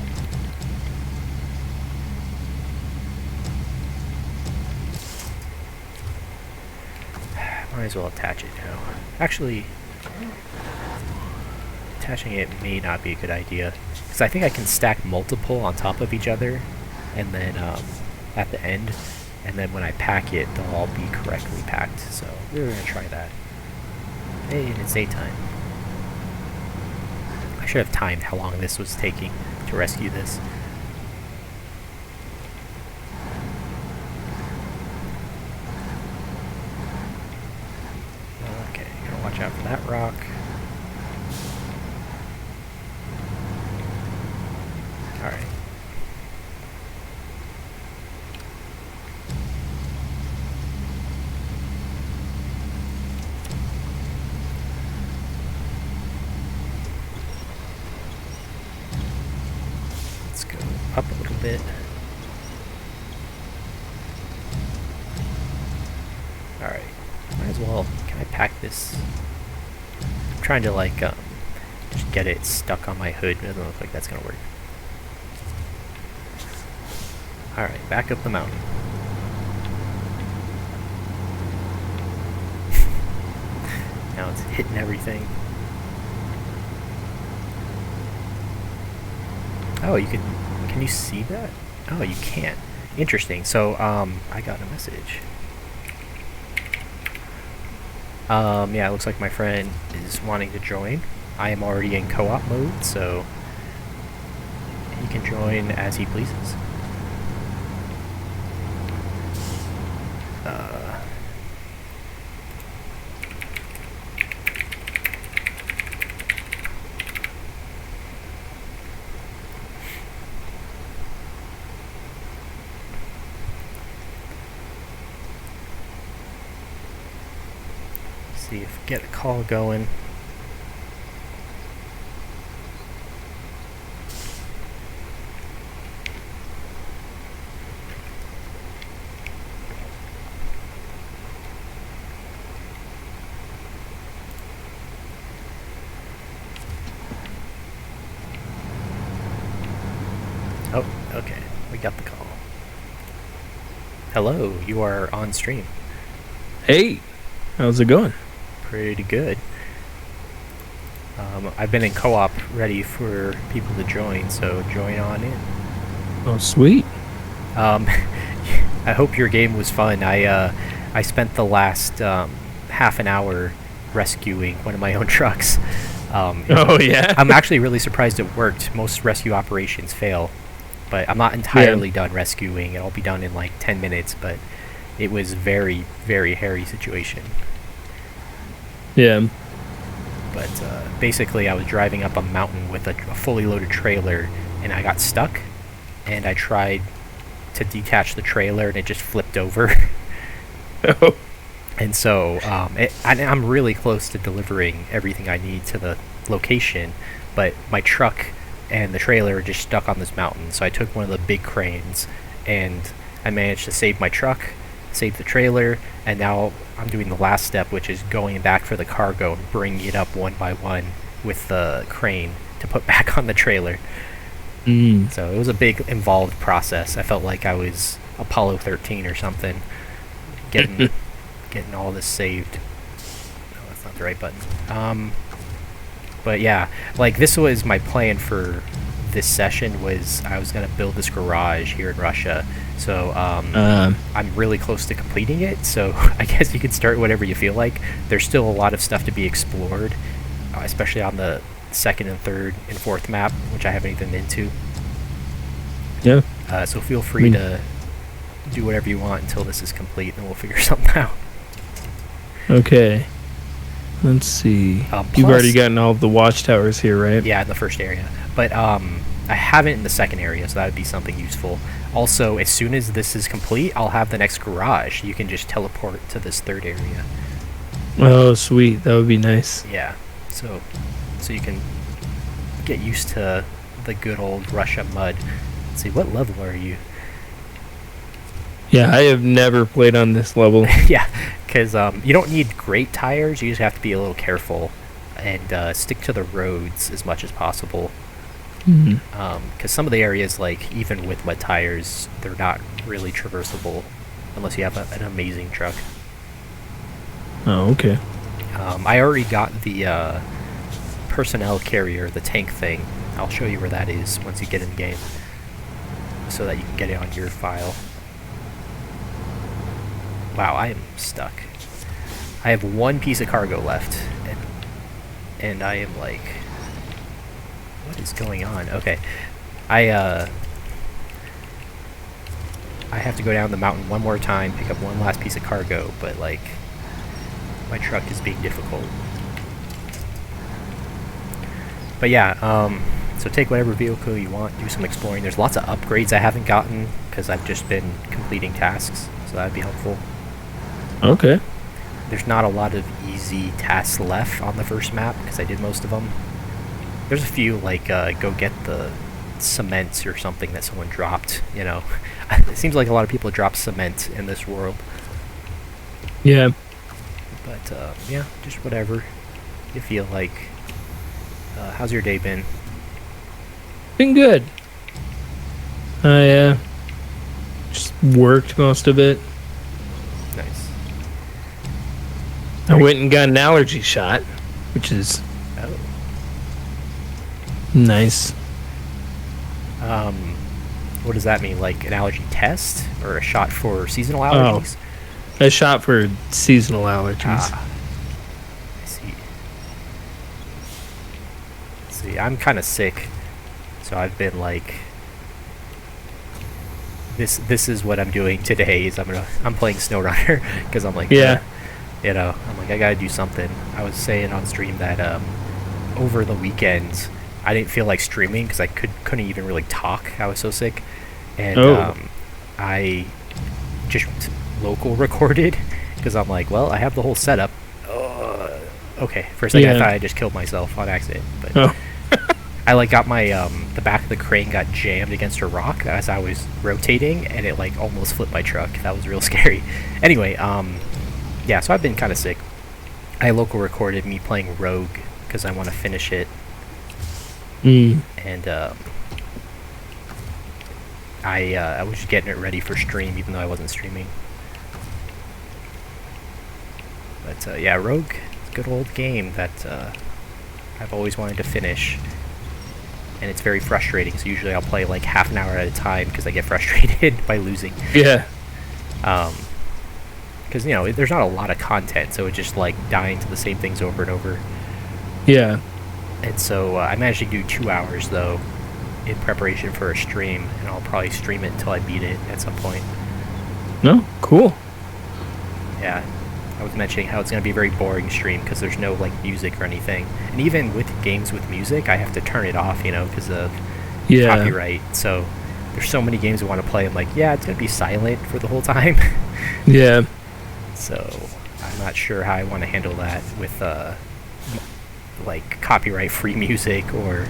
Might as well attach it now. Actually, attaching it may not be a good idea, because I think I can stack multiple on top of each other, and then at the end, and then when I pack it, they'll all be correctly packed. So we're gonna try that. Hey, and it's daytime. I should have timed how long this was taking to rescue this. Okay, gotta watch out for that rock. Alright. Let's go up a little bit. Alright. Might as well. Can I pack this? I'm trying to like just get it stuck on my hood. It doesn't look like that's gonna work. Alright, back up the mountain. Now it's hitting everything. Oh, you can you see that? Oh, you can't. Interesting. So, I got a message. Yeah, it looks like my friend is wanting to join. I am already in co-op mode, so he can join as he pleases. See if we get a call going. Oh, okay. We got the call. Hello, you are on stream. Hey, how's it going? Pretty good. I've been in co-op ready for people to join, so join on in. Oh, sweet. I hope your game was fun. I spent the last half an hour rescuing one of my own trucks. Oh, yeah? I'm actually really surprised it worked. Most rescue operations fail, but I'm not entirely done rescuing. It'll be done in like 10 minutes, but it was very, very hairy situation. Yeah. But basically, I was driving up a mountain with a fully loaded trailer, and I got stuck, and I tried to detach the trailer, and it just flipped over. Oh. And so I'm really close to delivering everything I need to the location, but my truck and the trailer are just stuck on this mountain. So I took one of the big cranes, and I managed to save my truck, save the trailer, and now I'm doing the last step, which is going back for the cargo and bringing it up one by one with the crane to put back on the trailer. So it was a big involved process. I felt like I was Apollo 13 or something, getting all this saved. No, that's not the right button. But yeah, like this was my plan for this session. Was I was gonna build this garage here in Russia. So I'm really close to completing it. So I guess you can start whatever you feel like. There's still a lot of stuff to be explored, especially on the second and third and fourth map, which I haven't even been into. Yeah. So feel free to do whatever you want until this is complete, and we'll figure something out. Okay. Let's see. You've already gotten all of the watchtowers here, right? Yeah, in the first area. But I haven't in the second area, so that would be something useful. Also, as soon as this is complete, I'll have the next garage. You can just teleport to this third area. Oh, sweet. That would be nice. Yeah. So you can get used to the good old Russia mud. Let's see, what level are you? Yeah, I have never played on this level. Yeah, because you don't need great tires. You just have to be a little careful and stick to the roads as much as possible. Because some of the areas, like, even with wet tires, they're not really traversable unless you have an amazing truck. Oh, okay. I already got the personnel carrier, the tank thing. I'll show you where that is once you get in the game, so that you can get it on your file. Wow, I am stuck. I have one piece of cargo left, and I am like, what is going on? Okay, I have to go down the mountain one more time, pick up one last piece of cargo, but like, my truck is being difficult. But yeah, so take whatever vehicle you want, do some exploring. There's lots of upgrades I haven't gotten because I've just been completing tasks, so that'd be helpful. Okay. There's not a lot of easy tasks left on the first map because I did most of them. There's a few, like go get the cement or something that someone dropped, you know. It seems like a lot of people drop cement in this world. Yeah. But yeah, just whatever you feel like. How's your day been? Been good. I just worked most of it. Nice. I went and got an allergy shot, which is Oh. nice. What does that mean? Like an allergy test or a shot for seasonal allergies? A shot for seasonal allergies. I see. Let's see, I'm kind of sick, so I've been like, this is what I'm doing today. Is I'm playing Snowrunner because I'm like, Yeah. you know, I'm like, I gotta do something. I was saying on stream that over the weekend I didn't feel like streaming because I couldn't even really talk. I was so sick, and I just local recorded because I'm like, well, I have the whole setup. Okay, for a second I thought I just killed myself on accident, but I like got my the back of the crane got jammed against a rock as I was rotating, and it like almost flipped my truck. That was real scary. Anyway, yeah, so I've been kind of sick. I local recorded me playing Rogue because I want to finish it. And I was just getting it ready for stream, even though I wasn't streaming. But yeah, Rogue, it's a good old game that I've always wanted to finish, and it's very frustrating. So usually I'll play like half an hour at a time because I get frustrated by losing. Yeah. Because you know there's not a lot of content, so it's just like dying to the same things over and over. Yeah. And so I managed to do 2 hours, though, in preparation for a stream, and I'll probably stream it until I beat it at some point. No, cool. was mentioning how it's going to be a very boring stream because there's no like music or anything. And even with games with music, I have to turn it off, because of copyright. So there's so many games I want to play. I'm like, yeah, it's going to be silent for the whole time. Yeah. So I'm not sure how I want to handle that with like copyright-free music or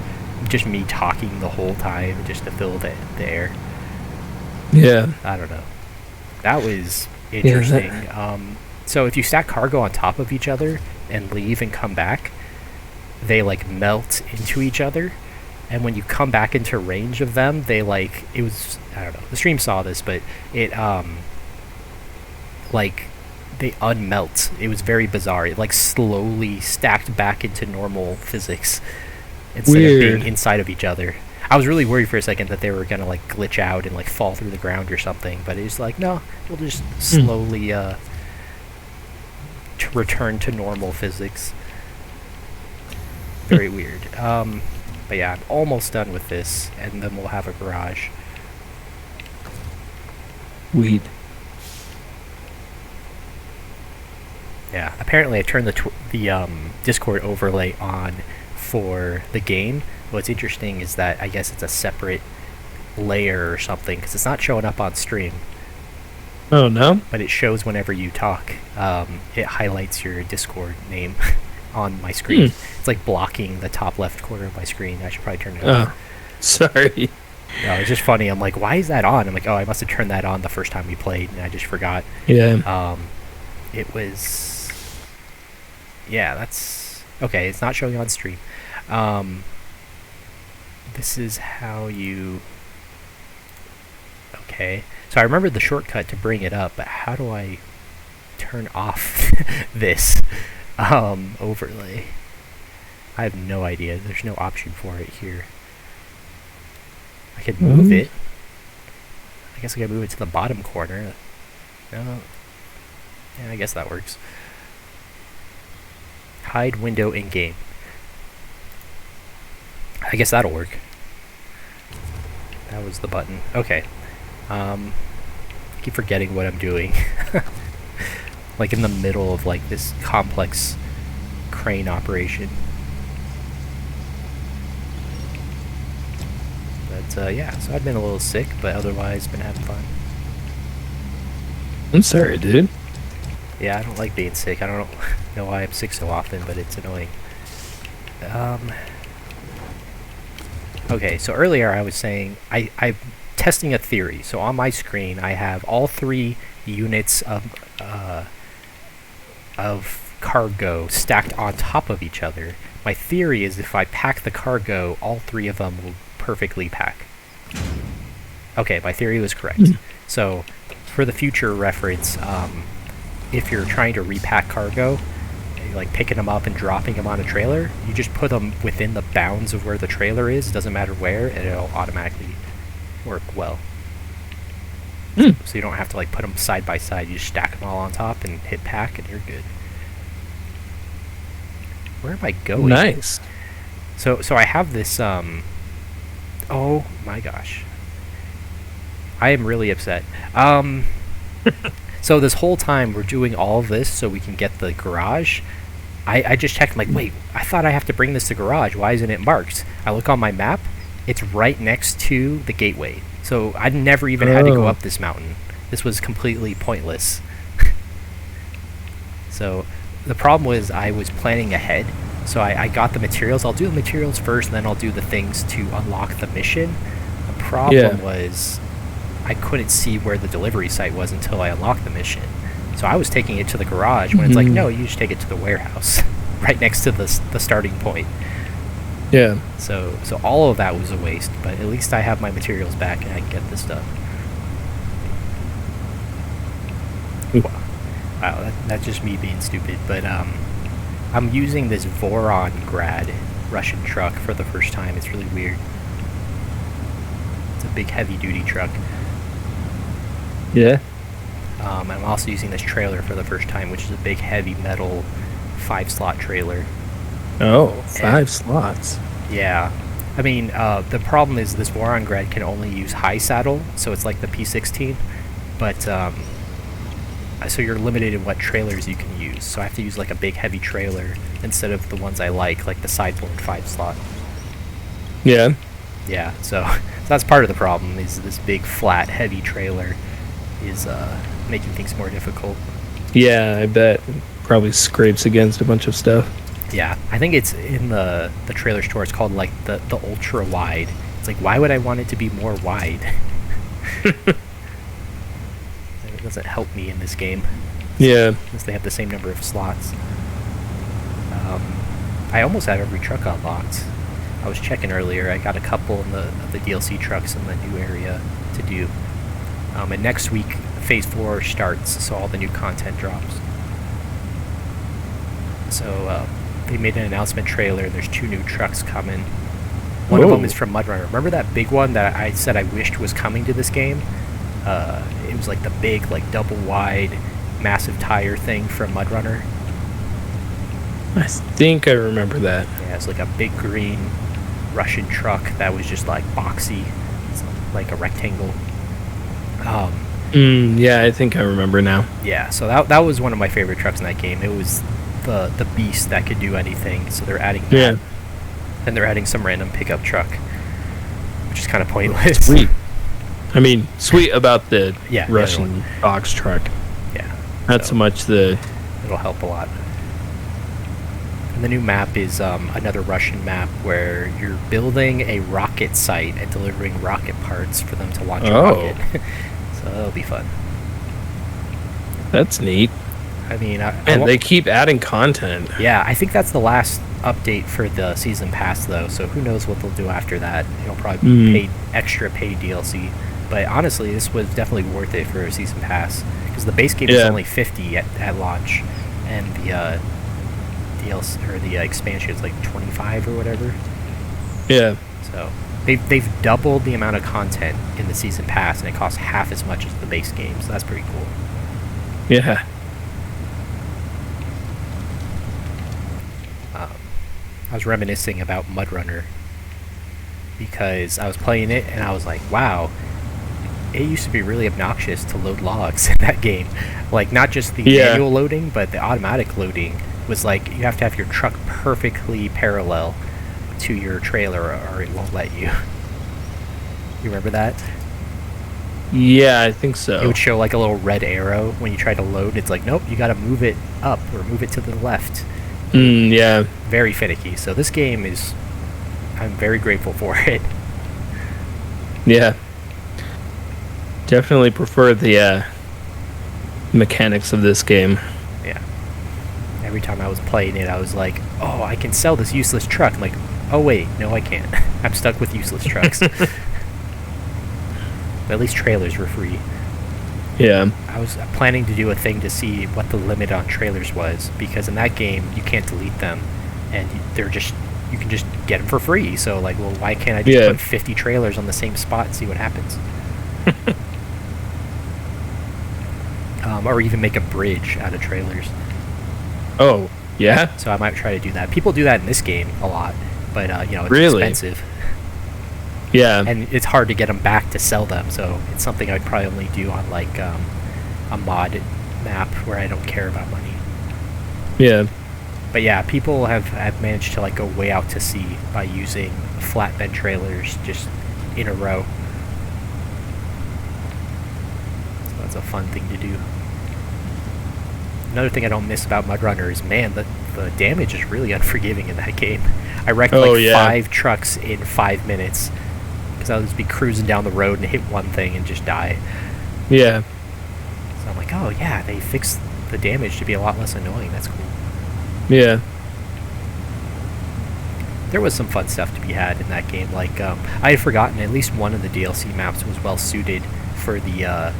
just me talking the whole time just to fill the air. Yeah. I don't know. That was interesting. So if you stack cargo on top of each other and leave and come back, they like melt into each other. And when you come back into range of them, they like, it was, I don't know, the stream saw this, but it, like, they unmelt. It was very bizarre. It like slowly stacked back into normal physics instead of being inside of each other. I was really worried for a second that they were gonna like glitch out and like fall through the ground or something, but it's like, no, we'll just slowly return to normal physics. Very weird. But yeah, I'm almost done with this, and then we'll have a garage. Weed. Yeah, apparently I turned the Discord overlay on for the game. What's interesting is that I guess it's a separate layer or something, because it's not showing up on stream. Oh, no? But it shows whenever you talk. It highlights your Discord name on my screen. It's like blocking the top left corner of my screen. I should probably turn it on. Sorry. No, it's just funny. I'm like, why is that on? I'm like, oh, I must have turned that on the first time we played, and I just forgot. Yeah. It was... Yeah, that's... Okay, it's not showing on stream. This is how you... Okay. So I remember the shortcut to bring it up, but how do I turn off this overlay? I have no idea. There's no option for it here. I could move it. I guess I could move it to the bottom corner. No. Yeah, I guess that works. Hide window in game. I guess that'll work. That was the button. Okay. I keep forgetting what I'm doing. Like in the middle of like this complex crane operation. But yeah, so I've been a little sick, but otherwise been having fun. I'm sorry, dude. Yeah, I don't like being sick. I don't know why I'm sick so often, but it's annoying. Okay, so earlier I was saying I'm testing a theory. So on my screen I have all 3 units of cargo stacked on top of each other. My theory is if I pack the cargo, all 3 of them will perfectly pack. Okay, my theory was correct. So for the future reference, if you're trying to repack cargo, like picking them up and dropping them on a trailer, you just put them within the bounds of where the trailer is, it doesn't matter where, and it'll automatically work well. So you don't have to like put them side by side, you just stack them all on top and hit pack and you're good. Where am I going? Nice. So I have this, oh my gosh. I am really upset. So this whole time we're doing all of this so we can get the garage. I just checked, I'm like, wait, I thought I have to bring this to garage. Why isn't it marked? I look on my map. It's right next to the gateway. So I never even had to go up this mountain. This was completely pointless. So the problem was I was planning ahead. So I got the materials. I'll do the materials first, and then I'll do the things to unlock the mission. The problem was I couldn't see where the delivery site was until I unlocked the mission. So I was taking it to the garage when it's like, no, you just take it to the warehouse right next to the starting point. Yeah. So all of that was a waste, but at least I have my materials back and I can get this stuff. Wow, that's just me being stupid, but I'm using this Volgograd Russian truck for the first time. It's really weird. It's a big heavy-duty truck. Yeah. I'm also using this trailer for the first time, which is a big heavy metal 5-slot trailer. Oh, 5 slots. Yeah. I mean, the problem is this Volgograd can only use high saddle, so it's like the P16. But so you're limited in what trailers you can use. So I have to use like a big heavy trailer instead of the ones I like the sideboard 5 slot. Yeah. Yeah, so that's part of the problem. Is this big flat heavy trailer is making things more difficult. Yeah, I bet. Probably scrapes against a bunch of stuff. Yeah, I think it's in the trailer store. It's called like the ultra wide. It's like, why would I want it to be more wide? It doesn't help me in this game. Yeah. Since they have the same number of slots. I almost have every truck unlocked. I was checking earlier. I got a couple of the DLC trucks in the new area to do. And next week, Phase 4 starts, so all the new content drops. So they made an announcement trailer. There's 2 new trucks coming. One of them is from Mudrunner. Remember that big one that I said I wished was coming to this game? It was like the big, like double wide, massive tire thing from Mudrunner. I think I remember that. Yeah, it's like a big green Russian truck that was just like boxy, like a rectangle. Yeah, I think I remember now. Yeah, so that was one of my favorite trucks in that game. It was the beast that could do anything. So they're adding that. Yeah. And they're adding some random pickup truck, which is kind of pointless. Sweet. I mean, sweet about the Yeah, Russian box truck. Yeah. Not so much the... It'll help a lot. And the new map is another Russian map where you're building a rocket site and delivering rocket parts for them to launch a rocket. So that'll be fun. That's neat. I mean, and they keep adding content. Yeah, I think that's the last update for the season pass, though. So who knows what they'll do after that? It'll probably be extra paid DLC. But honestly, this was definitely worth it for a season pass because the base game is only $50 at launch, and the DLC or the expansion is like $25 or whatever. Yeah. So they've doubled the amount of content in the season pass, and it costs half as much as the base game. So that's pretty cool. Yeah. I was reminiscing about Mudrunner because I was playing it and I was like, wow, it used to be really obnoxious to load logs in that game. Like, not just the manual loading, but the automatic loading was like, you have to have your truck perfectly parallel to your trailer or it won't let you. You remember that? Yeah, I think so. It would show like a little red arrow when you try to load. It's like, nope, you gotta move it up or move it to the left. Yeah. Very finicky. So this game is... I'm very grateful for it. Yeah. Definitely prefer the mechanics of this game. Yeah. Every time I was playing it, I was like, oh, I can sell this useless truck. I'm like, oh wait, no I can't. I'm stuck with useless trucks. But at least trailers were free. Yeah. I was planning to do a thing to see what the limit on trailers was, because in that game you can't delete them, and you can just get them for free. So like, well, why can't I just put 50 trailers on the same spot and see what happens? Or even make a bridge out of trailers. Oh, yeah? So I might try to do that. People do that in this game a lot, but it's expensive. Yeah. And it's hard to get them back to sell them, so it's something I'd probably only do on like a mod map where I don't care about money. Yeah. But yeah, people have managed to like go way out to sea by using flatbed trailers just in a row. So that's a fun thing to do. Another thing I don't miss about Mudrunner is, man, the damage is really unforgiving in that game. I wrecked 5 trucks in 5 minutes because I would just be cruising down the road and hit one thing and just die. Yeah. So I'm like, oh yeah, they fixed the damage to be a lot less annoying. That's cool. Yeah. There was some fun stuff to be had in that game. Like, I had forgotten at least one of the DLC maps was well suited for the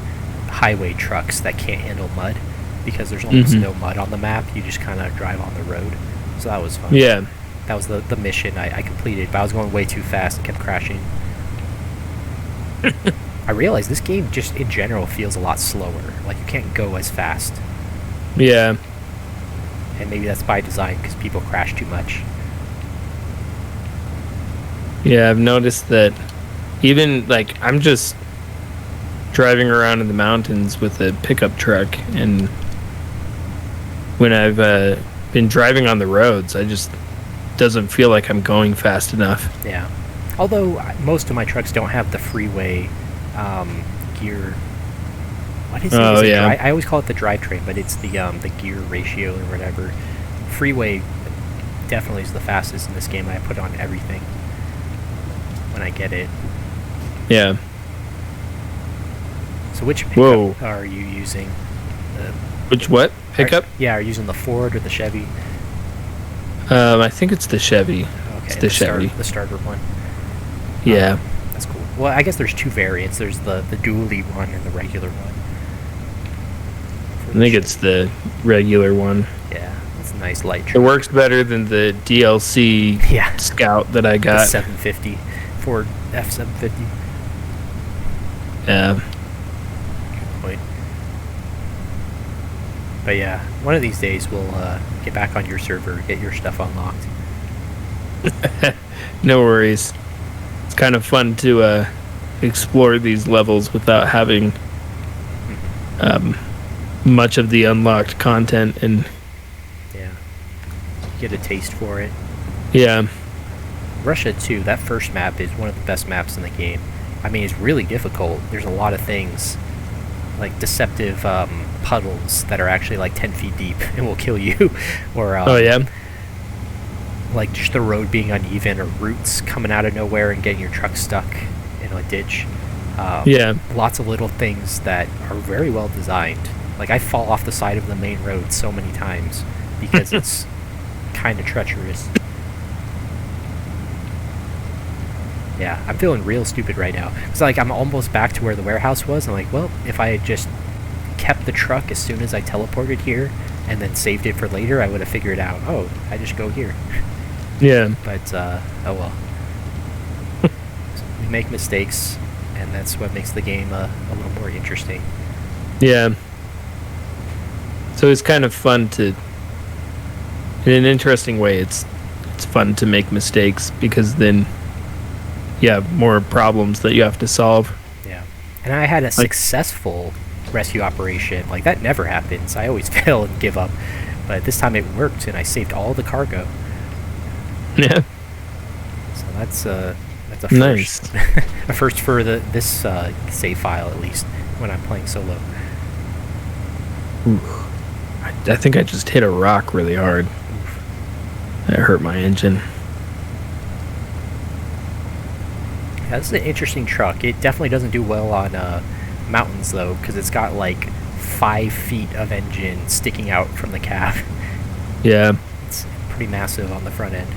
highway trucks that can't handle mud, because there's almost no mud on the map. You just kind of drive on the road. So that was fun. Yeah. That was the mission I completed, but I was going way too fast and kept crashing. I realized this game just in general feels a lot slower. Like, you can't go as fast. Yeah. And maybe that's by design because people crash too much. Yeah, I've noticed that even, like, I'm just driving around in the mountains with a pickup truck, and when I've been driving on the roads, I just doesn't feel like I'm going fast enough. Yeah. Although most of my trucks don't have the freeway gear. What is it? Oh, yeah. I always call it the drivetrain, but it's the gear ratio or whatever. Freeway definitely is the fastest in this game. I put on everything when I get it. Yeah. So which pickup are you using? Which what? Pickup? Are you using the Ford or the Chevy? I think it's the Chevy. Okay, it's the Chevy. The starter one. Yeah. That's cool. Well, I guess there's two variants. There's the dually one and the regular one. I think it's the regular one. Yeah, it's a nice light truck. It works better than the DLC Scout that I got. The 750. Ford F-750. Yeah. Good point. But yeah, one of these days we'll get back on your server, get your stuff unlocked. No worries. It's kind of fun to explore these levels without having much of the unlocked content, and get a taste for it. Yeah. Russia 2, that first map is one of the best maps in the game. I mean, it's really difficult. There's a lot of things, like deceptive puddles that are actually like 10 feet deep and will kill you. Or like just the road being uneven, or roots coming out of nowhere and getting your truck stuck in a ditch. Lots of little things that are very well designed. Like, I fall off the side of the main road so many times because it's kind of treacherous. Yeah, I'm feeling real stupid right now. It's like I'm almost back to where the warehouse was. I'm like, well, if I had just kept the truck as soon as I teleported here and then saved it for later, I would have figured out, oh, I just go here. Yeah. But, oh well. So we make mistakes, and that's what makes the game a little more interesting. Yeah. So it's kind of fun to, in an interesting way, it's fun to make mistakes, because then you have more problems that you have to solve. Yeah. And I had a successful rescue operation. Like, that never happens. I always fail and give up. But this time it worked, and I saved all the cargo. Yeah. So that's a first. Nice. A first for this save file, at least, when I'm playing solo. Oof. I think I just hit a rock really hard. That hurt my engine. Yeah, this is an interesting truck. It definitely doesn't do well on mountains, though, because it's got like 5 feet of engine sticking out from the cab. Yeah. It's pretty massive on the front end.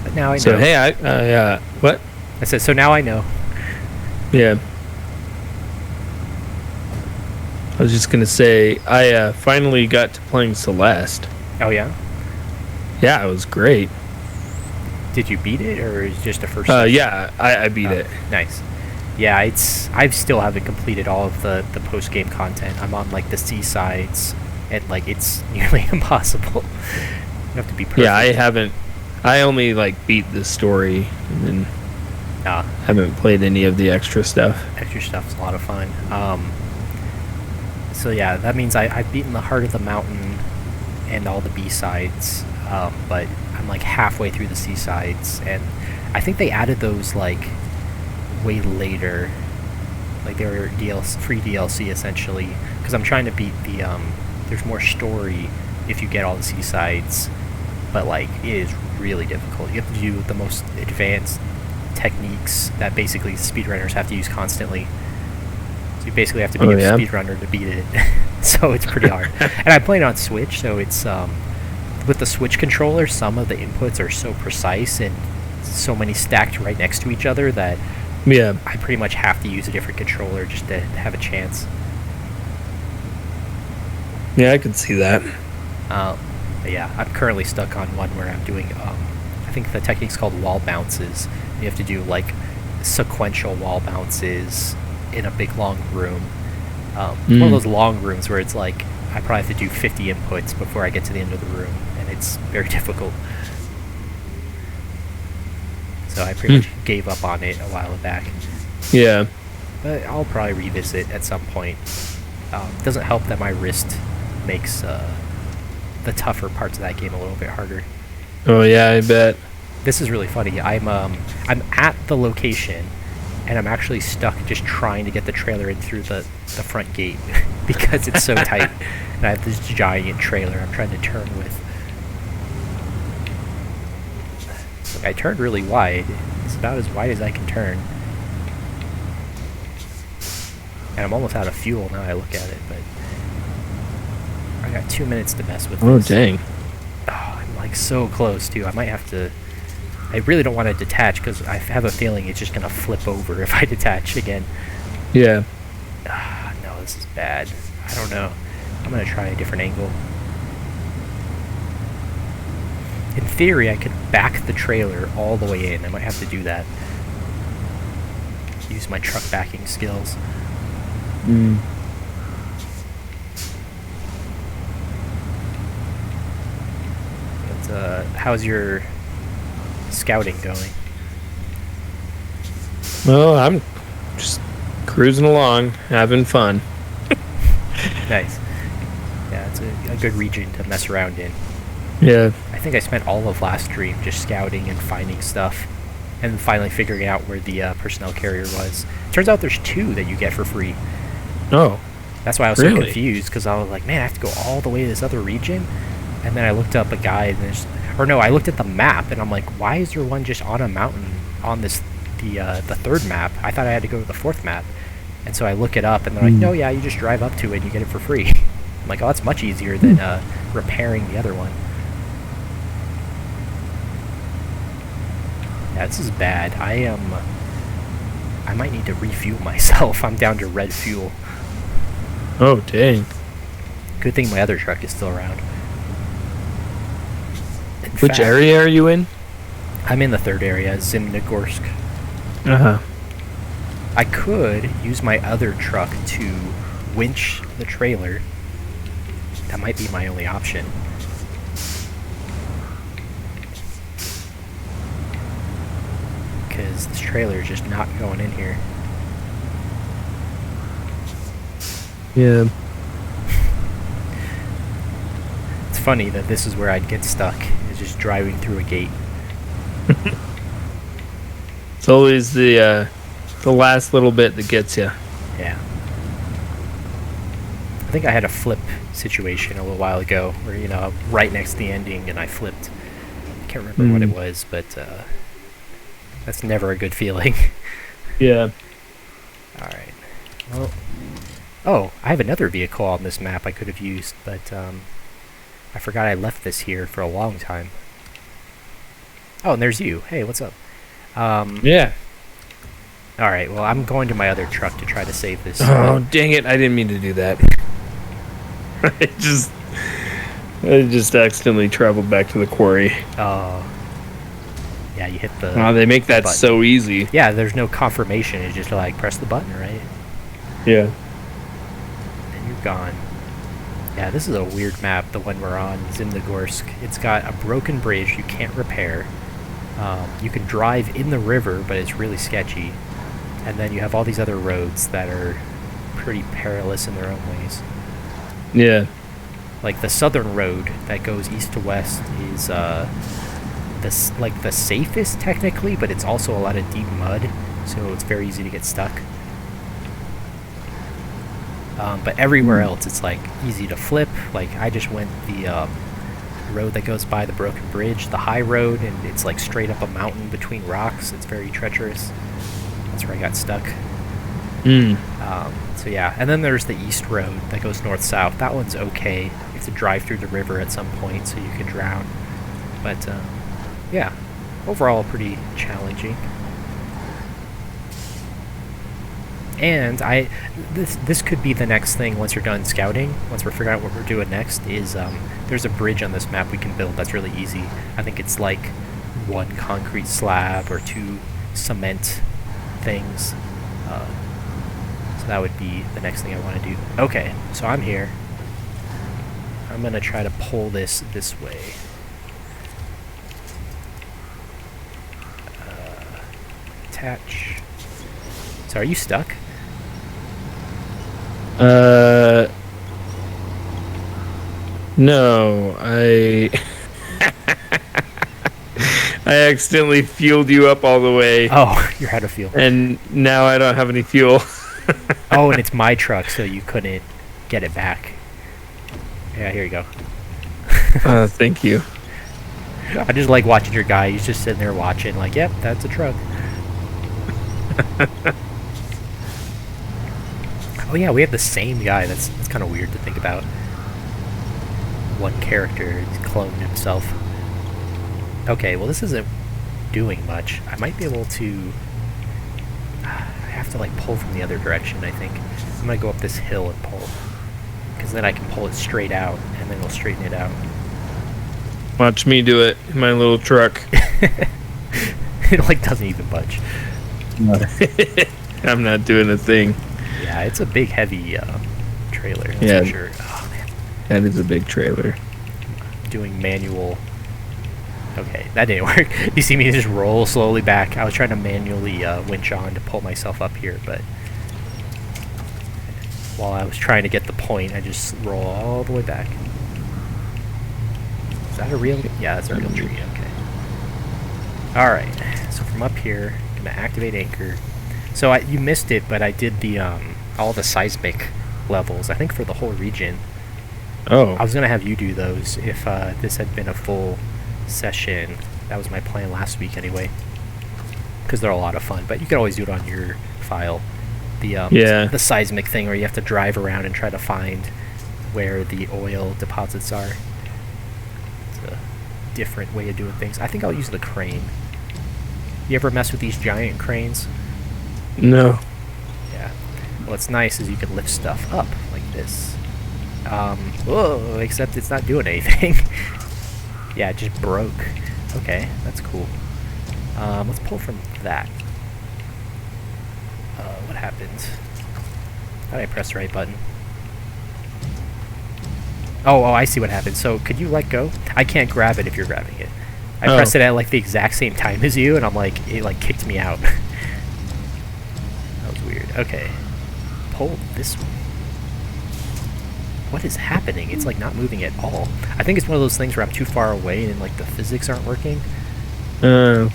But now I know. So, hey, what? I said, so now I know. Yeah. I was just going to say, I finally got to playing Celeste. Oh, yeah? Yeah, it was great. Did you beat it, or is it just a first? Yeah, I beat it. Nice. Yeah, I still haven't completed all of the post-game content. I'm on, like, the seasides, and, like, it's nearly impossible. You have to be perfect. Yeah, I haven't. I only, like, beat the story, and then haven't played any of the extra stuff. Extra stuff's a lot of fun. So yeah, that means I've beaten the heart of the mountain and all the B-sides, but I'm like halfway through the C-sides, and I think they added those like way later, like they were free DLC essentially, because I'm trying to beat the there's more story if you get all the C-sides, but like it is really difficult. You have to do the most advanced techniques that basically speedrunners have to use constantly. You basically have to be a speedrunner to beat it. So it's pretty hard. And I play it on Switch, so it's with the Switch controller, some of the inputs are so precise and so many stacked right next to each other that I pretty much have to use a different controller just to have a chance. Yeah, I can see that. But yeah, I'm currently stuck on one where I'm doing I think the technique's called wall bounces. You have to do like sequential wall bounces in a big long room. One of those long rooms where it's like I probably have to do 50 inputs before I get to the end of the room, and it's very difficult. so I pretty much gave up on it a while back. Yeah. But I'll probably revisit at some point. It doesn't help that my wrist makes the tougher parts of that game a little bit harder. Oh yeah, I bet. This is really funny. I'm at the location, and I'm actually stuck just trying to get the trailer in through the front gate because it's so tight, and I have this giant trailer I'm trying to turn with. Look, I turned really wide. It's about as wide as I can turn. And I'm almost out of fuel now I look at it, but I got 2 minutes to mess with this. Oh, dang. Oh, I'm like so close, too. I might have to... I really don't want to detach because I have a feeling it's just going to flip over if I detach again. Yeah. No, this is bad. I don't know. I'm going to try a different angle. In theory, I could back the trailer all the way in. I might have to do that. Use my truck backing skills. But, how's your scouting going? Well, I'm just cruising along, having fun. Nice. Yeah, it's a good region to mess around in. Yeah. I think I spent all of last stream just scouting and finding stuff, and finally figuring out where the personnel carrier was. Turns out there's 2 that you get for free. Oh. That's why I was Really? so confused, because I was like, man, I have to go all the way to this other region? And then I looked up a guide, and I looked at the map, and I'm like, why is there one just on a mountain on the 3rd map? I thought I had to go to the 4th map. And so I look it up, and they're like, no, yeah, you just drive up to it and you get it for free. I'm like, oh, that's much easier than repairing the other one. Yeah, this is bad. I might need to refuel myself. I'm down to red fuel. Oh, dang. Good thing my other truck is still around. Which area are you in? I'm in the 3rd area, Zimnegorsk. Uh-huh. I could use my other truck to winch the trailer. That might be my only option. Because this trailer is just not going in here. Yeah. It's funny that this is where I'd get stuck, is just driving through a gate. It's always the last little bit that gets you. Yeah. I think I had a flip situation a little while ago where, right next to the ending and I flipped. I can't remember what it was, but that's never a good feeling. Yeah. Alright. Well, oh, I have another vehicle on this map I could have used, but I forgot I left this here for a long time. Oh, and there's you. Hey, what's up? Yeah. Alright, well, I'm going to my other truck to try to save this. Oh, dang it. I didn't mean to do that. I just accidentally traveled back to the quarry. Oh. Yeah, you hit the... Oh, they make that button. so easy. Yeah, there's no confirmation. It's just like, press the button, right? Yeah. And you're gone. Yeah, this is a weird map, the one we're on, Zimnegorsk. It's got a broken bridge you can't repair. You can drive in the river, but it's really sketchy. And then you have all these other roads that are pretty perilous in their own ways. Yeah. Like the southern road that goes east to west is the safest technically, but it's also a lot of deep mud, so it's very easy to get stuck. But everywhere else, it's like easy to flip. Like I just went the road that goes by the broken bridge, the high road, and it's like straight up a mountain between rocks. It's very treacherous. That's where I got stuck. So yeah, and then there's the east road that goes north-south. That one's okay. You have to drive through the river at some point so you can drown. But yeah, overall pretty challenging. And this could be the next thing once you're done scouting. Once we're figuring out what we're doing next, is there's a bridge on this map we can build that's really easy. I think it's like 1 concrete slab or 2 cement things. So that would be the next thing I want to do. Okay, so I'm here. I'm gonna try to pull this way. attach. So are you stuck? No, I I accidentally fueled you up all the way, Oh, you're out of fuel. and now I don't have any fuel. Oh, and it's my truck, so you couldn't get it back. Yeah, here you go. Thank you. I just like watching your guy. He's just sitting there watching, like, yep, that's a truck. Oh yeah, we have the same guy. That's kind of weird to think about. One character cloned himself. Okay, well this isn't doing much. I might be able to... I have to like pull from the other direction, I think. I'm gonna go up this hill and pull. Because then I can pull it straight out, and then we'll straighten it out. Watch me do it in my little truck. It like doesn't even budge. I'm not doing a thing. Yeah, it's a big, heavy trailer, that's Yeah. for sure. Oh man, That is a big trailer. doing manual... Okay, that didn't work. You see me just roll slowly back. I was trying to manually winch on to pull myself up here, but while I was trying to get the point, I just roll all the way back. Is that a real... Yeah, that's a real tree, okay. Alright, so from up here, I'm going to activate anchor. So you missed it, but I did the all the seismic levels, I think for the whole region. Oh. I was going to have you do those if this had been a full session. That was my plan last week anyway, because they're a lot of fun, but you can always do it on your file. The seismic thing where you have to drive around and try to find where the oil deposits are. It's a different way of doing things. I think I'll use the crane. You ever mess with these giant cranes? No. Yeah. What's nice is you can lift stuff up like this. Whoa, except it's not doing anything. Yeah, it just broke. Okay, that's cool. Let's pull from that. What happened? How did I press the right button? Oh, I see what happened. So, could you let go? I can't grab it if you're grabbing it. I pressed it at like the exact same time as you, and I'm like, it like kicked me out. That was weird. Okay. Pull this one. What is happening? It's like not moving at all. I think it's one of those things where I'm too far away and like the physics aren't working. Yeah,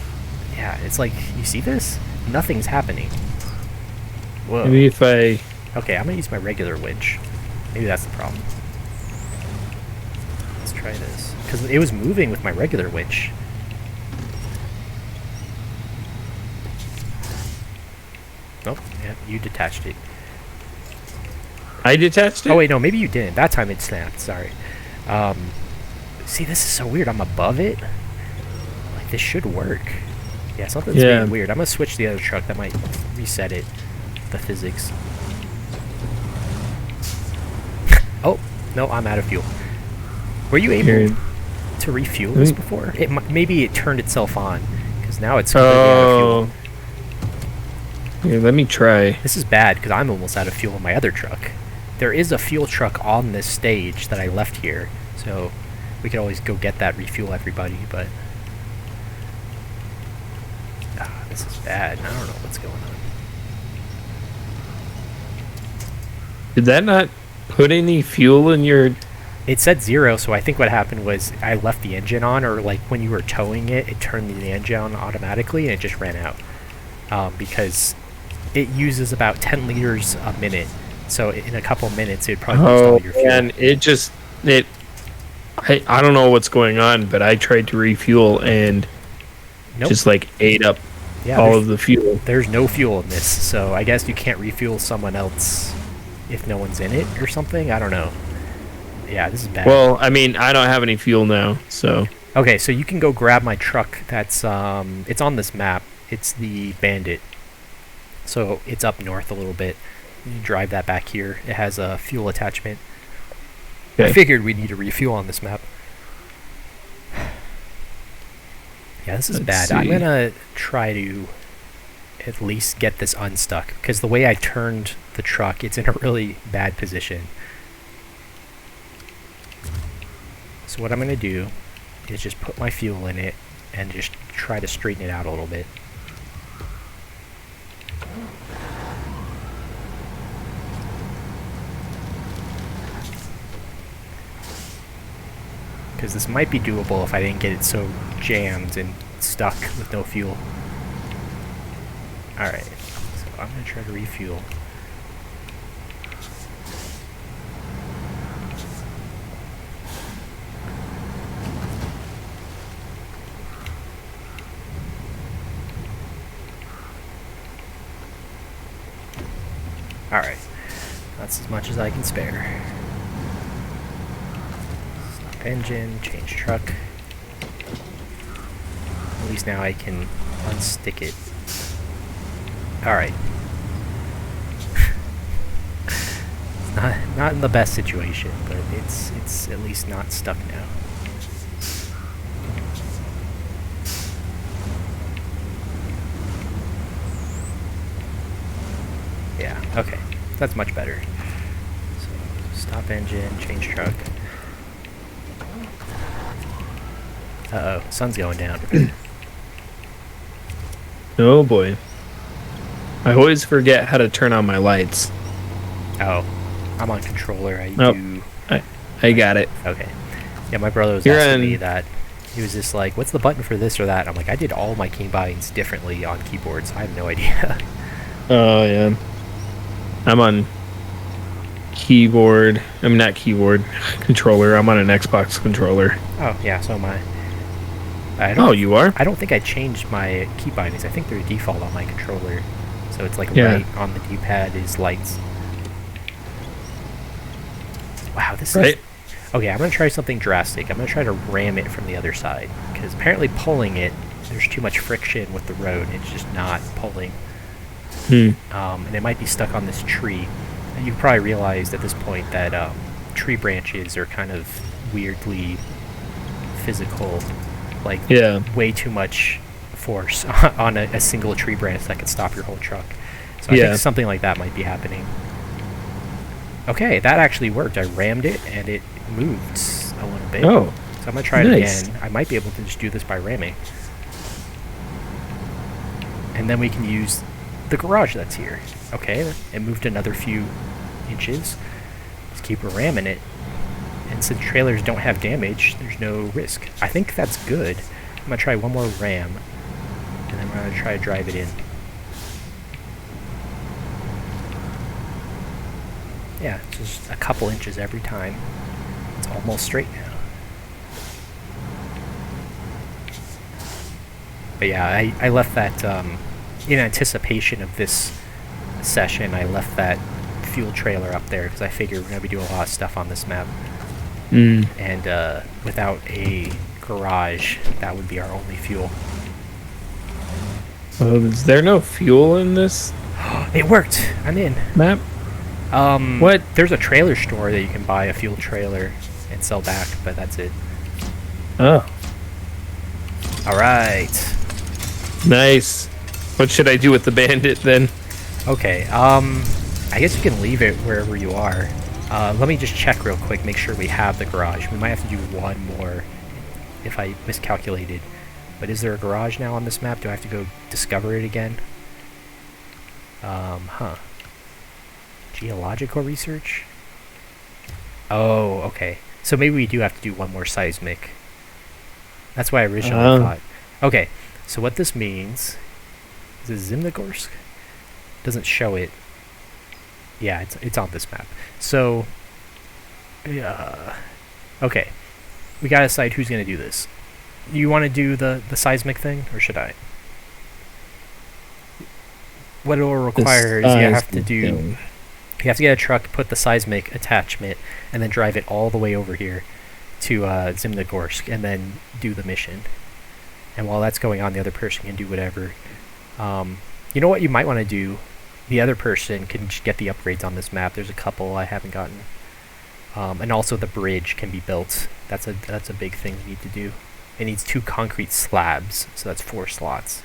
it's like, you see this? Nothing's happening. Whoa. Maybe if I... Okay, I'm gonna use my regular winch. Maybe that's the problem. Let's try this. Because it was moving with my regular winch. Oh, yeah, you detached it. I detached it? Oh wait, no, maybe you didn't. That time it snapped, sorry. See, this is so weird. I'm above it. Like, this should work. Yeah, something's being weird. I'm gonna switch the other truck. That might reset it. The physics. Oh, no, I'm out of fuel. Were you able to refuel this before? Maybe it turned itself on, because now it's completely out of fuel. Here, let me try. This is bad, because I'm almost out of fuel in my other truck. There is a fuel truck on this stage that I left here, so we could always go get that, refuel everybody, but... this is bad. I don't know what's going on. Did that not put any fuel in your... It said 0, so I think what happened was I left the engine on, or like when you were towing it, it turned the engine on automatically and it just ran out. Because it uses about 10 liters a minute, so in a couple minutes it would probably use all your fuel. And I don't know what's going on, but I tried to refuel and just like ate up all of the fuel. There's no fuel in this, so I guess you can't refuel someone else if no one's in it or something. I don't know. Yeah, this is bad. Well, I mean, I don't have any fuel now, so... Okay, so you can go grab my truck. That's, it's on this map. It's the Bandit. So it's up north a little bit. You drive that back here. It has a fuel attachment. Okay. I figured we'd need to refuel on this map. Yeah, this is bad. I'm gonna try to at least get this unstuck, because the way I turned the truck, it's in a really bad position. So what I'm gonna do is just put my fuel in it and just try to straighten it out a little bit. because this might be doable if I didn't get it so jammed and stuck with no fuel. Alright, so I'm going to try to refuel. Alright, that's as much as I can spare. Stop engine, change truck. At least now I can unstick it. Alright. Not in the best situation, but it's at least not stuck now. Yeah, okay. That's much better. So, stop engine, change truck. Uh-oh, sun's going down. Oh boy. I always forget how to turn on my lights. Oh, I'm on controller. I got it. Okay. Yeah, my brother was asking me that. He was just like, what's the button for this or that? I'm like, I did all my keybinds differently on keyboards. I have no idea. Oh, yeah. I'm on keyboard. I'm not keyboard. Controller. I'm on an Xbox controller. Oh, yeah, so am I. Oh, you are? I don't think I changed my key bindings. I think they're default on my controller. So it's like Yeah. right on the D-pad is lights. Wow, this Right. is... Okay, I'm going to try something drastic. I'm going to try to ram it from the other side. Because apparently pulling it, there's too much friction with the road. It's just not pulling. And it might be stuck on this tree. And you've probably realized at this point that tree branches are kind of weirdly physical. Like, Yeah. way too much force on a single tree branch that could stop your whole truck. So I think something like that might be happening. Okay, that actually worked. I rammed it, and it moved a little bit. Oh, so I'm going to try it nice. again. I might be able to just do this by ramming. And then we can use the garage that's here. Okay, it moved another few inches. Let's keep ramming it. And since trailers don't have damage, there's no risk. I think that's good. I'm going to try one more ram, and then we're going to try to drive it in. Yeah, it's just a couple inches every time. It's almost straight now. But yeah, I left that, in anticipation of this session, I left that fuel trailer up there because I figured we're going to be doing a lot of stuff on this map. And without a garage, that would be our only fuel. Is there no fuel in this It worked! I'm in. map? What? There's a trailer store that you can buy a fuel trailer and sell back, but that's it. Oh, Alright. nice. What should I do with the bandit then? Okay, I guess you can leave it wherever you are. Let me just check real quick, make sure we have the garage. We might have to do one more if I miscalculated. But is there a garage now on this map? Do I have to go discover it again? Geological research? Oh, okay. So maybe we do have to do one more seismic. That's why I originally thought. Okay, so what this means... Is it Zimnegorsk? Doesn't show it. Yeah, it's on this map. So, okay. We gotta decide who's gonna do this. You want to do the seismic thing, or should I? What it will require is you have to do... You have to get a truck, put the seismic attachment, and then drive it all the way over here to Zimnegorsk, and then do the mission. And while that's going on, the other person can do whatever. You know what you might want to do? The other person can just get the upgrades on this map. There's a couple I haven't gotten. And also the bridge can be built. That's a big thing we need to do. It needs 2 concrete slabs, so that's 4 slots.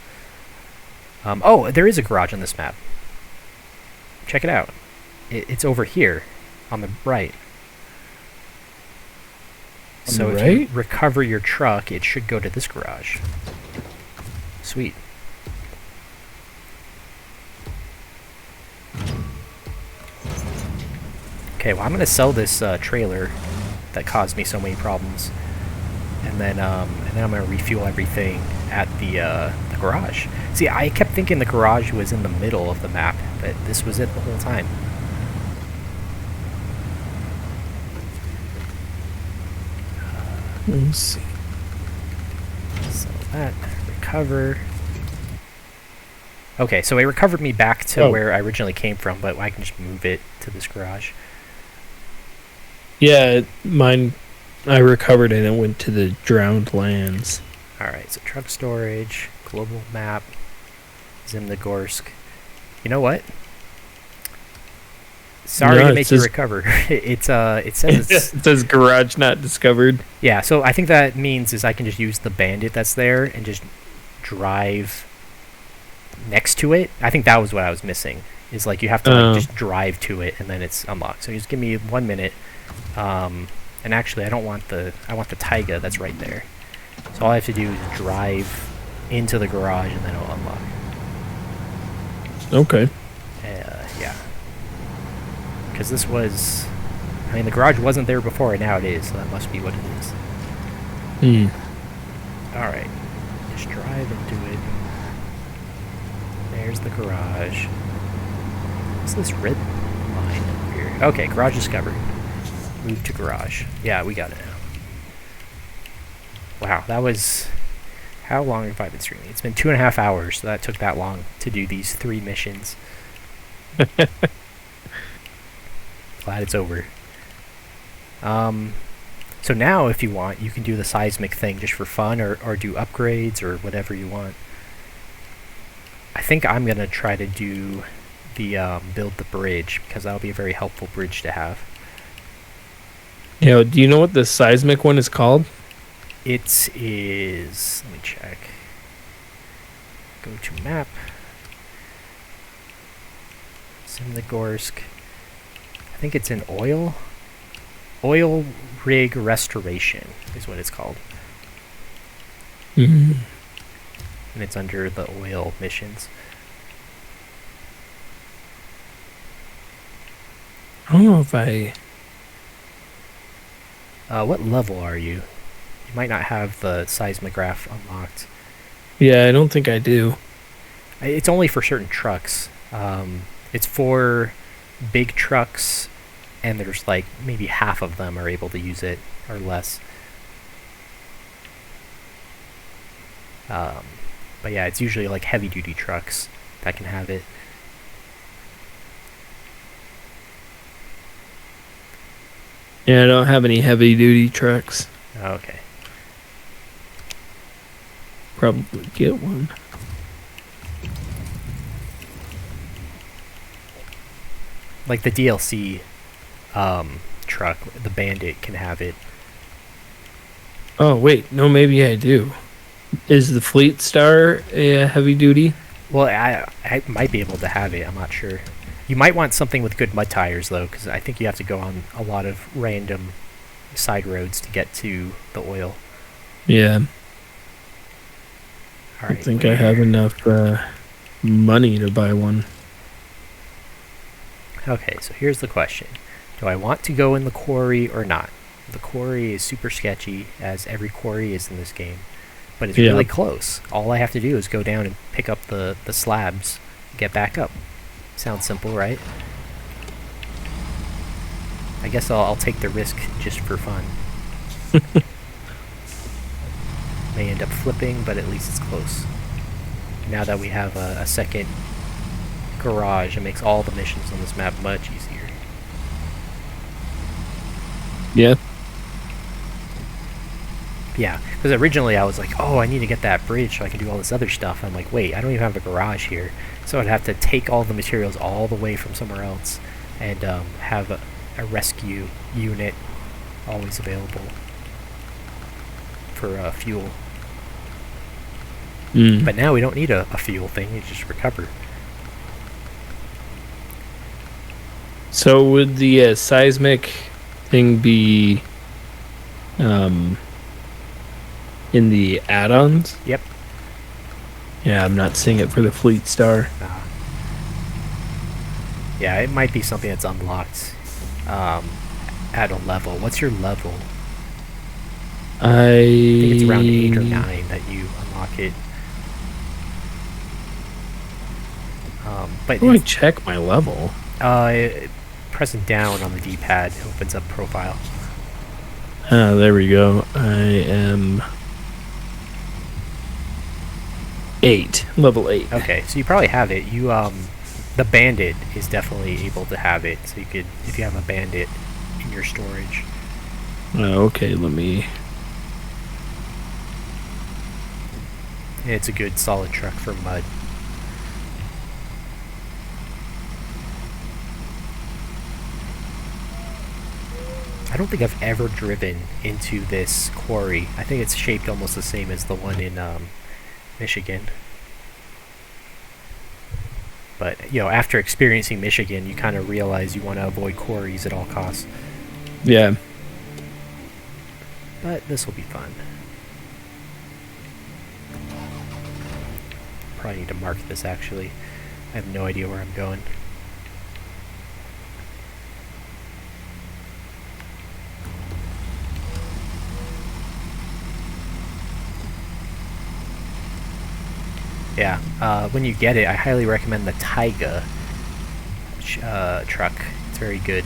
Oh, there is a garage on this map. Check it out. It's over here, on the right. So if you recover your truck, it should go to this garage. Sweet. Okay, well I'm going to sell this trailer that caused me so many problems. and then I'm gonna refuel everything at the garage. See, I kept thinking the garage was in the middle of the map, but this was it the whole time. Let's see. So that recover. Okay, so it recovered me back to where I originally came from, but I can just move it to this garage. Yeah, mine. I recovered and it went to the drowned lands. Alright, so truck storage, global map, Zimnegorsk. You know what? Sorry to make you recover. It says it says garage not discovered. Yeah, so I think that means is I can just use the bandit that's there and just drive next to it. I think that was what I was missing. Is like you have to like, just drive to it and then it's unlocked. So just give me 1 minute. And actually, I want the taiga that's right there. So all I have to do is drive into the garage and then it'll unlock. Okay. Yeah. Because this was... I mean, the garage wasn't there before, and now it is, so that must be what it is. Alright. Just drive into it. There's the garage. What's this red line up here? Okay, garage discovered. Move to garage. Yeah, we got it now. Wow, that was... How long have I been streaming? It's been 2.5 hours, so that took that long to do these 3 missions. Glad it's over. So now, if you want, you can do the seismic thing just for fun, or do upgrades, or whatever you want. I think I'm going to try to do the build the bridge, because that'll be a very helpful bridge to have. Yeah, do you know what the seismic one is called? It is... Let me check. Go to map. Zimnegorsk. I think it's an oil rig restoration is what it's called. Mm-hmm. And it's under the oil missions. I don't know if I... what level are you? You might not have the seismograph unlocked. Yeah, I don't think I do. It's only for certain trucks. It's for big trucks, and there's like maybe half of them are able to use it, or less. But yeah, it's usually like heavy-duty trucks that can have it. Yeah, I don't have any heavy-duty trucks. Okay. Probably get one. Like the DLC truck, the Bandit can have it. Oh, wait. No, maybe I do. Is the Fleet Star a heavy-duty? Well, I might be able to have it. I'm not sure. You might want something with good mud tires, though, because I think you have to go on a lot of random side roads to get to the oil. Yeah. All I right, think I have enough money to buy one. Okay, so here's the question. Do I want to go in the quarry or not? The quarry is super sketchy, as every quarry is in this game. But it's really close. All I have to do is go down and pick up the slabs, get back up. Sounds simple, right? I guess I'll take the risk just for fun. May end up flipping, but at least it's close. Now that we have a second garage, it makes all the missions on this map much easier. Yeah. Yeah, because originally I was like, oh, I need to get that bridge so I can do all this other stuff. I'm like, wait, I don't even have a garage here. So I'd have to take all the materials all the way from somewhere else and have a rescue unit always available for fuel. But now we don't need a fuel thing, you just recover. So would the seismic thing be in the add-ons? Yep. Yeah, I'm not seeing it for the Fleet Star. Yeah, it might be something that's unlocked at a level. What's your level? I think it's around 8 or I 9 that you unlock it. But How do I it's, check my level? uh, pressing down on the D-pad opens up profile. Ah, there we go. I am 8, level 8. Okay, so you probably have it. The bandit is definitely able to have it. So you could, if you have a bandit in your storage. Okay, let me. Yeah, it's a good solid truck for mud. I don't think I've ever driven into this quarry. I think it's shaped almost the same as the one in Michigan. But, after experiencing Michigan, you kind of realize you want to avoid quarries at all costs. Yeah. But this will be fun. Probably need to mark this, actually. I have no idea where I'm going. Yeah, when you get it, I highly recommend the Taiga truck. It's very good.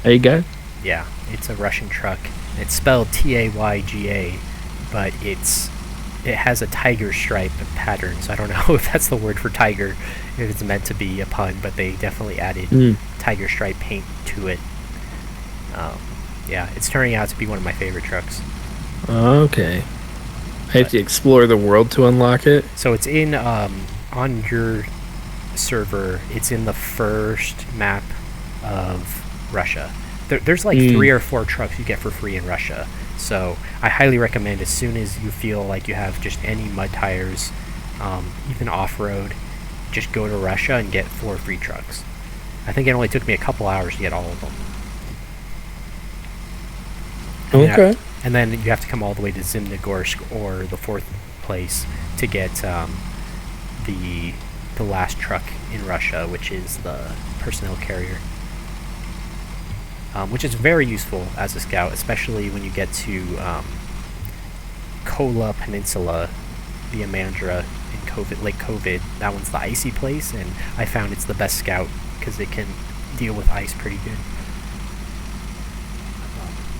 Hey, guy. Yeah, it's a Russian truck. It's spelled T-A-Y-G-A, but it has a tiger stripe pattern, so I don't know if that's the word for tiger, if it's meant to be a pun, but they definitely added tiger stripe paint to it. Yeah, it's turning out to be one of my favorite trucks. Okay. I have to explore the world to unlock it. So it's in, on your server, it's in the first map of Russia. There's like 3 or 4 trucks you get for free in Russia. So I highly recommend, as soon as you feel like you have just any mud tires, even off-road, just go to Russia and get 4 free trucks. I think it only took me a couple hours to get all of them. Okay. And then you have to come all the way to Zimnegorsk or the 4th place to get the last truck in Russia, which is the personnel carrier. Which is very useful as a scout, especially when you get to Kola Peninsula, the Amandra in Lake Covid. That one's the icy place, and I found it's the best scout because it can deal with ice pretty good.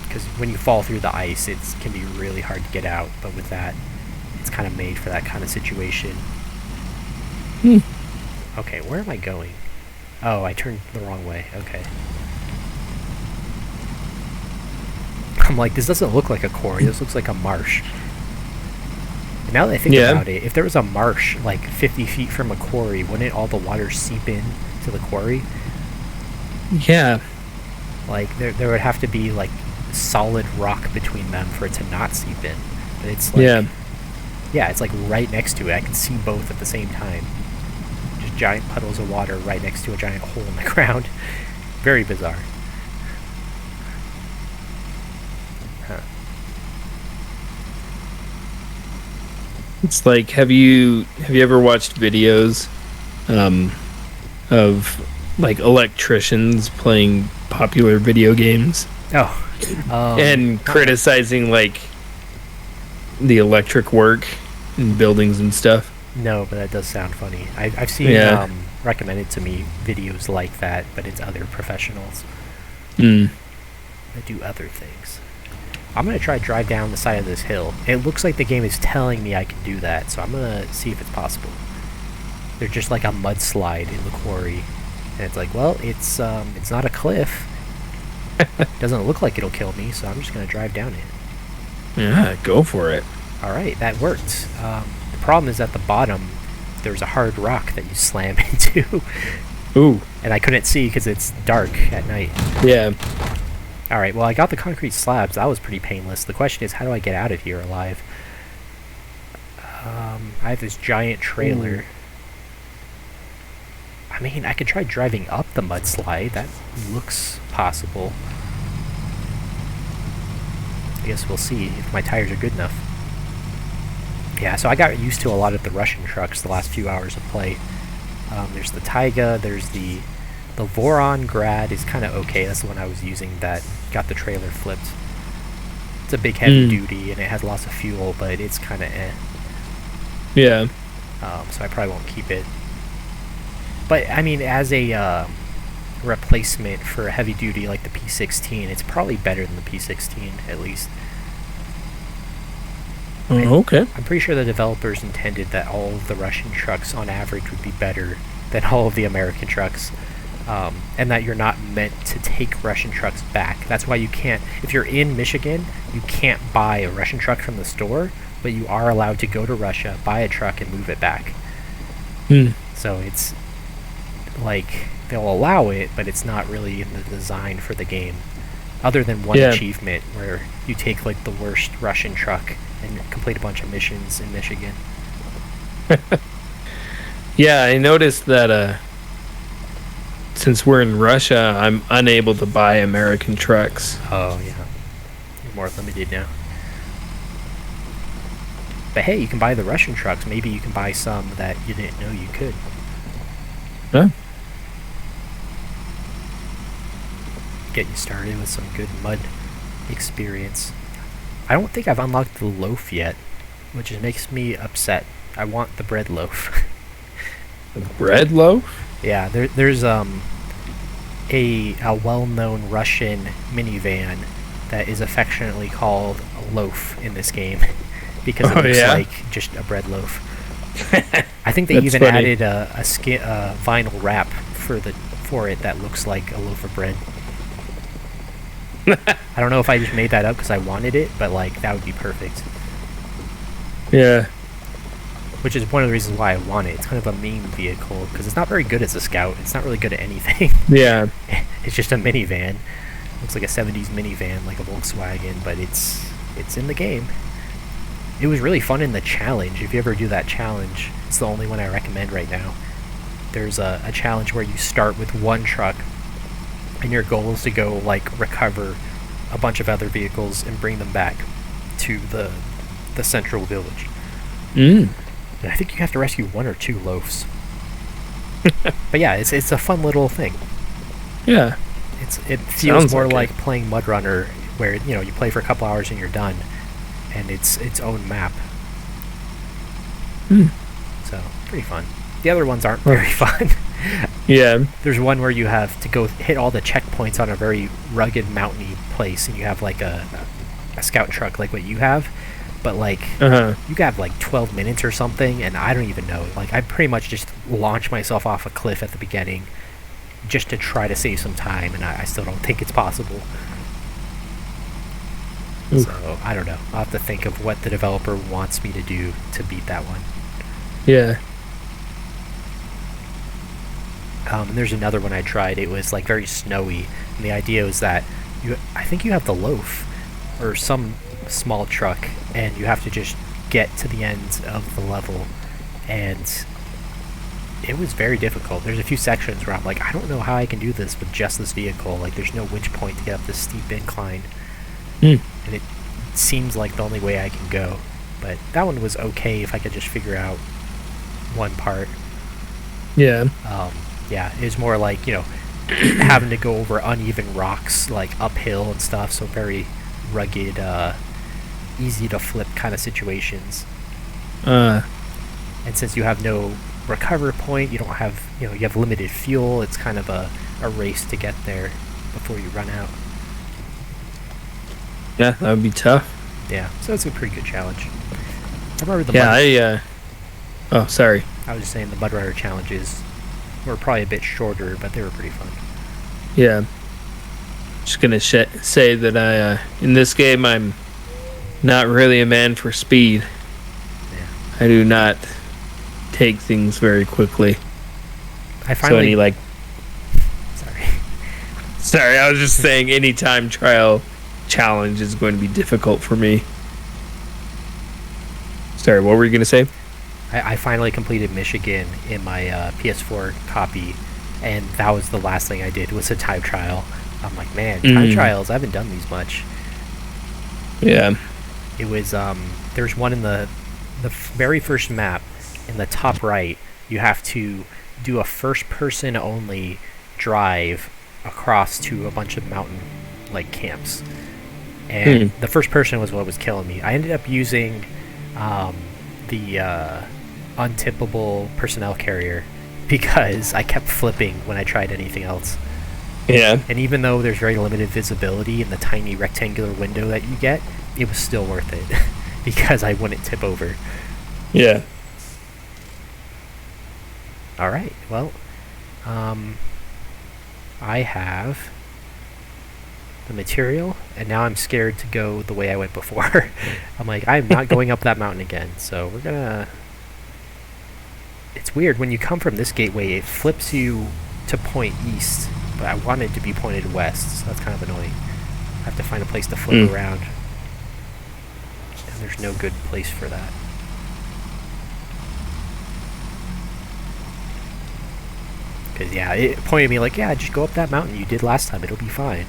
Because when you fall through the ice, it can be really hard to get out, but with that, it's kind of made for that kind of situation. Okay, where am I going? Oh, I turned the wrong way. Okay. I'm like, this doesn't look like a quarry, this looks like a marsh. And now that I think about it, if there was a marsh like 50 feet from a quarry, wouldn't all the water seep in to the quarry? Yeah. Like, there would have to be like solid rock between them for it to not seep in. But it's like, yeah, it's like right next to it. I can see both at the same time. Just giant puddles of water right next to a giant hole in the ground. Very bizarre. Huh. It's like, have you ever watched videos of like electricians playing popular video games? Oh. And criticizing like the electric work in buildings and stuff. No, but that does sound funny. I've seen recommended to me videos like that, but it's other professionals that do other things. I'm going to try to drive down the side of this hill. It looks like the game is telling me I can do that, so I'm going to see if it's possible. There's just like a mudslide in the quarry, and it's like, well, it's not a cliff. Doesn't look like it'll kill me, so I'm just going to drive down it. Yeah, go for it. Alright, that worked. The problem is at the bottom, there's a hard rock that you slam into. Ooh. And I couldn't see because it's dark at night. Yeah. Alright, well, I got the concrete slabs. That was pretty painless. The question is, how do I get out of here alive? I have this giant trailer. I mean, I could try driving up the mudslide. That looks possible. I guess we'll see if my tires are good enough. Yeah, so I got used to a lot of the Russian trucks the last few hours of play. There's the Taiga, there's the Voron Grad is kind of okay. That's the one I was using that got the trailer flipped. It's a big heavy duty and it has lots of fuel, but it's kind of eh. Yeah. So I probably won't keep it. But I mean, as a replacement for a heavy duty like the P16, it's probably better than the P16 at least. Oh, okay. I'm pretty sure the developers intended that all of the Russian trucks on average would be better than all of the American trucks. And that you're not meant to take Russian trucks back. That's why you can't, if you're in Michigan, you can't buy a Russian truck from the store, but you are allowed to go to Russia, buy a truck, and move it back. So it's like, they'll allow it, but it's not really in the design for the game. Other than one achievement where you take like the worst Russian truck and complete a bunch of missions in Michigan. Yeah, I noticed that since we're in Russia, I'm unable to buy American trucks. Oh, yeah. You're more limited now. But hey, you can buy the Russian trucks. Maybe you can buy some that you didn't know you could. Huh? Get you started with some good mud experience. I don't think I've unlocked the loaf yet, which makes me upset. I want the bread loaf. The bread loaf? Yeah, there's a well-known Russian minivan that is affectionately called a loaf in this game because it looks like just a bread loaf. I think they even added a vinyl wrap for it that looks like a loaf of bread. I don't know if I just made that up because I wanted it, but like that would be perfect. Yeah. Which is one of the reasons why I want it. It's kind of a meme vehicle because it's not very good as a scout. It's not really good at anything. Yeah. It's just a minivan. Looks like a 70s minivan, like a Volkswagen, but it's in the game. It was really fun in the challenge. If you ever do that challenge, it's the only one I recommend right now. There's a challenge where you start with one truck and your goal is to go like recover a bunch of other vehicles and bring them back to the central village. And I think you have to rescue 1 or 2 loaves. But yeah, it's a fun little thing. Yeah. It feels more like playing Mud Runner, where you play for a couple hours and you're done, and it's its own map. So pretty fun. The other ones aren't very fun. Yeah. There's one where you have to go hit all the checkpoints on a very rugged, mountainy place, and you have like a scout truck like what you have. But like you have like 12 minutes or something, and I don't even know. Like I pretty much just launch myself off a cliff at the beginning just to try to save some time, and I still don't think it's possible. Oof. So I don't know. I'll have to think of what the developer wants me to do to beat that one. Yeah. And there's another one I tried. It was like very snowy, and the idea was that I think you have the loaf or some small truck, and you have to just get to the end of the level, and it was very difficult. There's a few sections where I'm like, I don't know how I can do this with just this vehicle. Like there's no winch point to get up this steep incline, and it seems like the only way I can go. But that one was okay if I could just figure out one part. Yeah. Yeah, it was more like having to go over uneven rocks like uphill and stuff, so very rugged, easy to flip kind of situations. And since you have no recover point, you don't have you have limited fuel. It's kind of a race to get there before you run out. Yeah, that would be tough. Yeah, so it's a pretty good challenge. I remember the oh, sorry. I was just saying the Mud Runner challenges were probably a bit shorter, but they were pretty fun. Yeah. Just gonna say that in this game I'm not really a man for speed. Yeah. I do not take things very quickly. I finally Sorry, I was just saying any time trial challenge is going to be difficult for me. Sorry, what were you gonna say? I finally completed Michigan in my PS4 copy, and that was the last thing I did was a time trial. I'm like, man, time trials, I haven't done these much. Yeah. It was, there's one in the very first map, in the top right, you have to do a first-person only drive across to a bunch of mountain, like, camps. and the first person was what was killing me. I ended up using the untippable personnel carrier because I kept flipping when I tried anything else. Yeah. And even though there's very limited visibility in the tiny rectangular window that you get, it was still worth it because I wouldn't tip over. Yeah. All right. Well, I have the material, and now I'm scared to go the way I went before. I'm like, I'm not going up that mountain again. So we're gonna. It's weird when you come from this gateway. It flips you to point east, but I want it to be pointed west, so that's kind of annoying. I have to find a place to flip around, and there's no good place for that. Because, yeah, it pointed me like, yeah, just go up that mountain you did last time. It'll be fine.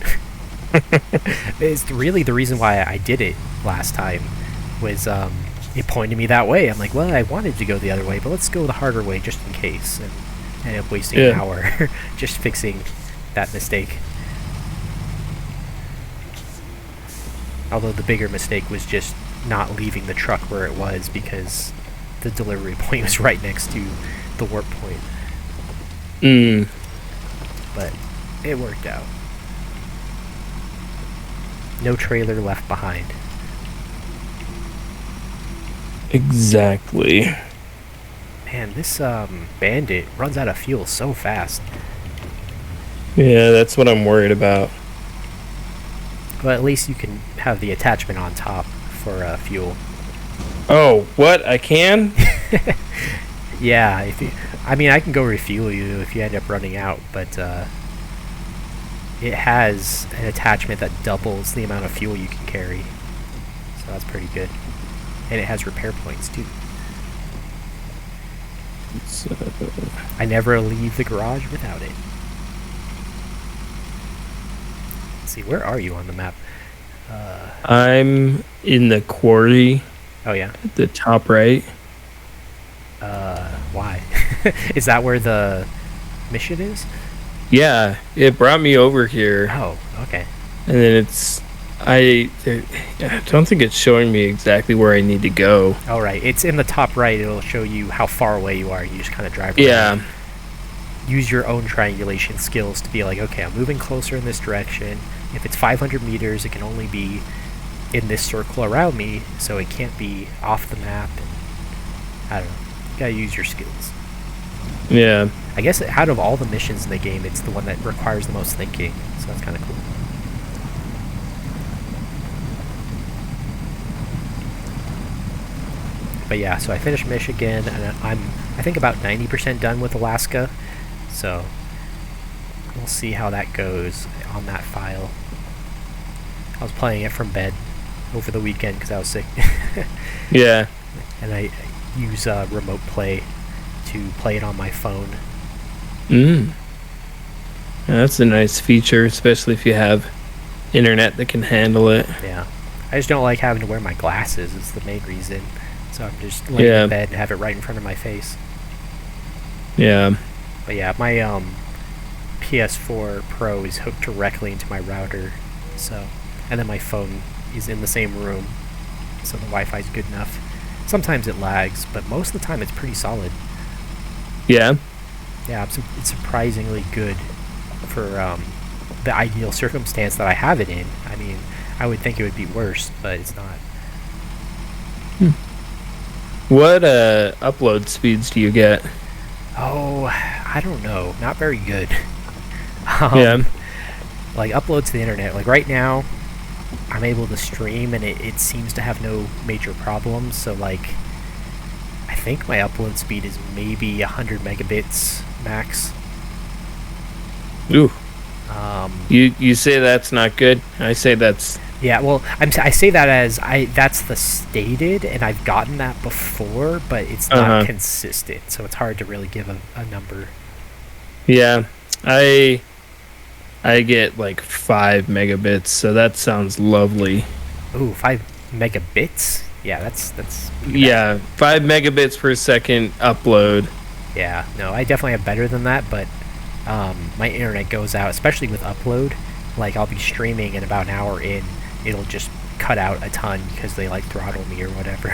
It's really the reason why I did it last time was it pointed me that way. I'm like, well, I wanted to go the other way, but let's go the harder way just in case. And I ended up wasting an hour just fixing that mistake. Although the bigger mistake was just not leaving the truck where it was because the delivery point was right next to the warp point. But it worked out. No trailer left behind. Exactly. Man, this bandit runs out of fuel so fast. Yeah, that's what I'm worried about. But at least you can have the attachment on top for fuel. Oh, what? I can? Yeah, if you, I mean, I can go refuel you if you end up running out, but it has an attachment that doubles the amount of fuel you can carry. So that's pretty good. And it has repair points, too. I never leave the garage without it. Let's see, where are you on the map? I'm in the quarry. Oh, yeah? At the top right. Why? Is that where the mission is? Yeah, it brought me over here. Oh, okay. And then I don't think it's showing me exactly where I need to go. All right, it's in the top right. It'll show you how far away you are. You just kind of drive around. Yeah. Use your own triangulation skills to be like, okay, I'm moving closer in this direction. If it's 500 meters, it can only be in this circle around me, so it can't be off the map. And I don't know. You gotta use your skills. Yeah. I guess out of all the missions in the game, it's the one that requires the most thinking, so that's kind of cool. But yeah, so I finished Michigan, and I think about 90% done with Alaska, so we'll see how that goes on that file. I was playing it from bed over the weekend because I was sick. Yeah. And I use remote play to play it on my phone. Yeah, that's a nice feature, especially if you have internet that can handle it. Yeah. I just don't like having to wear my glasses. It's the main reason. So I'm just laying in bed and have it right in front of my face. Yeah. But yeah, my PS4 Pro is hooked directly into my router. So, and then my phone is in the same room. So the Wi-Fi is good enough. Sometimes it lags, but most of the time it's pretty solid. Yeah. Yeah, it's surprisingly good for the ideal circumstance that I have it in. I mean, I would think it would be worse, but it's not. What upload speeds do you get? Oh, I don't know. Not very good. Yeah. Like, upload to the internet. Like, right now, I'm able to stream, and it seems to have no major problems. So, like, I think my upload speed is maybe 100 megabits max. Ooh. You say that's not good. I say that's... Yeah, well, I say that as that's the stated, and I've gotten that before, but it's not consistent, so it's hard to really give a number. Yeah, I get like 5 megabits, so that sounds lovely. Ooh, 5 megabits? Yeah, that's yeah, 5 megabits per second upload. Yeah, no, I definitely have better than that, but my internet goes out, especially with upload. Like, I'll be streaming, and about an hour in, it'll just cut out a ton because they like throttle me or whatever.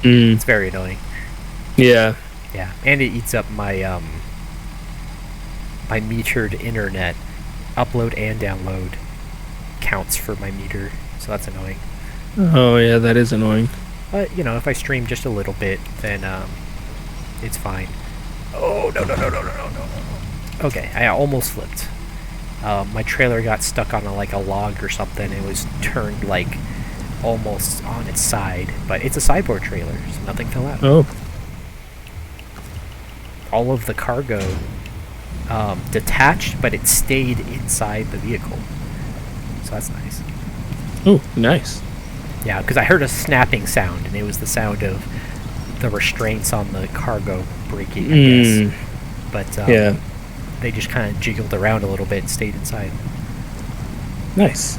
Mm. It's very annoying. Yeah. Yeah, and it eats up my my metered internet. Upload and download counts for my meter, so that's annoying. Oh yeah, that is annoying. But you know, if I stream just a little bit, then it's fine. Oh no no no no no no no! Okay, I almost flipped. My trailer got stuck on a log or something. It was turned like almost on its side, but it's a sideboard trailer, so nothing fell out. Oh. All of the cargo detached, but it stayed inside the vehicle, so that's nice. Oh, nice. Yeah, because I heard a snapping sound, and it was the sound of the restraints on the cargo breaking, I guess. But yeah, they just kind of jiggled around a little bit and stayed inside. Nice.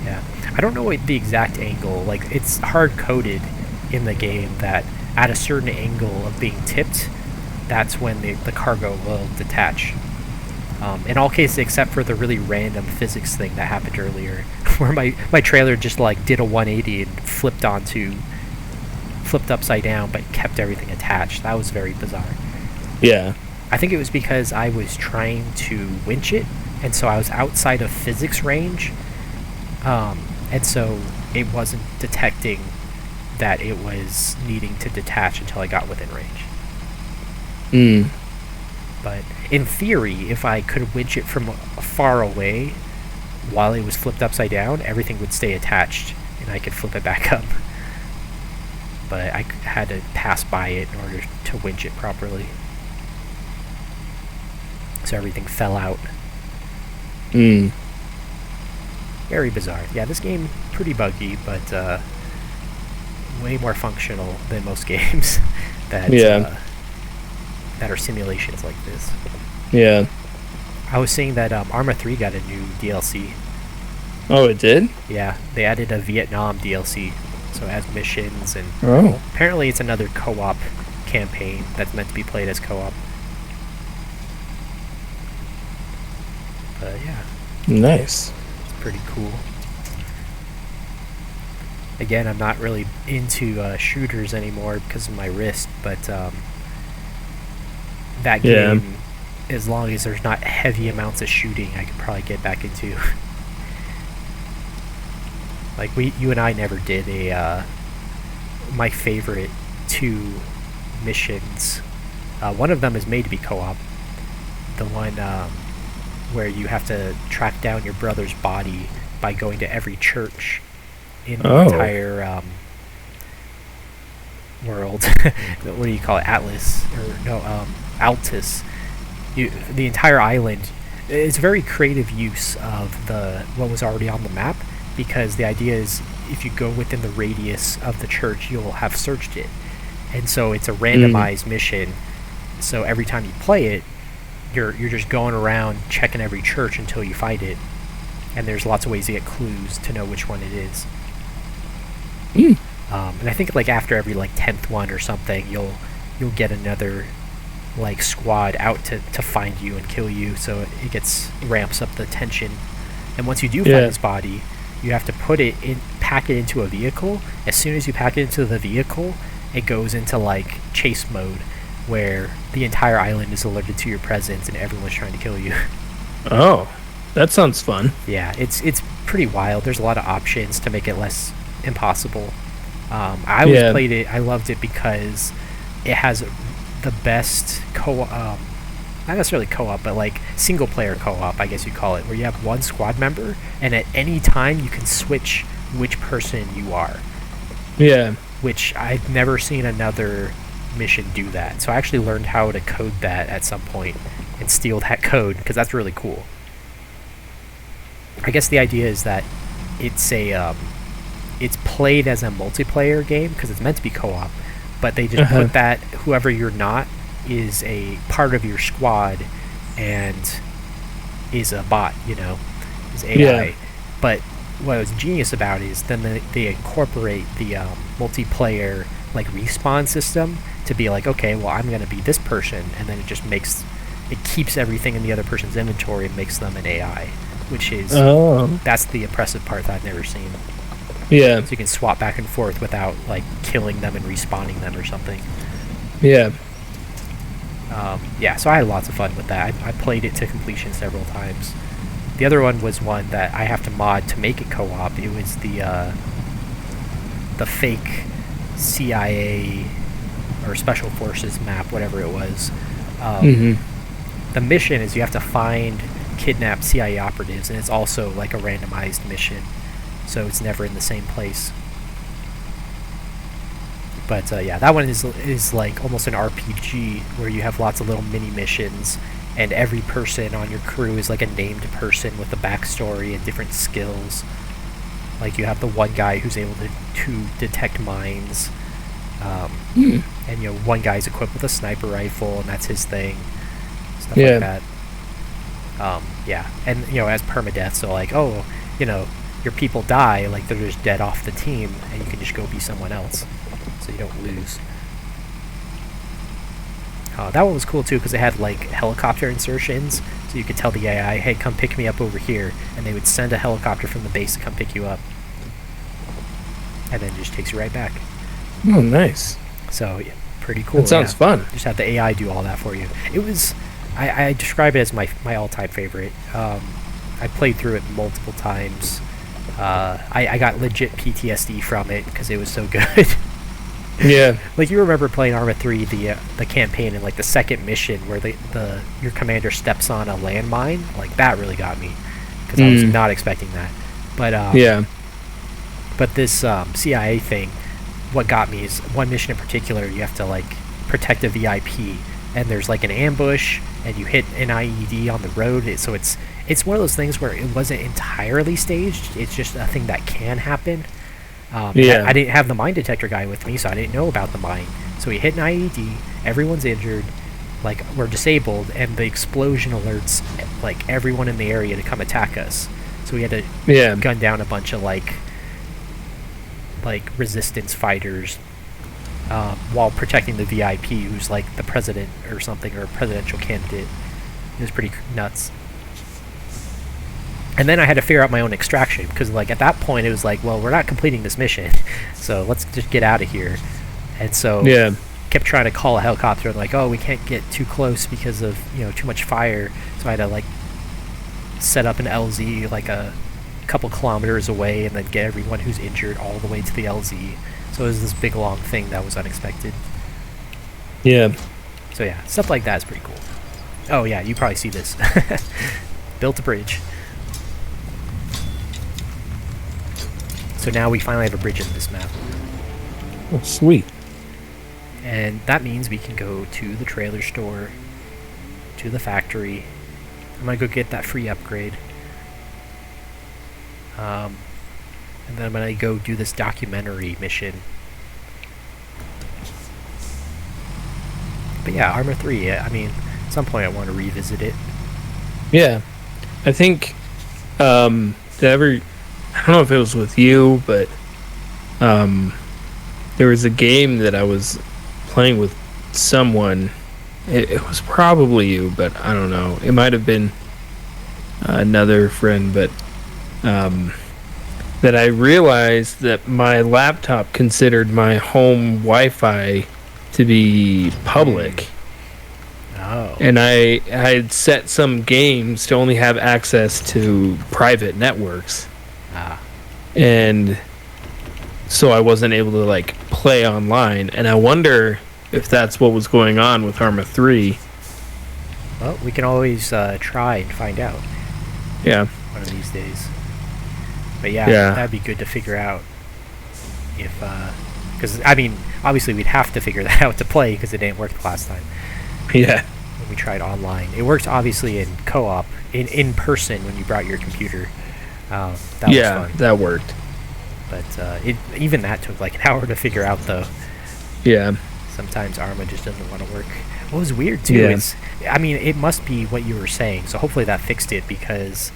Yeah. I don't know what the exact angle, like, it's hard-coded in the game that at a certain angle of being tipped, that's when the cargo will detach. In all cases except for the really random physics thing that happened earlier, where my trailer just like did a 180 and flipped upside down but kept everything attached. That was very bizarre. Yeah. I think it was because I was trying to winch it, and so I was outside of physics range, and so it wasn't detecting that it was needing to detach until I got within range. But in theory, if I could winch it from far away while it was flipped upside down, everything would stay attached and I could flip it back up. But I had to pass by it in order to winch it properly. So everything fell out. Very bizarre. Yeah, this game, pretty buggy, but way more functional than most games that are simulations like this. Yeah. I was saying that Arma 3 got a new DLC. Oh, it did? Yeah, they added a Vietnam DLC, so it has missions, and apparently it's another co-op campaign that's meant to be played as co-op. But yeah. Nice. It's pretty cool. Again, I'm not really into shooters anymore because of my wrist, but that game, as long as there's not heavy amounts of shooting, I could probably get back into. Like you and I never did my favorite 2 missions. One of them is made to be co-op. The one where you have to track down your brother's body by going to every church in the entire world. What do you call it? Atlas? Or no, Altus. The entire island. It's a very creative use of what was already on the map, because the idea is if you go within the radius of the church, you'll have searched it. And so it's a randomized mission. So every time you play it, you're just going around checking every church until you find it. And there's lots of ways to get clues to know which one it is. And I think like after every like 10th one or something, you'll get another like squad out to find you and kill you, so it ramps up the tension. And once you do find his body, you have to pack it into a vehicle. As soon as you pack it into the vehicle, it goes into like chase mode, where the entire island is alerted to your presence and everyone's trying to kill you. Oh, that sounds fun. Yeah, it's pretty wild. There's a lot of options to make it less impossible. I always played it. I loved it because it has the best not necessarily co-op, but like single player co-op, I guess you'd call it, where you have one squad member and at any time you can switch which person you are. Yeah. Which I've never seen another mission do that. So I actually learned how to code that at some point and steal that code, because that's really cool. I guess the idea is that it's played as a multiplayer game because it's meant to be co-op, but they just put that whoever you're not is a part of your squad and is a bot, is AI. Yeah. But what was genius about it is then they incorporate the multiplayer like respawn system to be like, okay, well, I'm going to be this person, and then it keeps everything in the other person's inventory and makes them an AI. which is Oh. that's the impressive part that I've never seen. Yeah. So you can swap back and forth without like killing them and respawning them or something. Yeah. Yeah, so I had lots of fun with that. I played it to completion several times. The other one was one that I have to mod to make it co-op. It was the fake CIA or Special Forces map, whatever it was. The mission is you have to find kidnapped CIA operatives, and it's also like a randomized mission, so it's never in the same place. But yeah, that one is like almost an RPG where you have lots of little mini missions, and every person on your crew is like a named person with a backstory and different skills. Like you have the one guy who's able to detect mines, and one guy's equipped with a sniper rifle, and that's his thing. Stuff like that. Yeah, and as permadeath, so like, oh, your people die, like they're just dead off the team, and you can just go be someone else, so you don't lose. That one was cool too because it had like helicopter insertions, so you could tell the AI, hey, come pick me up over here, and they would send a helicopter from the base to come pick you up, and then just takes you right back. Oh, nice. So yeah, pretty cool. That sounds fun. Just have the AI do all that for you. It was, I describe it as my all-time favorite. I played through it multiple times. I got legit PTSD from it because it was so good. Yeah. Like you remember playing Arma 3, the campaign, and like the second mission where your commander steps on a landmine, like that really got me because I was not expecting that. But yeah. But this CIA thing, what got me is one mission in particular. You have to like protect a VIP, and there's like an ambush, and you hit an IED on the road. So it's one of those things where it wasn't entirely staged. It's just a thing that can happen. I didn't have the mine detector guy with me, so I didn't know about the mine. So we hit an IED, everyone's injured, like we're disabled, and the explosion alerts like everyone in the area to come attack us. So we had to gun down a bunch of like resistance fighters while protecting the VIP, who's like the president or something, or a presidential candidate. It was pretty nuts. And then I had to figure out my own extraction, because like at that point it was like, well, we're not completing this mission, so let's just get out of here. And so kept trying to call a helicopter, and like, oh, we can't get too close because of too much fire. So I had to like set up an LZ like a couple kilometers away, and then get everyone who's injured all the way to the LZ. So it was this big long thing that was unexpected. Yeah. So yeah, stuff like that is pretty cool. Oh yeah, you probably see this. Built a bridge. So now we finally have a bridge in this map. Oh, sweet. And that means we can go to the trailer store, to the factory. I'm going to go get that free upgrade. And then I'm going to go do this documentary mission. But yeah, Arma 3, I mean, at some point I want to revisit it. Yeah. I think, I don't know if it was with you, but there was a game that I was playing with someone. It was probably you, but I don't know. It might have been another friend, but that I realized that my laptop considered my home Wi-Fi to be public. Oh. And I had set some games to only have access to private networks. And so I wasn't able to like play online, and I wonder if that's what was going on with Arma 3. Well, we can always try and find out. Yeah. One of these days. But yeah, that'd be good to figure out if, because I mean, obviously we'd have to figure that out to play because it didn't work the last time. Yeah. When we tried online, it worked obviously in co-op, in person when you brought your computer. That was fun. That worked. But even that took like an hour to figure out, though. Yeah. Sometimes Arma just doesn't want to work. What was weird too is, I mean, it must be what you were saying. So hopefully that fixed it, because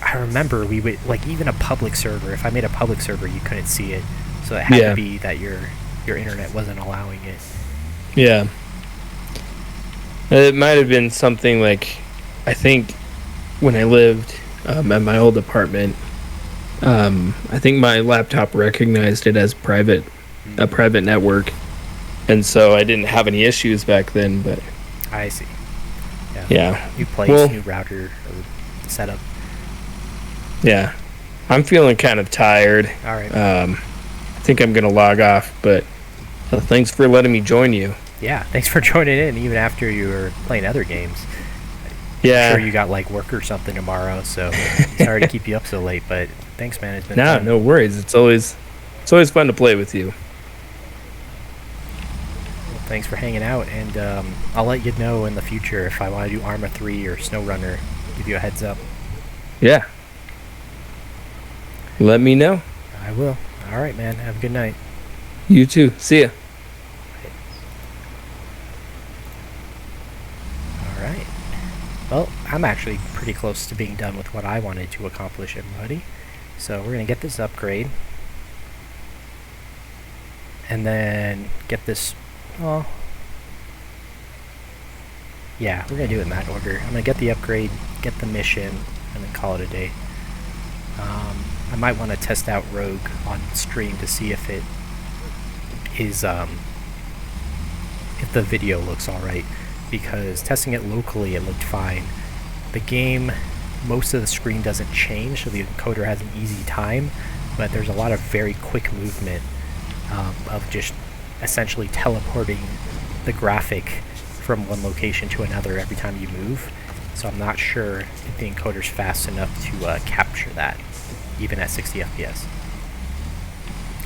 I remember we would like even a public server. If I made a public server, you couldn't see it. So it had to be that your internet wasn't allowing it. Yeah. It might have been something like, I think when I lived at my old apartment, I think my laptop recognized it as a Mm, private network, and so I didn't have any issues back then. But I see. Yeah. yeah, New place, well, new router setup. yeah, I'm feeling kind of tired. All right. I think I'm gonna log off, but thanks for letting me join you. Yeah. Thanks for joining in, even after you were playing other games. I'm sure Yeah, you got like work or something tomorrow, so sorry to keep you up so late. But thanks, man. It's been no, fun. no worries. It's always fun to play with you. Well, thanks for hanging out, and I'll let you know in the future if I want to do Arma 3 or Snowrunner. Give you a heads up. Yeah, let me know. I will. All right, man. Have a good night. You too. See ya. All right. Well, I'm actually pretty close to being done with what I wanted to accomplish, everybody. So we're going to get this upgrade. And then get this... Well... Yeah, we're going to do it in that order. I'm going to get the upgrade, get the mission, and then call it a day. I might want to test out Rogue on stream to see if it is... if the video looks alright. Because testing it locally, it looked fine. The game, most of the screen doesn't change, so the encoder has an easy time, but there's a lot of very quick movement of just essentially teleporting the graphic from one location to another every time you move. So I'm not sure if the encoder's fast enough to capture that, even at 60 FPS.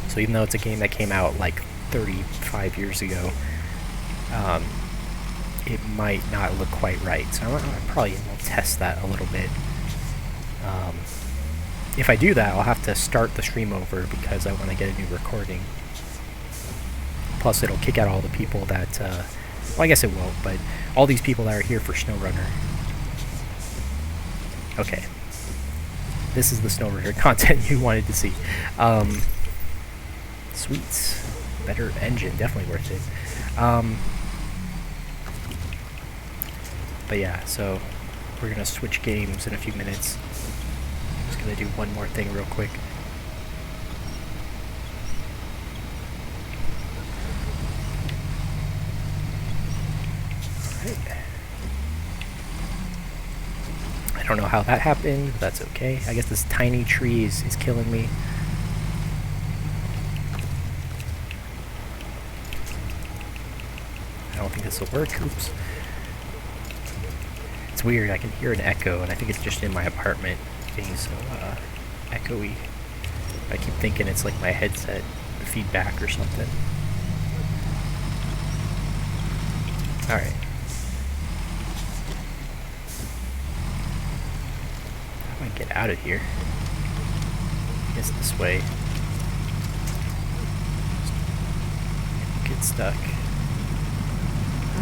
So even though it's a game that came out like 35 years ago, it might not look quite right. So I probably will test that a little bit. If I do that, I'll have to start the stream over because I want to get a new recording. Plus, it'll kick out all the people that... well, I guess it won't, but all these people that are here for Snowrunner. Okay. This is the Snowrunner content you wanted to see. Sweets. Better engine. Definitely worth it. But yeah, so we're going to switch games in a few minutes. Just going to do one more thing real quick. Alright. I don't know how that happened, but that's okay. I guess this tiny tree is killing me. I don't think this will work. Oops. It's weird, I can hear an echo, and I think it's just in my apartment being so echoey. I keep thinking it's like my headset feedback or something. Alright. How do I get out of here? I guess this way. Get stuck.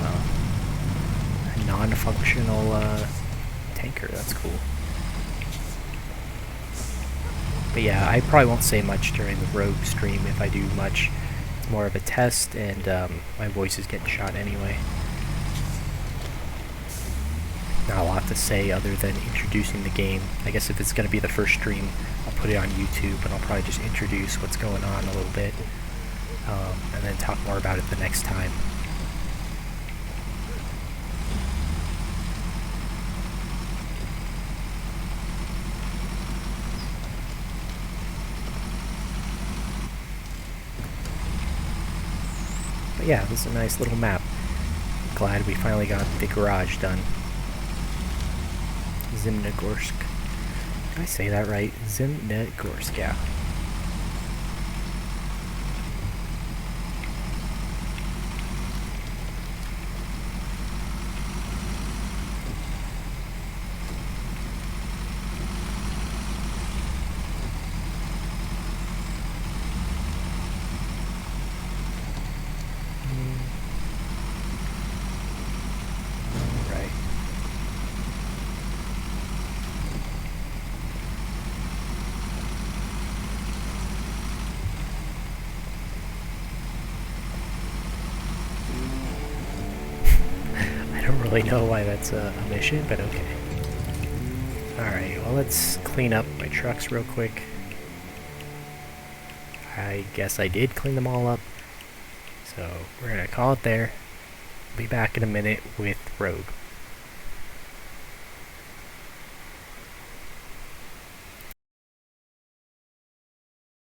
Oh. Non-functional tanker, that's cool. But yeah, I probably won't say much during the Rogue stream if I do much. It's more of a test, and my voice is getting shot anyway. Not a lot to say other than introducing the game. I guess if it's going to be the first stream, I'll put it on YouTube, and I'll probably just introduce what's going on a little bit, and then talk more about it the next time. But yeah, this is a nice little map. Glad we finally got the garage done. Zimnegorsk. Did I say that right? Zimnegorsk, yeah. Right. I don't really know why that's a mission, but okay. Alright, well let's clean up my trucks real quick. I guess I did clean them all up. So we're gonna call it there. Be back in a minute with Rogue.